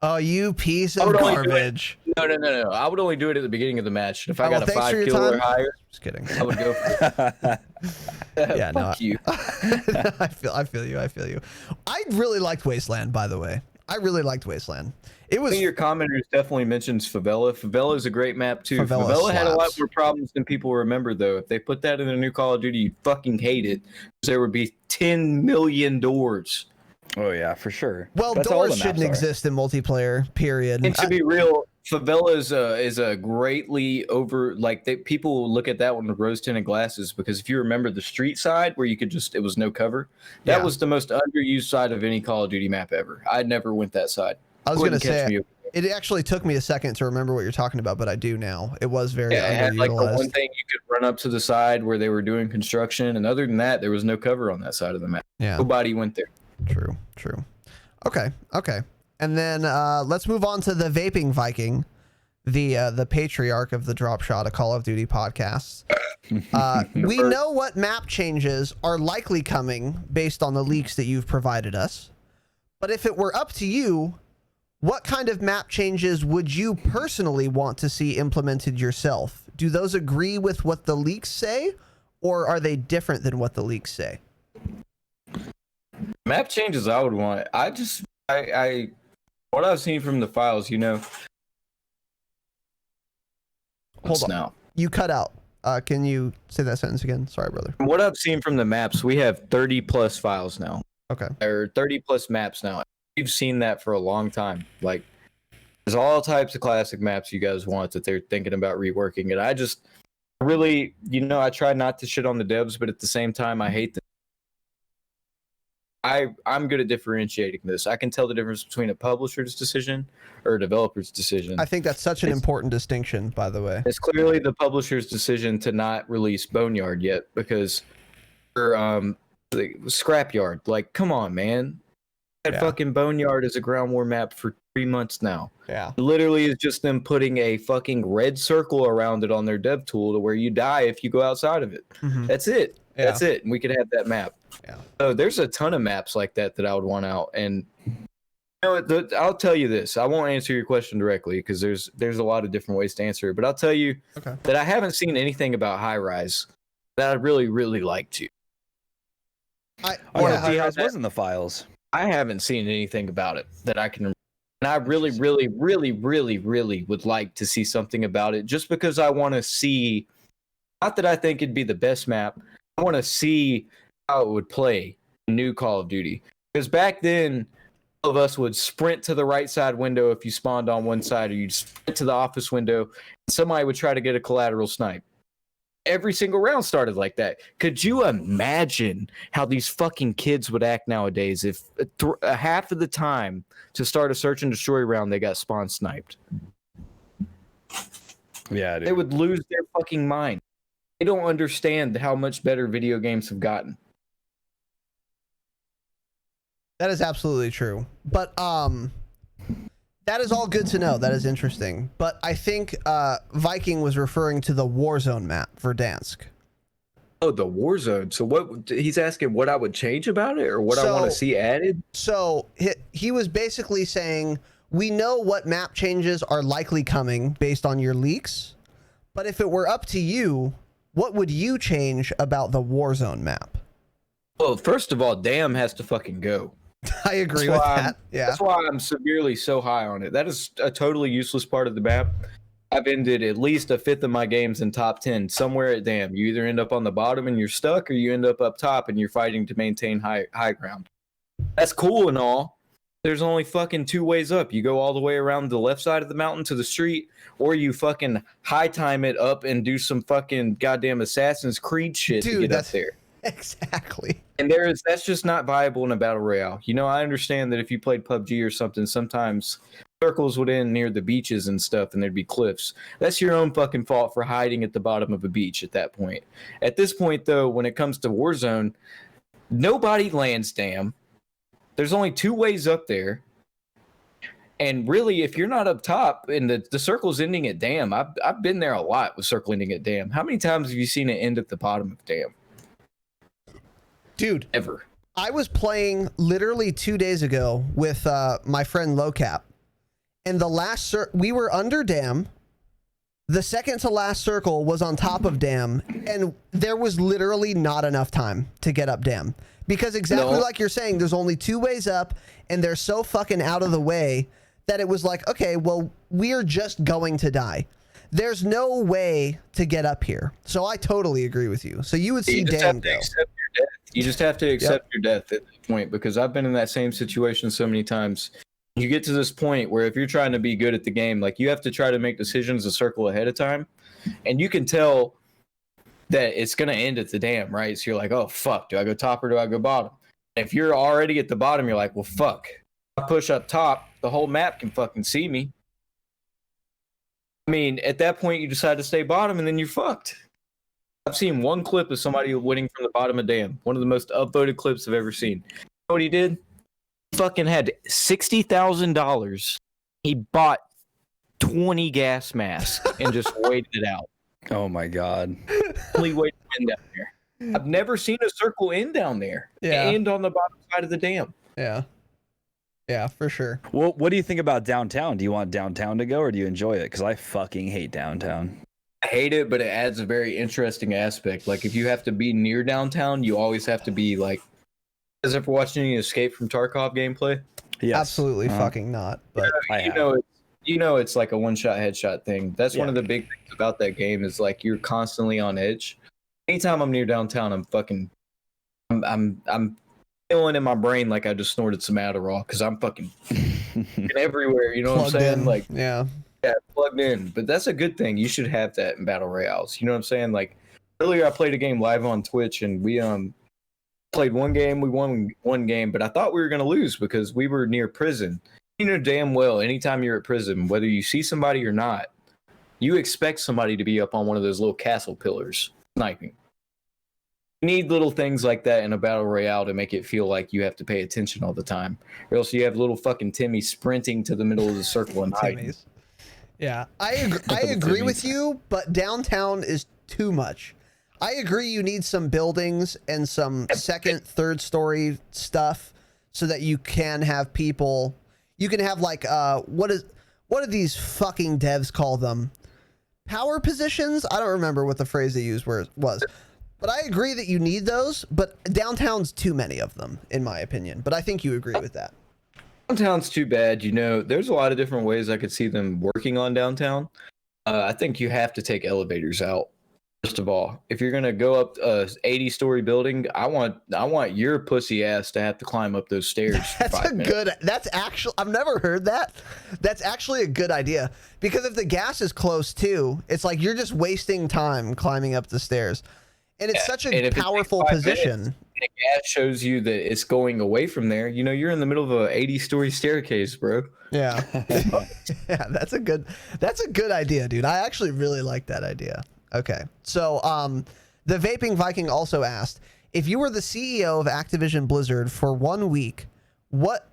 Oh, you piece of garbage. No. I would only do it at the beginning of the match. If I got a 5 kill or higher, just kidding. I would go for it. Yeah, Fuck you. I feel you. I really liked Wasteland, by the way. I really liked Wasteland. It was One of your commenters definitely mentions Favela. Favela is a great map too. Favela had a lot slaps. more problems than people remember, though. If they put that in a new Call of Duty, you'd fucking hate it. Because there would be 10 million doors. Oh yeah, for sure. Well, That's all the doors maps shouldn't are. exist in multiplayer. Period. And to be real, Favela is a greatly over people look at that one with rose tinted glasses because if you remember the street side where you could just it was no cover, that Yeah. was the most underused side of any Call of Duty map ever. I never went that side. I was going to Couldn't catch say, me. it actually took me a second to remember what you're talking about, but I do now. It was very Yeah, it had like the underutilized. one thing you could run up to the side where they were doing construction, and other than that, there was no cover on that side of the map. Yeah, Nobody went there. true. Okay. And then let's move on to the Vaping Viking, the patriarch of the Dropshot, a Call of Duty podcast. We know what map changes are likely coming based on the leaks that you've provided us. But if it were up to you, what kind of map changes would you personally want to see implemented yourself? Do those agree with what the leaks say, or are they different than what the leaks say? Map changes I would want. I what I've seen from the files, Hold on. now. You cut out. Can you say that sentence again? Sorry, brother. From what I've seen from the maps, we have 30 plus files now. Okay. Or 30 plus maps now. We've seen that for a long time. Like, there's all types of classic maps you guys want that they're thinking about reworking. And I just really, I try not to shit on the devs, but at the same time, I hate them. I'm good at differentiating this. I can tell the difference between a publisher's decision or a developer's decision. I think that's such an important distinction, by the way. It's clearly the publisher's decision to not release Boneyard yet because the Scrapyard. Like, come on, man. That fucking Boneyard is a ground war map for 3 months now. Yeah. It literally is just them putting a fucking red circle around it on their dev tool to where you die if you go outside of it. Mhm. That's it. Yeah. That's it. And we could have that map. Yeah. So there's a ton of maps like that I would want out. And I'll tell you this. I won't answer your question directly because there's a lot of different ways to answer it. But I'll tell you that I haven't seen anything about high rise that I'd really, really like to. High-rise was in the files. I haven't seen anything about it that I can. And I really, really, really, really, really would like to see something about it just because I want to see. Not that I think it'd be the best map. I want to see how it would play in new Call of Duty. Because back then, all of us would sprint to the right side window if you spawned on one side, or you'd sprint to the office window, and somebody would try to get a collateral snipe. Every single round started like that. Could you imagine how these fucking kids would act nowadays if half of the time to start a search and destroy round they got spawn sniped? Yeah, dude. They would lose their fucking mind. They don't understand how much better video games have gotten. That is absolutely true. But that is all good to know. That is interesting. But I think Viking was referring to the Warzone map for Dansk. Oh, the Warzone. So what he's asking what I would change about it or what I want to see added? So he was basically saying, we know what map changes are likely coming based on your leaks. But if it were up to you, what would you change about the Warzone map? Well, first of all, damn has to fucking go. I agree with that. Yeah. That's why I'm severely so high on it. That is a totally useless part of the map. I've ended at least a fifth of my games in top 10 somewhere at damn. You either end up on the bottom and you're stuck, or you end up top and you're fighting to maintain high ground. That's cool and all. There's only fucking two ways up. You go all the way around the left side of the mountain to the street, or you fucking high time it up and do some fucking goddamn Assassin's Creed shit to get up there. Exactly. And that's just not viable in a battle royale. I understand that if you played PUBG or something, sometimes circles would end near the beaches and stuff, and there'd be cliffs. That's your own fucking fault for hiding at the bottom of a beach at that point. At this point, though, when it comes to Warzone, nobody lands damn. There's only two ways up there. And really, if you're not up top and the circle's ending at damn, I've been there a lot with circle ending at damn. How many times have you seen it end at the bottom of damn? Dude, ever. I was playing literally 2 days ago with my friend Lowcap, and the last we were under dam. The second to last circle was on top of dam, and there was literally not enough time to get up dam Because exactly like you're saying, there's only 2 ways up, and they're so fucking out of the way that it was like, okay, well, we're just going to die. There's no way to get up here. So I totally agree with you. So you would see Dan go. You just have to accept your death at that point, because I've been in that same situation so many times. You get to this point where if you're trying to be good at the game, like you have to try to make decisions a circle ahead of time, and you can tell that it's going to end at the dam, right? So you're like, oh, fuck, do I go top or do I go bottom? And if you're already at the bottom, you're like, well, fuck. If I push up top, the whole map can fucking see me. I mean, at that point, you decide to stay bottom, and then you're fucked. I've seen one clip of somebody winning from the bottom of dam. One of the most upvoted clips I've ever seen. You know what he did? He fucking had $60,000. He bought 20 gas masks and just waited it out. Oh my god. Only way to win down there. I've never seen a circle end down there. Yeah. End on the bottom side of the dam. Yeah. Yeah, for sure. Well, what do you think about downtown? Do you want downtown to go, or do you enjoy it? Because I fucking hate downtown. I hate it, but it adds a very interesting aspect. Like, if you have to be near downtown, you always have to be like. You guys ever watched any Escape from Tarkov gameplay? Yes. Absolutely fucking not. But you know it's like a one-shot headshot thing. That's one of the big things about that game is like you're constantly on edge. Anytime I'm near downtown, I'm feeling in my brain like I just snorted some Adderall because I'm fucking everywhere. You know what I'm saying? In. Like yeah, plugged in. But that's a good thing. You should have that in battle royales. You know what I'm saying? Like earlier, I played a game live on Twitch, and we played one game. We won one game, but I thought we were gonna lose because we were near prison. You know damn well, anytime you're at prison, whether you see somebody or not, you expect somebody to be up on one of those little castle pillars sniping. You need little things like that in a battle royale to make it feel like you have to pay attention all the time, or else you have little fucking Timmy sprinting to the middle of the circle and hiding. Yeah, I agree with you, but downtown is too much. I agree you need some buildings and some second, third story stuff so that you can have people. You can have like what do these fucking devs call them? Power positions? I don't remember what the phrase they used was. But I agree that you need those, but downtown's too many of them, in my opinion. But I think you agree with that. Downtown's too bad. You know, there's a lot of different ways I could see them working on downtown. I think you have to take elevators out. First of all, if you're gonna go up a 80-story building, I want your pussy ass to have to climb up those stairs. That's actually, I've never heard that. That's actually a good idea, because if the gas is close too, it's like you're just wasting time climbing up the stairs, and it's such a powerful position. And the gas shows you that it's going away from there. You know, you're in the middle of a 80-story staircase, bro. Yeah, yeah, that's a good idea, dude. I actually really like that idea. Okay, so the Vaping Viking also asked, if you were the CEO of Activision Blizzard for 1 week, what,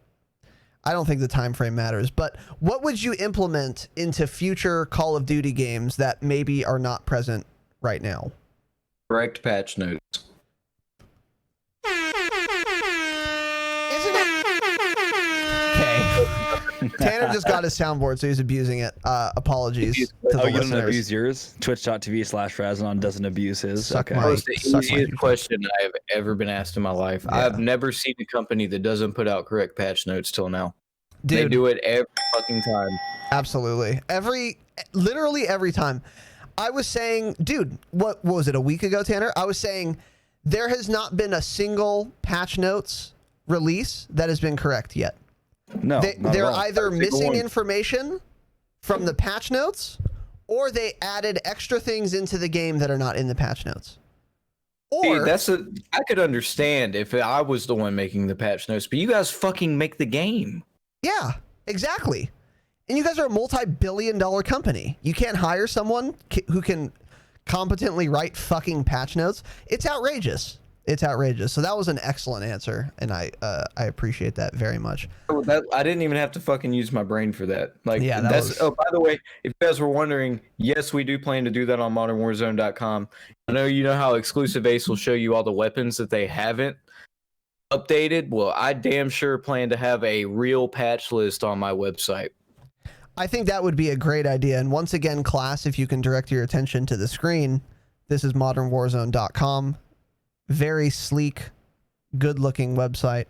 I don't think the time frame matters, but what would you implement into future Call of Duty games that maybe are not present right now? Correct patch notes. Isn't it? Okay. Tanner just got his soundboard, so he's abusing it. Apologies to the you listeners. don't abuse yours? Twitch.tv/Razanon doesn't abuse his. Suck Okay. my- That was the easiest question I have ever been asked in my life. Yeah. I've never seen a company that doesn't put out correct patch notes till now. Dude, They do it every fucking time. absolutely. Literally every time. I was saying, dude, what was it, a week ago, Tanner? I was saying there has not been a single patch notes release that has been correct yet. No, They're either missing one. information from the patch notes, or they added extra things into the game that are not in the patch notes. Or I could understand if I was the one making the patch notes, but you guys fucking make the game. yeah, exactly. And you guys are a multi-billion-dollar company. You can't hire someone who can competently write fucking patch notes. It's outrageous. It's outrageous. So that was an excellent answer, and I appreciate that very much. I didn't even have to fucking use my brain for that. Like, Yeah, Oh, by the way, if you guys were wondering, yes, we do plan to do that on modernwarzone.com. I know you know how Exclusive Ace will show you all the weapons that they haven't updated. Well, I damn sure plan to have a real patch list on my website. I think that would be a great idea. And once again, class, if you can direct your attention to the screen, this is modernwarzone.com. Very sleek, good looking website.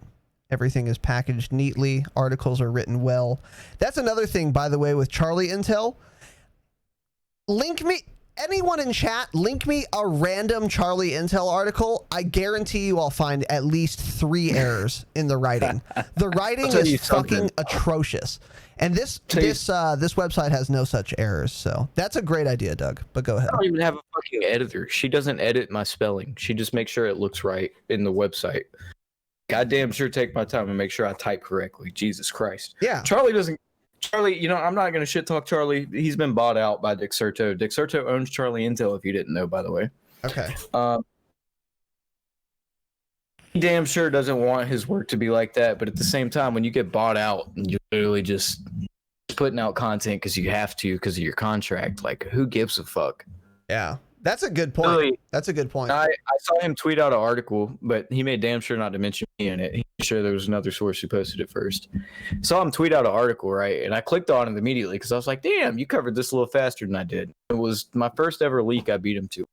Everything is packaged neatly. Articles are written well. That's another thing, by the way, with Charlie Intel. Link me, anyone in chat, link me a random Charlie Intel article. I guarantee you I'll find at least 3 errors in the writing. The writing is fucking atrocious. And this website has no such errors. So that's a great idea, Doug. But go ahead. I don't even have a fucking editor. She doesn't edit my spelling. She just makes sure it looks right in the website. Goddamn sure take my time and make sure I type correctly. Jesus Christ. Yeah. Charlie, you know, I'm not going to shit talk Charlie. He's been bought out by Dexerto. Dexerto owns Charlie Intel, if you didn't know, by the way. Okay. He damn sure doesn't want his work to be like that. But at the same time, when you get bought out, you're literally just putting out content because you have to, because of your contract. Like, who gives a fuck? Yeah. That's a good point. Really, that's a good point. I saw him tweet out an article, but he made damn sure not to mention me in it. He made sure there was another source who posted it first. Saw him tweet out an article, right? And I clicked on it immediately because I was like, damn, you covered this a little faster than I did. It was my first ever leak I beat him to.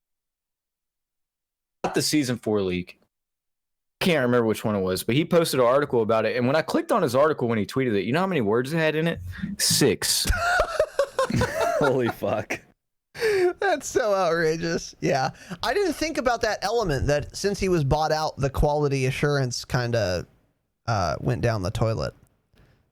Not the season 4 leak. I can't remember which one it was, but he posted an article about it. And when I clicked on his article when he tweeted it, you know how many words it had in it? 6. Holy fuck. That's so outrageous. Yeah. I didn't think about that element that since he was bought out, the quality assurance kind of went down the toilet.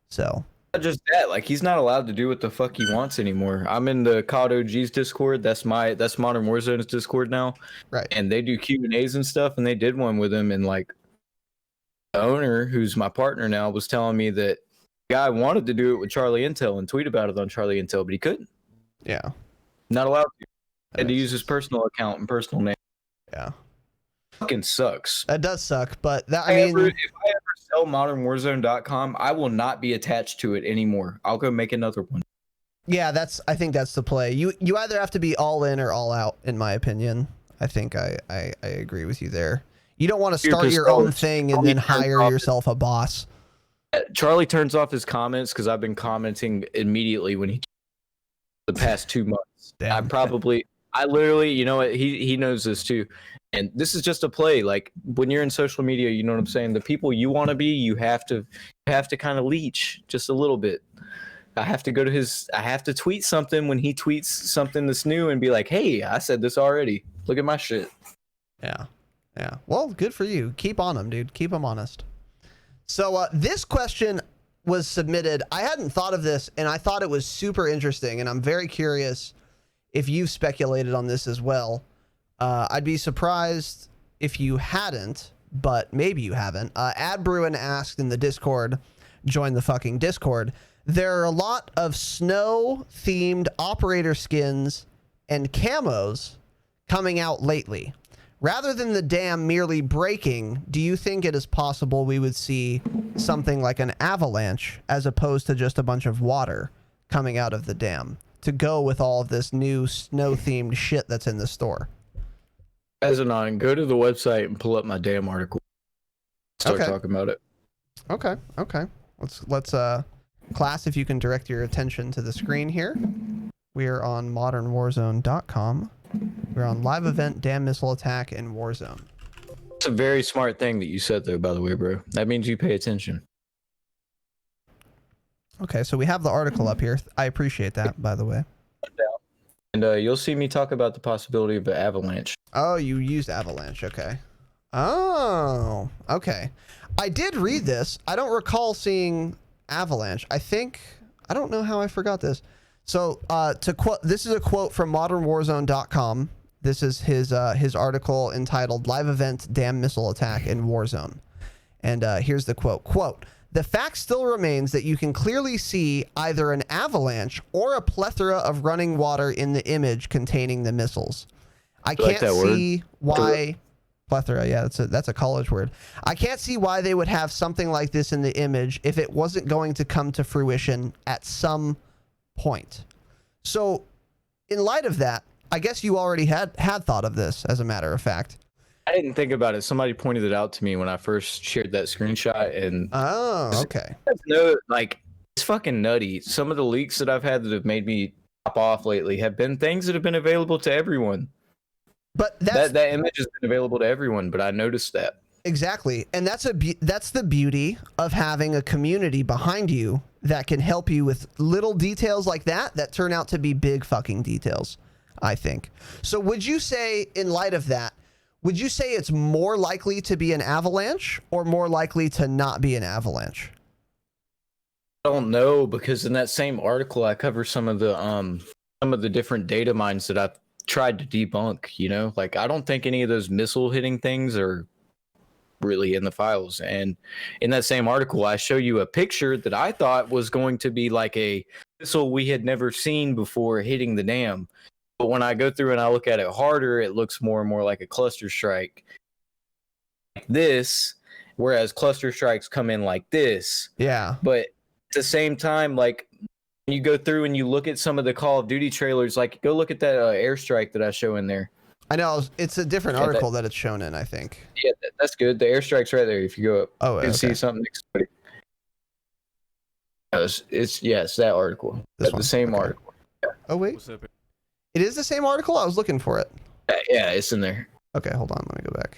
So. Not just that, like, he's not allowed to do what the fuck he wants anymore. I'm in the COD OG's Discord. That's Modern Warzone's Discord now. Right. And they do Q&As and stuff, and they did one with him, and like the owner, who's my partner now, was telling me that the guy wanted to do it with Charlie Intel and tweet about it on Charlie Intel, but he couldn't. Yeah. Not allowed to. Had to use his personal account and personal name. Yeah. Fucking sucks. That does suck, but that, If I ever sell modernwarzone.com, I will not be attached to it anymore. I'll go make another one. Yeah, I think that's the play. You either have to be all in or all out, in my opinion. I think I agree with you there. You don't want to start your own thing and then hire yourself a boss. Charlie turns off his comments because I've been commenting immediately when he the past 2 months. Damn. I literally, you know what, he knows this too. And this is just a play. Like, when you're in social media, you know what I'm saying? The people you want to be, you have to kind of leech just a little bit. I have to tweet something when he tweets something that's new and be like, hey, I said this already. Look at my shit. Yeah. Yeah. Well, good for you. Keep on him, dude. Keep him honest. So this question was submitted. I hadn't thought of this, and I thought it was super interesting, and I'm very curious if you've speculated on this as well. I'd be surprised if you hadn't, but maybe you haven't. Ad Bruin asked in the Discord, join the fucking Discord. There are a lot of snow-themed operator skins and camos coming out lately. Rather than the dam merely breaking, do you think it is possible we would see something like an avalanche as opposed to just a bunch of water coming out of the dam to go with all of this new snow-themed shit that's in the store? As an on, go to the website and pull up my damn article. Start talking about it. Okay. Let's class, if you can direct your attention to the screen here. We are on modernwarzone.com. We're on live event, dam missile attack, and Warzone. It's a very smart thing that you said there, by the way, bro. That means you pay attention. Okay, so we have the article up here. I appreciate that, by the way. And you'll see me talk about the possibility of an avalanche. Oh, you used avalanche. Okay. Oh, okay. I did read this. I don't recall seeing avalanche. I don't know how I forgot this. So to quote, this is a quote from modernwarzone.com. This is his article entitled Live Event Dam Missile Attack in Warzone. And here's the quote. Quote, the fact still remains that you can clearly see either an avalanche or a plethora of running water in the image containing the missiles. I can't see why... Plethora, yeah, that's a college word. I can't see why they would have something like this in the image if it wasn't going to come to fruition at some point. So, in light of that, I guess you already had thought of this, as a matter of fact. I didn't think about it. Somebody pointed it out to me when I first shared that screenshot, and oh, okay. No, like, it's fucking nutty. Some of the leaks that I've had that have made me pop off lately have been things that have been available to everyone. But that image has been available to everyone, but I noticed that. Exactly. And that's the beauty of having a community behind you that can help you with little details like that turn out to be big fucking details, I think. So would you say, in light of that, would you say it's more likely to be an avalanche or more likely to not be an avalanche? I don't know, because in that same article I cover some of the different data mines that I've tried to debunk, you know? Like, I don't think any of those missile hitting things are really in the files. And in that same article I show you a picture that I thought was going to be like a missile we had never seen before hitting the dam. But when I go through and I look at it harder, it looks more and more like a cluster strike. Like this, whereas cluster strikes come in like this. Yeah. But at the same time, like, when you go through and you look at some of the Call of Duty trailers, like, go look at that airstrike that I show in there. I know, it's a different article that it's shown in, I think. Yeah, that's good. The airstrike's right there. If you go up, Oh, you can see something next to it. It's that article. This That's one? the same Okay. article. Oh, wait. What's up? It is the same article? I was looking for it. Yeah, it's in there. Okay, hold on. Let me go back.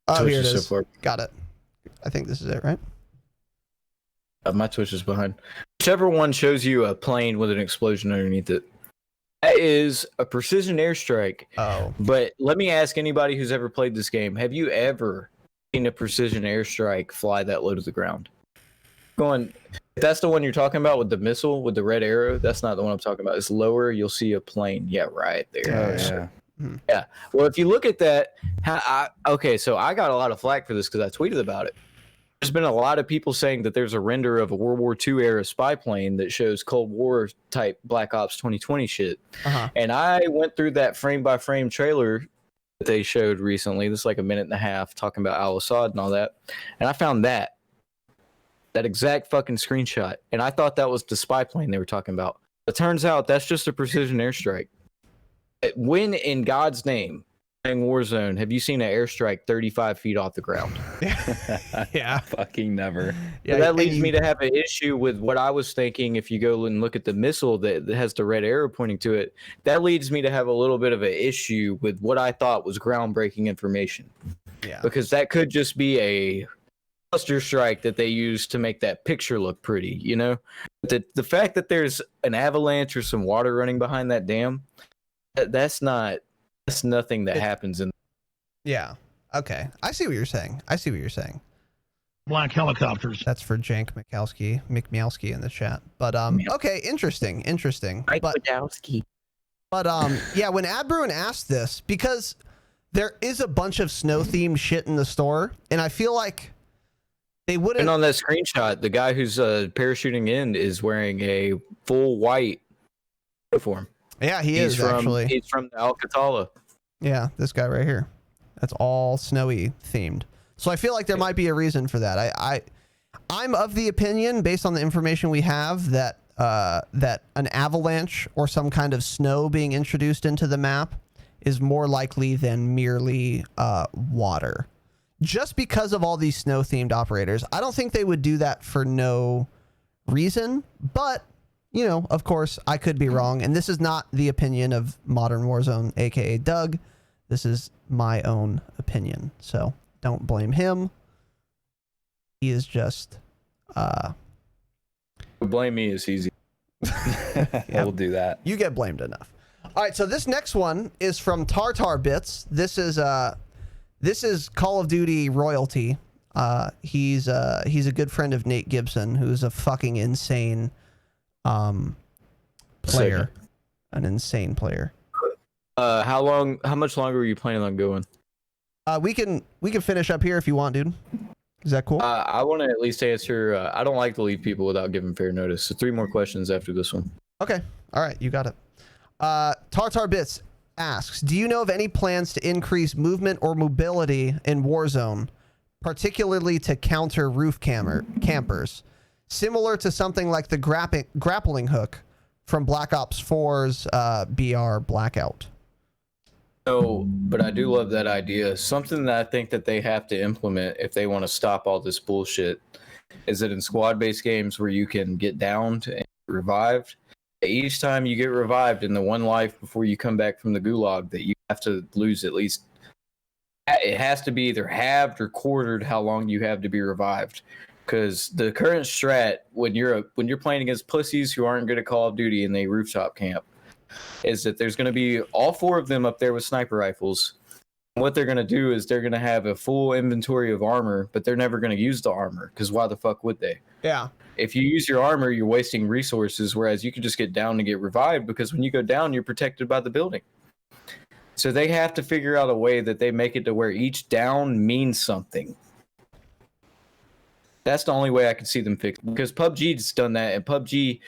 Oh, Twitch here it is so is. far. Got it. I think this is it, right? My Twitch is behind. Whichever one shows you a plane with an explosion underneath it. That is a precision airstrike. Oh. But let me ask anybody who's ever played this game, have you ever seen a precision airstrike fly that low to the ground? If that's the one you're talking about with the missile, with the red arrow, that's not the one I'm talking about. It's lower, you'll see a plane. Yeah, right there. Oh, yeah. Yeah. Well, if you look at that, so I got a lot of flack for this because I tweeted about it. There's been a lot of people saying that there's a render of a World War II era spy plane that shows Cold War type Black Ops 2020 shit. Uh-huh. And I went through that frame by frame trailer that they showed recently. This is like a minute and a half talking about Al Assad and all that. And I found that exact fucking screenshot. And I thought that was the spy plane they were talking about. It turns out that's just a precision airstrike. When in God's name, playing Warzone, have you seen an airstrike 35 feet off the ground? Yeah. Fucking never. Yeah, So that leads me to have an issue with what I was thinking. If you go and look at the missile that has the red arrow pointing to it, that leads me to have a little bit of an issue with what I thought was groundbreaking information. Yeah. Because that could just be a cluster strike that they use to make that picture look pretty, you know? The fact that there's an avalanche or some water running behind that dam, that's nothing that happens in. Yeah. Okay. I see what you're saying. Black helicopters. That's for Jank Mikmialski in the chat. But okay, interesting. But yeah, when Adbruin asked this, because there is a bunch of snow themed shit in the store, and I feel like they wouldn't. And on that screenshot, the guy who's parachuting in is wearing a full white uniform. Yeah, he's actually. He's from the Alcatala. Yeah, this guy right here. That's all snowy themed. So I feel like there might be a reason for that. I'm of the opinion, based on the information we have, that that an avalanche or some kind of snow being introduced into the map is more likely than merely water. Just because of all these snow themed operators. I don't think they would do that for no reason, but you know, of course, I could be wrong, and this is not the opinion of Modern Warzone, aka Doug. This is my own opinion, so don't blame him. He is just. Blame me is easy. Yeah. We'll do that. You get blamed enough. All right, so this next one is from Tartar Bits. This is Call of Duty royalty. He's a good friend of Nate Gibson, who's a fucking insane player. An insane player. How much longer are you planning on going? We can finish up here if you want, dude. Is that cool? I want to at least answer. I don't like to leave people without giving fair notice. So 3 more questions after this one. Okay. All right. You got it. Tartar Bits asks, do you know of any plans to increase movement or mobility in Warzone, particularly to counter roof campers, similar to something like the grappling hook from Black Ops 4's BR Blackout? No, but I do love that idea. Something that I think that they have to implement if they want to stop all this bullshit is that in squad-based games where you can get downed and revived, each time you get revived in the one life before you come back from the gulag, that you have to lose at least. It has to be either halved or quartered how long you have to be revived. Because the current strat, when you're playing against pussies who aren't good at Call of Duty and they rooftop camp, is that there's going to be all 4 of them up there with sniper rifles. What they're going to do is they're going to have a full inventory of armor, but they're never going to use the armor, because why the fuck would they? Yeah. If you use your armor, you're wasting resources, whereas you can just get down and get revived, because when you go down, you're protected by the building. So they have to figure out a way that they make it to where each down means something. That's the only way I can see them fix, because PUBG's done that, and PUBG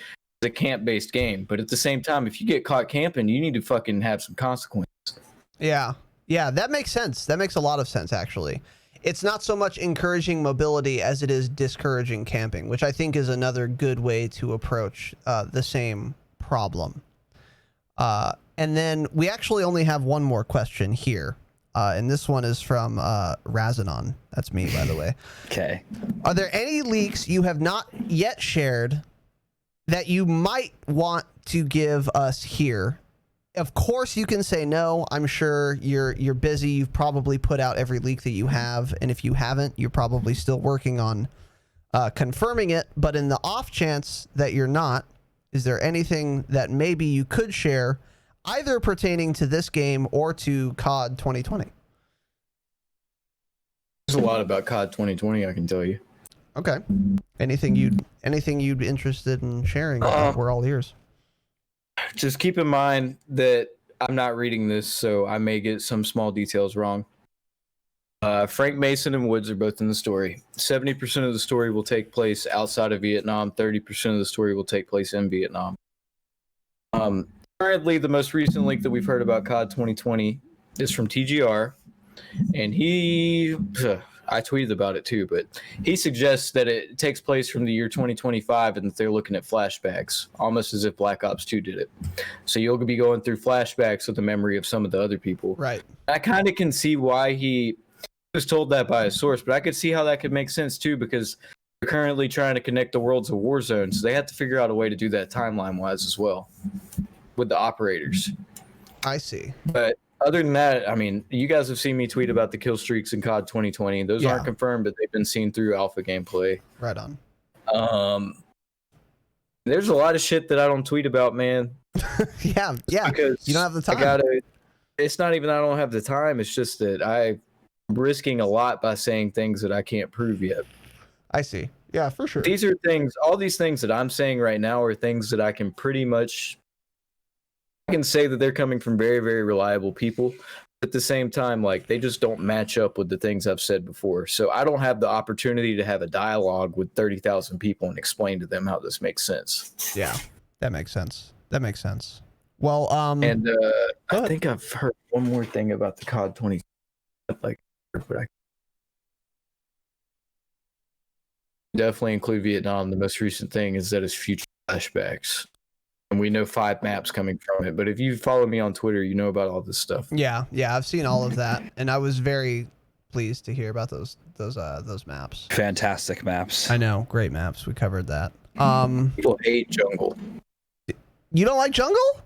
is a camp-based game. But at the same time, if you get caught camping, you need to fucking have some consequences. Yeah. Yeah, that makes sense. That makes a lot of sense, actually. It's not so much encouraging mobility as it is discouraging camping, which I think is another good way to approach the same problem. And then we actually only have one more question here. And this one is from Razanon. That's me, by the way. Okay. Are there any leaks you have not yet shared that you might want to give us here? Of course, you can say no. I'm sure you're busy. You've probably put out every leak that you have. And if you haven't, you're probably still working on confirming it. But in the off chance that you're not, is there anything that maybe you could share, either pertaining to this game or to COD 2020? There's a lot about COD 2020, I can tell you. Okay. Anything you'd be interested in sharing? We're all ears. Just keep in mind that I'm not reading this, so I may get some small details wrong. Frank Mason and Woods are both in the story. 70% of the story will take place outside of Vietnam. 30% of the story will take place in Vietnam. Currently, the most recent leak that we've heard about COD 2020 is from TGR, and I tweeted about it too, but he suggests that it takes place from the year 2025 and that they're looking at flashbacks, almost as if Black Ops 2 did it. So you'll be going through flashbacks with the memory of some of the other people. Right. I kind of can see why he was told that by a source, but I could see how that could make sense too, because they're currently trying to connect the worlds of Warzone, so they have to figure out a way to do that timeline-wise as well with the operators. I see. But other than that, I mean, you guys have seen me tweet about the kill streaks in COD 2020. Those aren't confirmed, but they've been seen through alpha gameplay. Right on. There's a lot of shit that I don't tweet about, man. yeah. Because you don't have the time. It's not even I don't have the time. It's just that I'm risking a lot by saying things that I can't prove yet. I see. Yeah, for sure. These are things, all these things that I'm saying right now are things that I can pretty much, I can say that they're coming from very, very reliable people. At the same time, like, they just don't match up with the things I've said before. So I don't have the opportunity to have a dialogue with 30,000 people and explain to them how this makes sense. Yeah, that makes sense. Well, and I think I've heard one more thing about the COD 20. Like, but I definitely include Vietnam. The most recent thing is that it's future flashbacks. And we know 5 maps coming from it. But if you follow me on Twitter, you know about all this stuff. Yeah, I've seen all of that, and I was very pleased to hear about those maps. Fantastic maps. I know, great maps. We covered that. People hate jungle. You don't like jungle?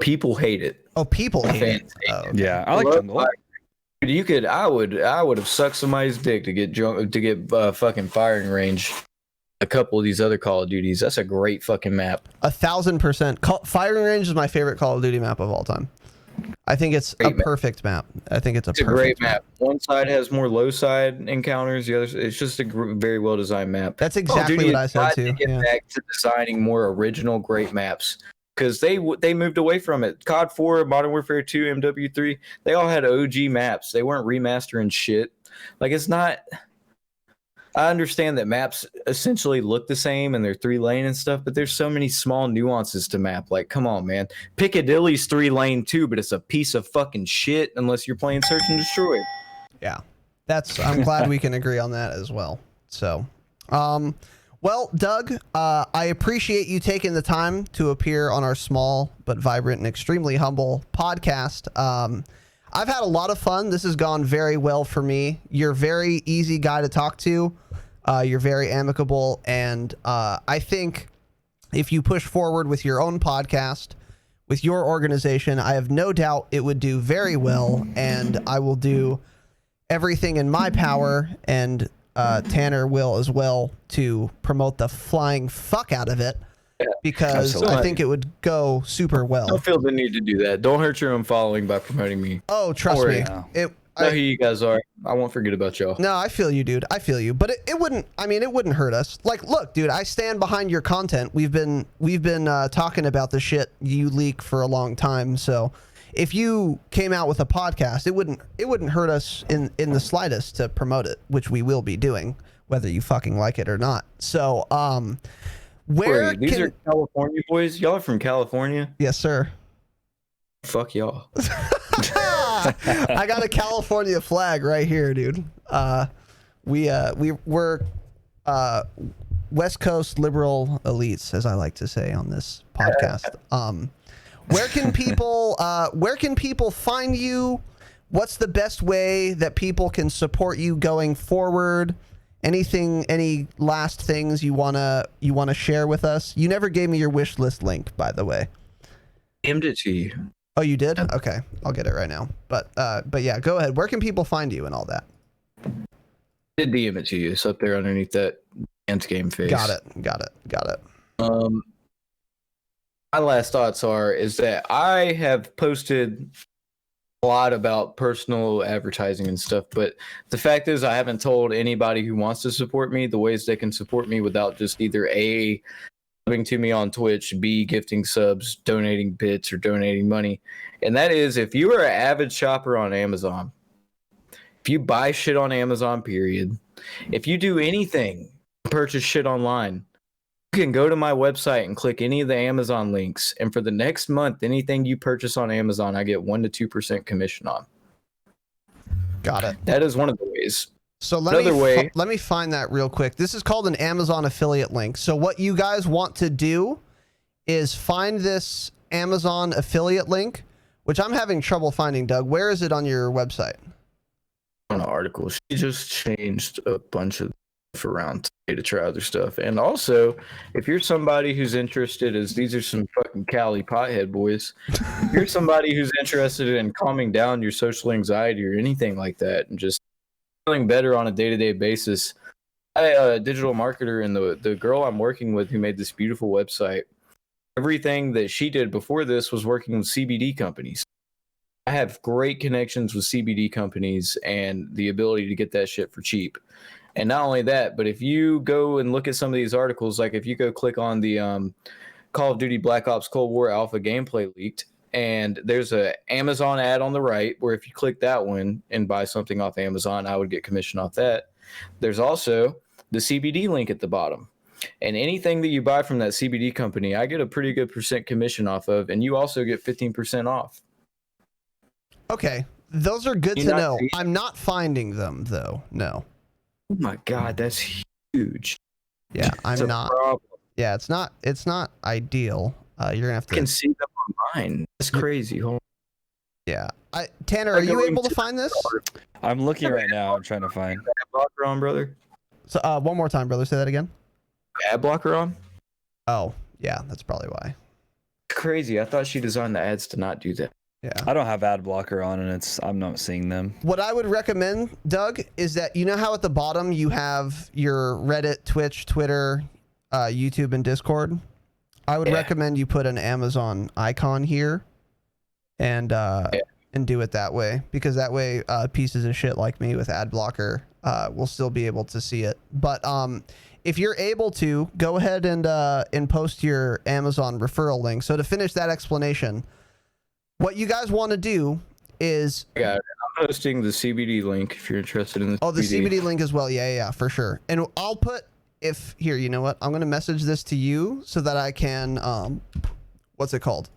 People hate it. Oh, people hate it. Oh, okay. Yeah, I like jungle. I would have sucked somebody's dick to get fucking firing range. A couple of these other Call of Duties. That's a great fucking map. 1,000%. Firing range is my favorite Call of Duty map of all time. I think it's a perfect map. I think it's a great map. One side has more low side encounters. The other, it's just a very well designed map. That's exactly what I said too. To get back to designing more original great maps, because they moved away from it. COD 4, Modern Warfare 2, MW3, they all had OG maps. They weren't remastering shit. Like, it's not. I understand that maps essentially look the same and they're 3-lane and stuff, but there's so many small nuances to map. Like, come on, man. Piccadilly's 3-lane too, but it's a piece of fucking shit unless you're playing Search and Destroy. Yeah, I'm glad we can agree on that as well. So, well, Doug, I appreciate you taking the time to appear on our small but vibrant and extremely humble podcast. I've had a lot of fun. This has gone very well for me. You're a very easy guy to talk to. You're very amicable, and I think if you push forward with your own podcast, with your organization, I have no doubt it would do very well, and I will do everything in my power, and Tanner will as well, to promote the flying fuck out of it, because Absolutely. I think it would go super well. Don't feel the need to do that. Don't hurt your own following by promoting me. Oh, trust Don't me. worry. I know who you guys are. I won't forget about y'all. No, I feel you, dude. I feel you. But it wouldn't, I mean, it wouldn't hurt us. Like, look, dude, I stand behind your content. We've been talking about the shit you leak for a long time. So if you came out with a podcast, it wouldn't hurt us in the slightest to promote it, which we will be doing, whether you fucking like it or not. So, These are California boys? Y'all are from California? Yes, sir. Fuck y'all. I got a California flag right here, dude. We're West Coast liberal elites, as I like to say on this podcast. Where can people find you? What's the best way that people can support you going forward? Any last things you wanna share with us? You never gave me your wish list link, by the way. DM'd it to you. Oh, you did? Okay, I'll get it right now. But yeah, go ahead. Where can people find you and all that? I did DM it to you. It's up there underneath that Ant game face. Got it. My last thoughts is that I have posted a lot about personal advertising and stuff, but the fact is I haven't told anybody who wants to support me the ways they can support me without just either A, subbing to me on Twitch, B, gifting subs, donating bits, or donating money. And that is, if you are an avid shopper on Amazon, if you buy shit on Amazon, period, if you do anything, purchase shit online, you can go to my website and click any of the Amazon links, and for the next month, anything you purchase on Amazon, I get 1 to 2% commission on. Got it. That is one of the ways. So let me find that real quick. This is called an Amazon affiliate link. So what you guys want to do is find this Amazon affiliate link, which I'm having trouble finding, Doug. Where is it on your website? On an article. She just changed a bunch of stuff around today to try other stuff. And also, if you're somebody who's interested, as these are some fucking Cali pothead boys, if you're somebody who's interested in calming down your social anxiety or anything like that and just feeling better on a day-to-day basis, I a digital marketer, and the girl I'm working with who made this beautiful website, everything that she did before this was working with CBD companies. I have great connections with CBD companies and the ability to get that shit for cheap. And not only that, but if you go and look at some of these articles, like if you go click on the Call of Duty Black Ops Cold War Alpha gameplay leaked, and there's a Amazon ad on the right where if you click that one and buy something off Amazon, I would get commission off that. There's also the CBD link at the bottom. And anything that you buy from that CBD company, I get a pretty good % commission off of, and you also get 15% off. Okay, those are good to know. I'm not finding them though. No. Oh my God, that's huge. Yeah, I'm not. Problem. Yeah, it's not ideal. You're gonna have to. You can see them online. That's crazy. Hold on. Yeah, Tanner, are you able to find this? I'm looking right now. I'm trying to find. Ad blocker on, brother. So one more time, brother. Say that again. Ad blocker on. Oh, yeah, that's probably why. It's crazy. I thought she designed the ads to not do that. Yeah. I don't have ad blocker on, and I'm not seeing them. What I would recommend, Doug, is that you know how at the bottom you have your Reddit, Twitch, Twitter, YouTube, and Discord. I would recommend you put an Amazon icon here, and do it that way, because that way pieces of shit like me with ad blocker will still be able to see it. But if you're able to, go ahead and post your Amazon referral link. So to finish that explanation, what you guys want to do is... I got it. I'm posting the CBD link if you're interested in the Oh, the CBD link as well. Yeah, for sure. And I'll put... Here, you know what? I'm going to message this to you so that I can... what's it called?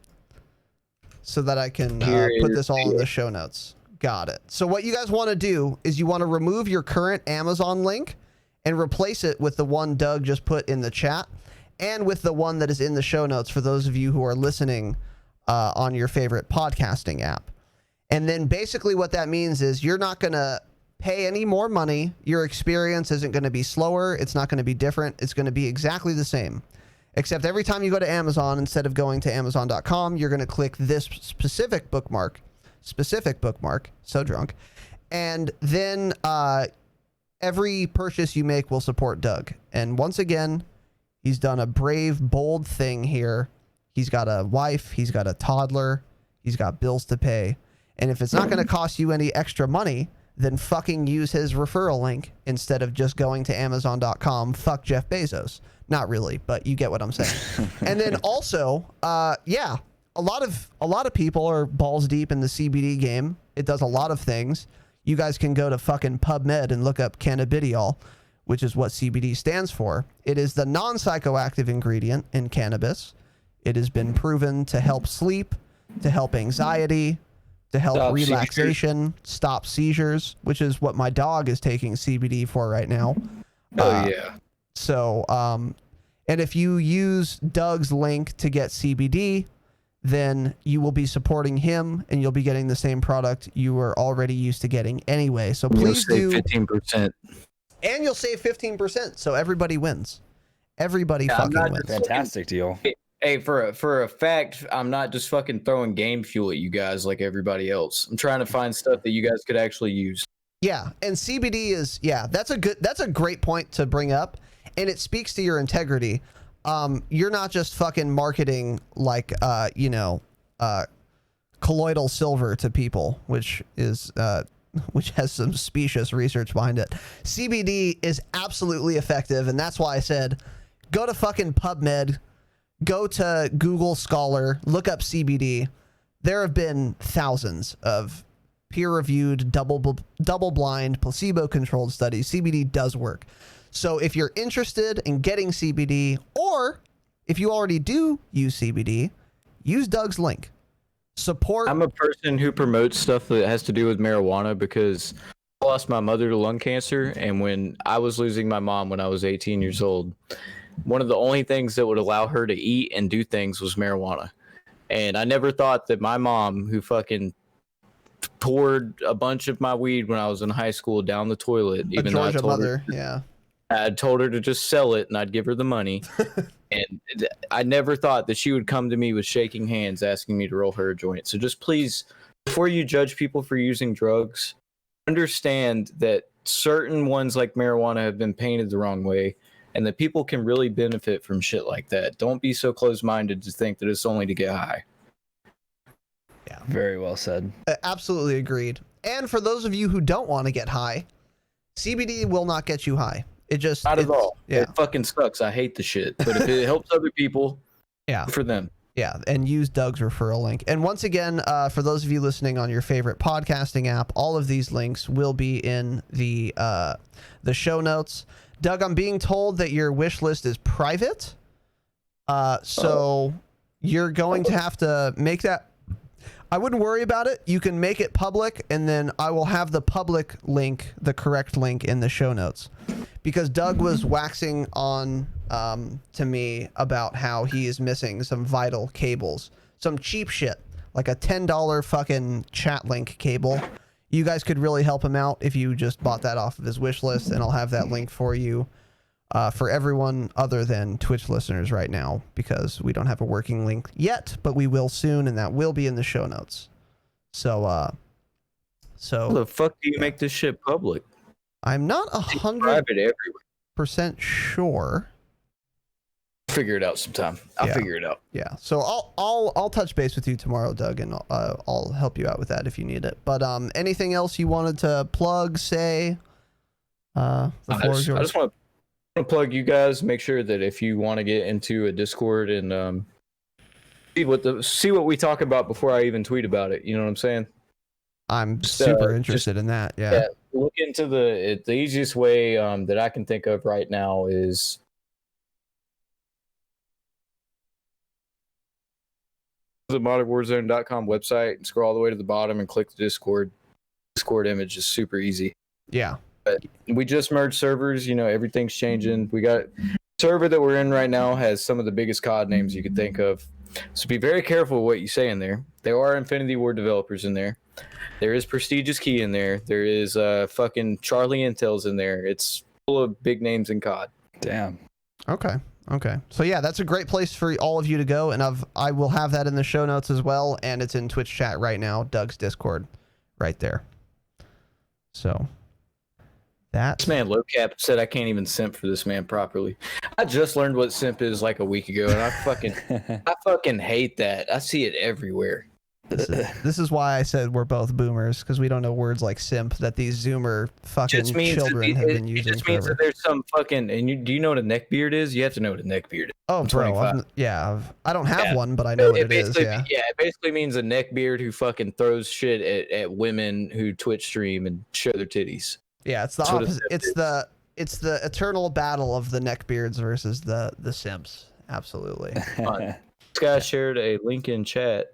So that I can put this all in the show notes. Got it. So what you guys want to do is you want to remove your current Amazon link and replace it with the one Doug just put in the chat and with the one that is in the show notes for those of you who are listening on your favorite podcasting app. And then basically what that means is you're not going to pay any more money. Your experience isn't going to be slower. It's not going to be different. It's going to be exactly the same. Except every time you go to Amazon, instead of going to Amazon.com, you're going to click this specific bookmark. So drunk. And then every purchase you make will support Doug. And once again, he's done a brave, bold thing here. He's got a wife. He's got a toddler. He's got bills to pay. And if it's not going to cost you any extra money, then fucking use his referral link instead of just going to Amazon.com. Fuck Jeff Bezos. Not really, but you get what I'm saying. And then also, yeah, a lot of people are balls deep in the CBD game. It does a lot of things. You guys can go to fucking PubMed and look up cannabidiol, which is what CBD stands for. It is the non-psychoactive ingredient in cannabis. It has been proven to help sleep, to help anxiety, to help relaxation, stop seizures, which is what my dog is taking CBD for right now. Oh, yeah. So, and if you use Doug's link to get CBD, then you will be supporting him and you'll be getting the same product you were already used to getting anyway. So please do 15%. And you'll save 15%. So everybody wins. Everybody fucking wins. Fantastic deal. Hey, for a fact, I'm not just fucking throwing game fuel at you guys like everybody else. I'm trying to find stuff that you guys could actually use. Yeah, and CBD is that's a great point to bring up, and it speaks to your integrity. You're not just fucking marketing like colloidal silver to people, which has some specious research behind it. CBD is absolutely effective, and that's why I said go to fucking PubMed, go to Google Scholar, look up CBD. There have been thousands of peer-reviewed, double-blind, placebo-controlled studies. CBD does work. So if you're interested in getting CBD, or if you already do use CBD, use Doug's link. Support. I'm a person who promotes stuff that has to do with marijuana because I lost my mother to lung cancer, and when I was losing my mom when I was 18 years old, one of the only things that would allow her to eat and do things was marijuana. And I never thought that my mom, who fucking poured a bunch of my weed when I was in high school down the toilet, even though I told her, I told her to just sell it and I'd give her the money. And I never thought that she would come to me with shaking hands asking me to roll her a joint. So just please, before you judge people for using drugs, understand that certain ones like marijuana have been painted the wrong way and that people can really benefit from shit like that. Don't be so close-minded to think that it's only to get high. Yeah, very well said. Absolutely agreed. And for those of you who don't want to get high, CBD will not get you high. It just not at all. Yeah. It fucking sucks. I hate the shit. But if it helps other people, for them. Yeah, and use Doug's referral link. And once again, for those of you listening on your favorite podcasting app, all of these links will be in the show notes. Doug, I'm being told that your wish list is private. So you're going to have to make that. I wouldn't worry about it. You can make it public, and then I will have the public link, the correct link, in the show notes. Because Doug was waxing on to me about how he is missing some vital cables. Some cheap shit, like a $10 fucking chat link cable. You guys could really help him out if you just bought that off of his wish list, and I'll have that link for you for everyone other than Twitch listeners right now, because we don't have a working link yet, but we will soon, and that will be in the show notes. So how the fuck do you make this shit public? I'm not 100% sure. Figure it out sometime. I'll figure it out. Yeah. So I'll touch base with you tomorrow, Doug, and I'll help you out with that if you need it. But anything else you wanted to plug, say? The floor is yours. I just want to plug you guys. Make sure that if you want to get into a Discord and see what we talk about before I even tweet about it. You know what I'm saying? I'm super interested in that. Yeah. Look into the easiest way that I can think of right now is the modernwarzone.com website and scroll all the way to the bottom and click the Discord. Discord image is super easy. Yeah. But we just merged servers. You know, everything's changing. We got server that we're in right now has some of the biggest COD names you could think of. So be very careful what you say in there. There are Infinity Ward developers in there. There is Prestigious Key in there. There is fucking Charlie Intel's in there. It's full of big names in COD. Damn. Okay. Okay. So yeah, that's a great place for all of you to go, and I will have that in the show notes as well, and it's in Twitch chat right now, Doug's Discord, right there. So that This man low cap said I can't even simp for this man properly. I just learned what simp is like a week ago, and I fucking hate that. I see it everywhere. this is why I said we're both boomers, because we don't know words like simp that these Zoomer fucking children have been using It just means forever. that there's some fucking do you know what a neckbeard is? You have to know what a neckbeard is. Oh, I'm bro, 25. I don't have one, but I know what it is. Yeah. It basically means a neckbeard who fucking throws shit at women who Twitch stream and show their titties. Yeah, it's the That's what a opposite. simp It's the eternal battle of the neckbeards versus the simps. Absolutely. This guy shared a link in chat.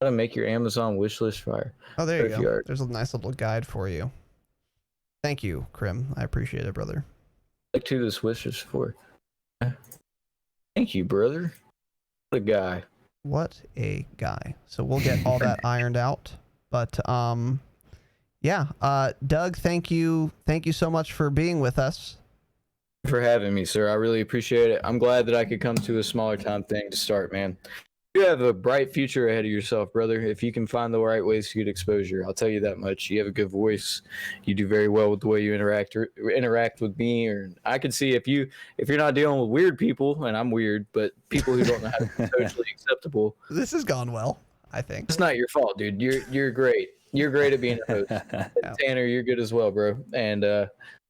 How to make your Amazon wish list fire. Oh, there you If go. you are- There's a nice little guide for you. Thank you, Krim. I appreciate it, brother. Like to this wish list for. Thank you, brother. What a guy. What a guy. So we'll get all that ironed out. But yeah, Doug, thank you so much for being with us. For having me, sir. I really appreciate it. I'm glad that I could come to a smaller town thing to start, man. You have a bright future ahead of yourself, brother. If you can find the right ways to get exposure, I'll tell you that much. You have a good voice. You do very well with the way you interact with me. Or I can see if you're not dealing with weird people, and I'm weird, but people who don't know how to be socially acceptable. This has gone well, I think. It's not your fault, dude. You're great. You're great at being a host. And Tanner, you're good as well, bro. And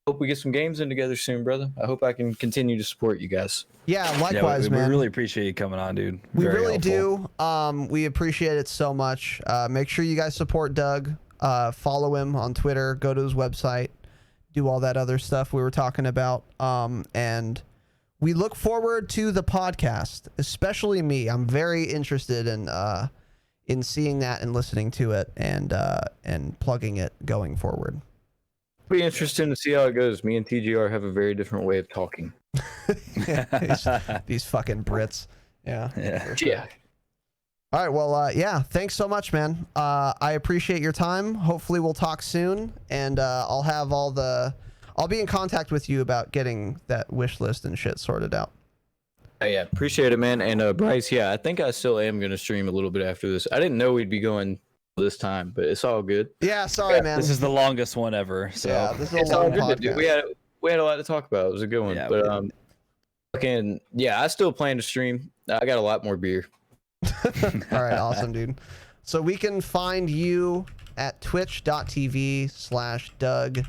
hope we get some games in together soon, brother. I hope I can continue to support you guys. Yeah, likewise, man. We really appreciate you coming on, dude. We Very really helpful. do. We appreciate it so much. Make sure you guys support Doug. Follow him on Twitter. Go to his website. Do all that other stuff we were talking about. And we look forward to the podcast, especially me. I'm very interested in seeing that and listening to it and plugging it going forward. It'll be interesting to see how it goes. Me and TGR have a very different way of talking. These fucking Brits. Yeah. Yeah. All right. Well, yeah. Thanks so much, man. I appreciate your time. Hopefully we'll talk soon, and I'll be in contact with you about getting that wish list and shit sorted out. Yeah, appreciate it, man. And Bryce, yeah, I think I still am going to stream a little bit after this. I didn't know we'd be going this time, but it's all good. Yeah. Sorry, man. This is the longest one ever. So Yeah, this is It's a all long good to do. podcast. We had a lot to talk about. It was a good one. Yeah, But fucking yeah, I still plan to stream. I got a lot more beer. All right, awesome, dude. So we can find you at twitch.tv/Doug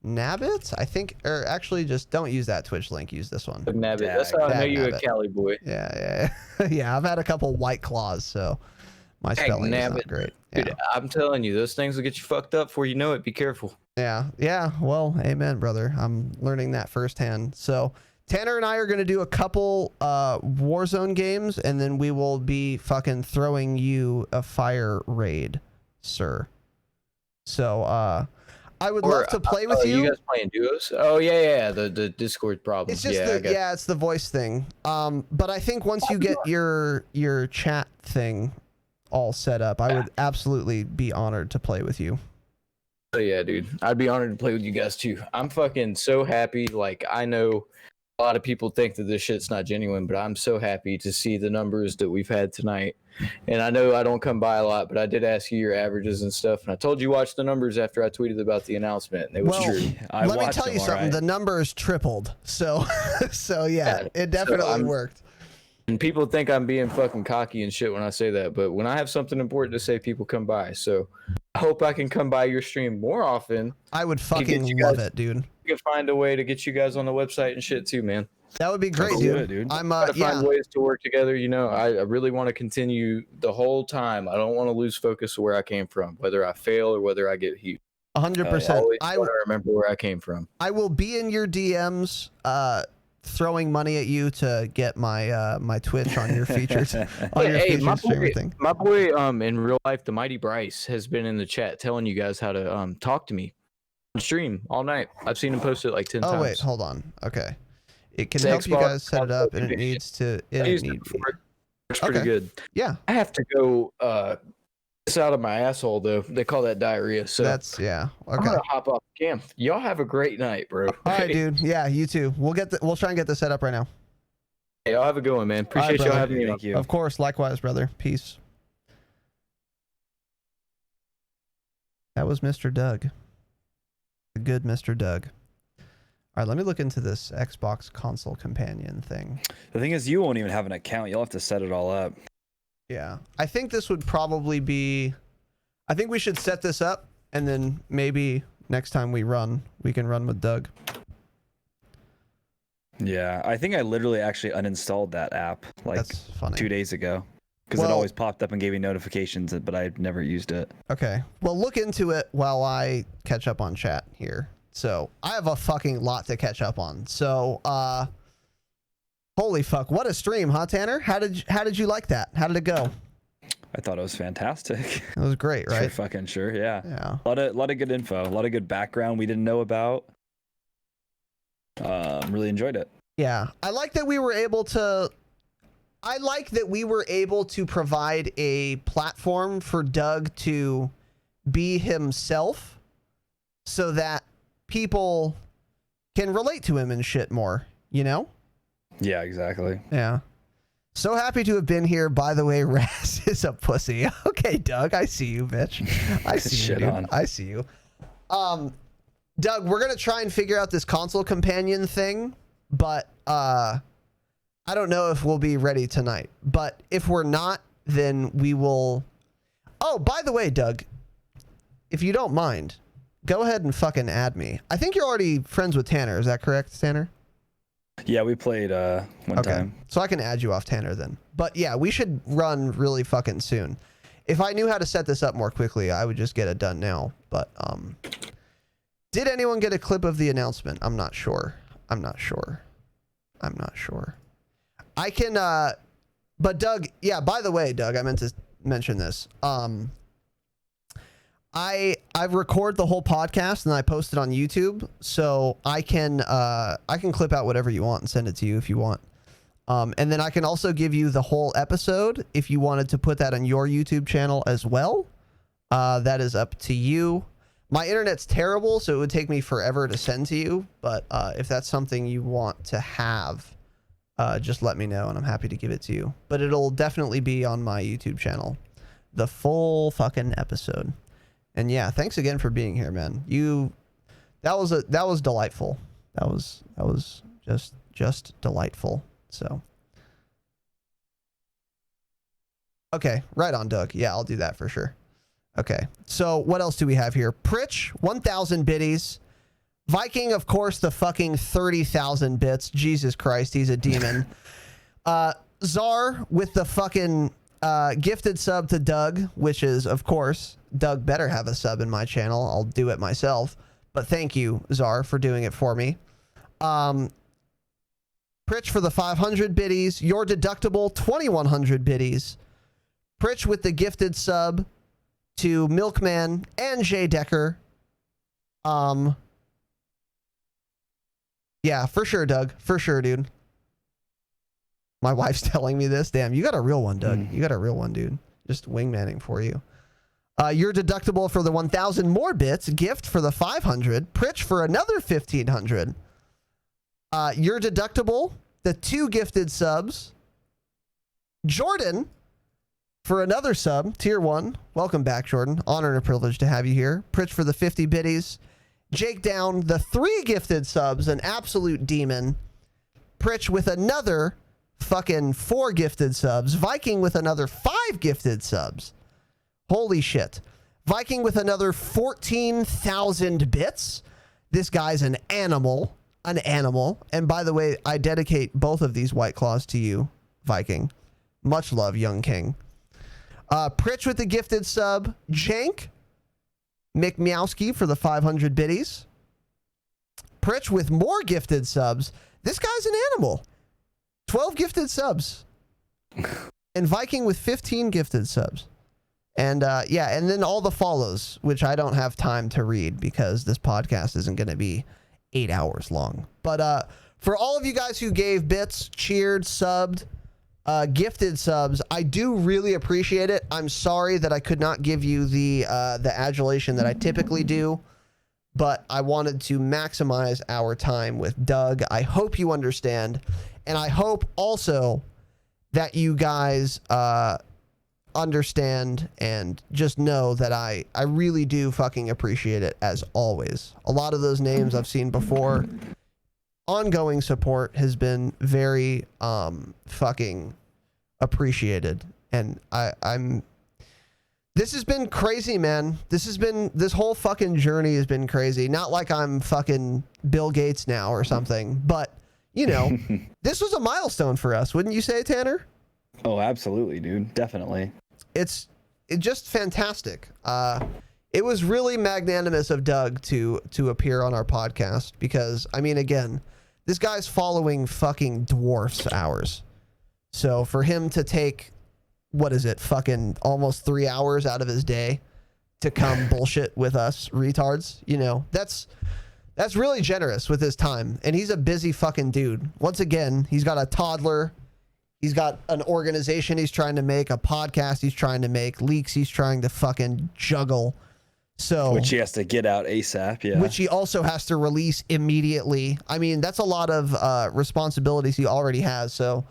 Nabbit, I think, or actually just don't use that Twitch link. Use this one. Nabbit. That's how I know Dag you a Nabbit. Cali boy. Yeah. Yeah, I've had a couple White Claws, so my spelling is not Nabbit. great. Dude, Yeah. I'm telling you, those things will get you fucked up before you know it. Be careful. Yeah. Well, amen, brother. I'm learning that firsthand. So Tanner and I are going to do a couple Warzone games, and then we will be fucking throwing you a fire raid, sir. So I would love to play with you. You guys playing duos? Oh yeah. The Discord problem. It's just yeah, it's the voice thing. But I think once you get your chat thing all set up, I would absolutely be honored to play with you. Oh yeah, dude. I'd be honored to play with you guys too. I'm fucking so happy. Like, I know a lot of people think that this shit's not genuine, but I'm so happy to see the numbers that we've had tonight. And I know I don't come by a lot, but I did ask you your averages and stuff, and I told you watch the numbers after I tweeted about the announcement, and it was true. Let me tell you something. The numbers tripled. So yeah, it definitely worked. And people think I'm being fucking cocky and shit when I say that, but when I have something important to say, people come by. So I hope I can come by your stream more often. I would fucking love it, dude. You can find a way to get you guys on the website and shit too, man. That would be great, dude. I'm gotta find ways to work together. You know, I really want to continue the whole time. I don't want to lose focus of where I came from, whether I fail or whether I get huge. 100%. I want to remember where I came from. I will be in your DMs, throwing money at you to get my my Twitch on your features. My boy, in real life, the mighty Bryce has been in the chat telling you guys how to talk to me on stream all night. I've seen him post it like 10 times. Oh wait, hold on. Okay, it can help you guys set it up, and it needs to. It's pretty good. Yeah, I have to go piss out of my asshole though. They call that diarrhea. So that's Okay. I'm gonna hop off the cam. Y'all have a great night, bro. All right, dude. Yeah, you too. We'll try and get this set up right now. Hey, y'all have a good one, man. Appreciate y'all brother. having me on. Thank you. Of course, likewise, brother. Peace. That was Mr. Doug. The good Mr. Doug. All right, let me look into this Xbox console companion thing. The thing is, you won't even have an account. You'll have to set it all up. Yeah, I think this would probably be... I think we should set this up, and then maybe next time we can run with Doug. Yeah, I think I literally actually uninstalled that app like That's funny. 2 days ago because it always popped up and gave me notifications, but I never used it. Okay, well, look into it while I catch up on chat here. So I have a fucking lot to catch up on. So, holy fuck, what a stream, huh, Tanner? How did you like that? How did it go? I thought it was fantastic. It was great, right? Sure, yeah. Yeah. A lot of good info, a lot of good background we didn't know about. Really enjoyed it. Yeah, I like that we were able to provide a platform for Doug to be himself so that people can relate to him and shit more, you know? Yeah, exactly. Yeah. So happy to have been here. By the way, Raz is a pussy. Okay, Doug, I see you, bitch. I see you, Shit dude. on. I see you. Doug, we're gonna try and figure out this console companion thing, but I don't know if we'll be ready tonight. But if we're not, then we will. Oh, by the way, Doug, if you don't mind, go ahead and fucking add me. I think you're already friends with Tanner. Is that correct, Tanner? Yeah, we played one time. So I can add you off Tanner then. But yeah, we should run really fucking soon. If I knew how to set this up more quickly, I would just get it done now. But did anyone get a clip of the announcement? I'm not sure. I can but Doug, yeah, by the way, Doug, I meant to mention this. I record the whole podcast and I post it on YouTube, so I can clip out whatever you want and send it to you if you want. And then I can also give you the whole episode if you wanted to put that on your YouTube channel as well. That is up to you. My internet's terrible, so it would take me forever to send to you. But if that's something you want to have, just let me know and I'm happy to give it to you. But it'll definitely be on my YouTube channel, the full fucking episode. And yeah, thanks again for being here, man. That was delightful. That was just delightful. So, okay, right on, Doug. Yeah, I'll do that for sure. Okay, so what else do we have here? Pritch, 1,000 biddies. Viking, of course, the fucking 30,000 bits. Jesus Christ, he's a demon. Czar with the fucking gifted sub to Doug, which is, of course, Doug better have a sub in my channel. I'll do it myself. But thank you, Czar, for doing it for me. Pritch for the 500 biddies. Your deductible, 2,100 biddies. Pritch with the gifted sub to Milkman and Jay Decker. Yeah, for sure, Doug. For sure, dude. My wife's telling me this. Damn, you got a real one, Doug. You got a real one, dude. Just wingmanning for you. Your deductible for the 1,000 more bits. Gift for the 500. Pritch for another 1,500. Your deductible, the 2 gifted subs. Jordan for another sub, tier 1. Welcome back, Jordan. Honor and a privilege to have you here. Pritch for the 50 biddies. Jake down the 3 gifted subs, an absolute demon. Pritch with another fucking 4 gifted subs. Viking with another 5 gifted subs. Holy shit. Viking with another 14,000 bits. This guy's an animal. An animal. And by the way, I dedicate both of these White Claws to you, Viking. Much love, young king. Pritch with the gifted sub. Jank. Mick Meowski for the 500 biddies. Pritch with more gifted subs. This guy's an animal. 12 gifted subs. And Viking with 15 gifted subs. And yeah, and then all the follows, which I don't have time to read because this podcast isn't going to be 8 hours long. But for all of you guys who gave bits, cheered, subbed, gifted subs, I do really appreciate it. I'm sorry that I could not give you the adulation that I typically do, but I wanted to maximize our time with Doug. I hope you understand. And I hope also that you guys understand and just know that I really do fucking appreciate it as always. A lot of those names I've seen before. Ongoing support has been very fucking appreciated. And I'm this has been crazy, man. This whole fucking journey has been crazy. Not like I'm fucking Bill Gates now or something, but you know, this was a milestone for us, wouldn't you say, Tanner? Oh, absolutely, dude. Definitely. It's just fantastic. It was really magnanimous of Doug to appear on our podcast because, I mean, again, this guy's following fucking dwarfs hours. So for him to take, what is it, fucking almost 3 hours out of his day to come bullshit with us retards, you know, that's really generous with his time. And he's a busy fucking dude. Once again, he's got a toddler. He's got an organization he's trying to make, a podcast he's trying to make, leaks he's trying to fucking juggle. So which he has to get out ASAP, yeah. Which he also has to release immediately. I mean, that's a lot of responsibilities he already has. So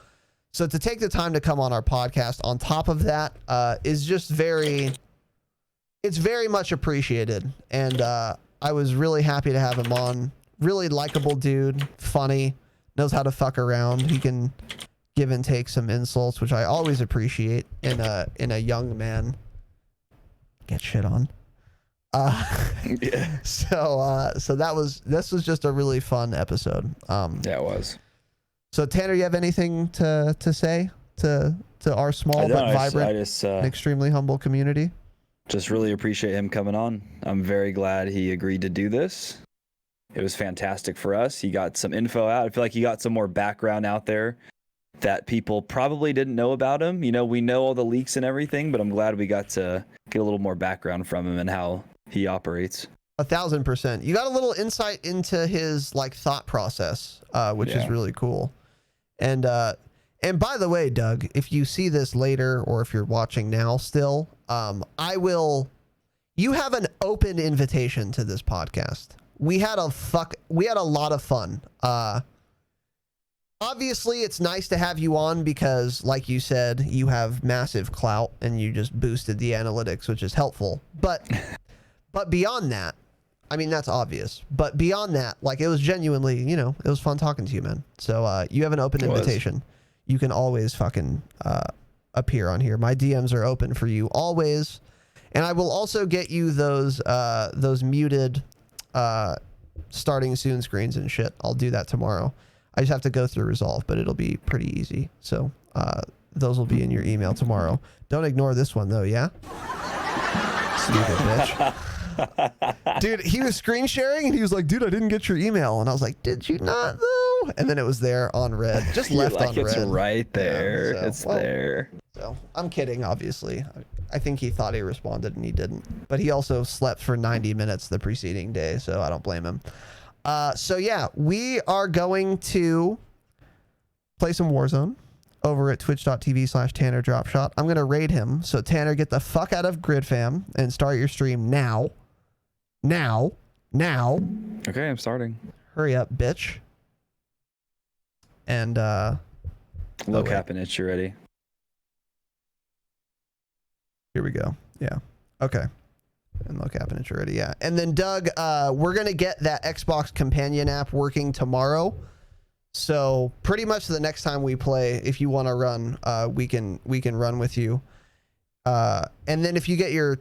to take the time to come on our podcast on top of that is just it's very much appreciated. And I was really happy to have him on. Really likable dude, funny, knows how to fuck around. He can give and take some insults, which I always appreciate in a young man. Get shit on. Yeah. So this was just a really fun episode. Yeah, it was. So Tanner, you have anything to say to our small but vibrant and extremely humble community? Just really appreciate him coming on. I'm very glad he agreed to do this. It was fantastic for us. He got some info out. I feel like he got some more background out there that people probably didn't know about him. You know, we know all the leaks and everything, but I'm glad we got to get a little more background from him and how he operates. 1,000%. You got a little insight into his like thought process, which is really cool. And by the way, Doug, if you see this later or if you're watching now still, you have an open invitation to this podcast. We had a lot of fun. Obviously it's nice to have you on because like you said, you have massive clout and you just boosted the analytics, which is helpful. But beyond that, I mean, that's obvious, but beyond that, like it was genuinely, you know, it was fun talking to you, man. So, you have an open invitation. You can always fucking, appear on here. My DMs are open for you always. And I will also get you those muted, starting soon screens and shit. I'll do that tomorrow. I just have to go through Resolve, but it'll be pretty easy. So, those will be in your email tomorrow. Don't ignore this one though. Yeah. Stupid bitch. Dude, he was screen sharing and he was like, dude, I didn't get your email. And I was like, did you not though? And then it was there on red, just left on red. It's right there. Yeah, so, there. So I'm kidding, obviously. I think he thought he responded and he didn't, but he also slept for 90 minutes the preceding day. So I don't blame him. So yeah, we are going to play some Warzone over at twitch.tv/Tanner Dropshot. I'm going to raid him. So Tanner, get the fuck out of Grid Fam and start your stream now. Now. Okay, I'm starting. Hurry up, bitch. And, low cap and itch, you ready? Here we go. Yeah. Okay. And low cap and itch already. Yeah. And then Doug, we're going to get that Xbox companion app working tomorrow. So pretty much the next time we play, if you want to run, we can run with you. And then if you get your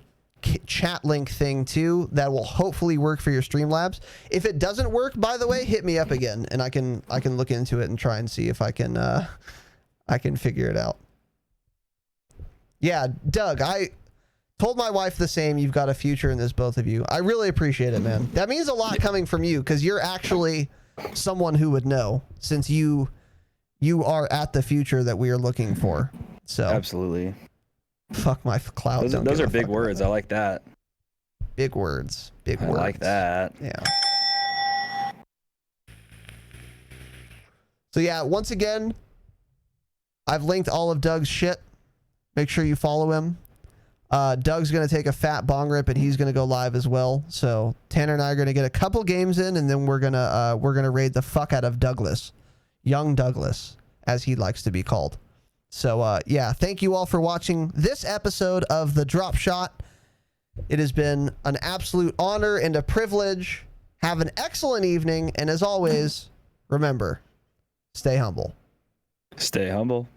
chat link thing too, that will hopefully work for your Streamlabs. If it doesn't work, by the way, hit me up again and I can look into it and try and see if I can figure it out. Yeah, Doug, I told my wife the same. You've got a future in this, both of you. I really appreciate it, man. That means a lot coming from you because you're actually someone who would know, since you are at the future that we are looking for. So absolutely. Fuck my cloud. Those are big words. I like that. Big words. Big words. I like that. Yeah. So yeah, once again, I've linked all of Doug's shit. Make sure you follow him. Doug's going to take a fat bong rip and he's going to go live as well. So Tanner and I are going to get a couple games in and then we're going to raid the fuck out of Douglas. Young Douglas. as he likes to be called. So, yeah, thank you all for watching this episode of the Dropshot. It has been an absolute honor and a privilege. Have an excellent evening, and as always, remember, stay humble. Stay humble.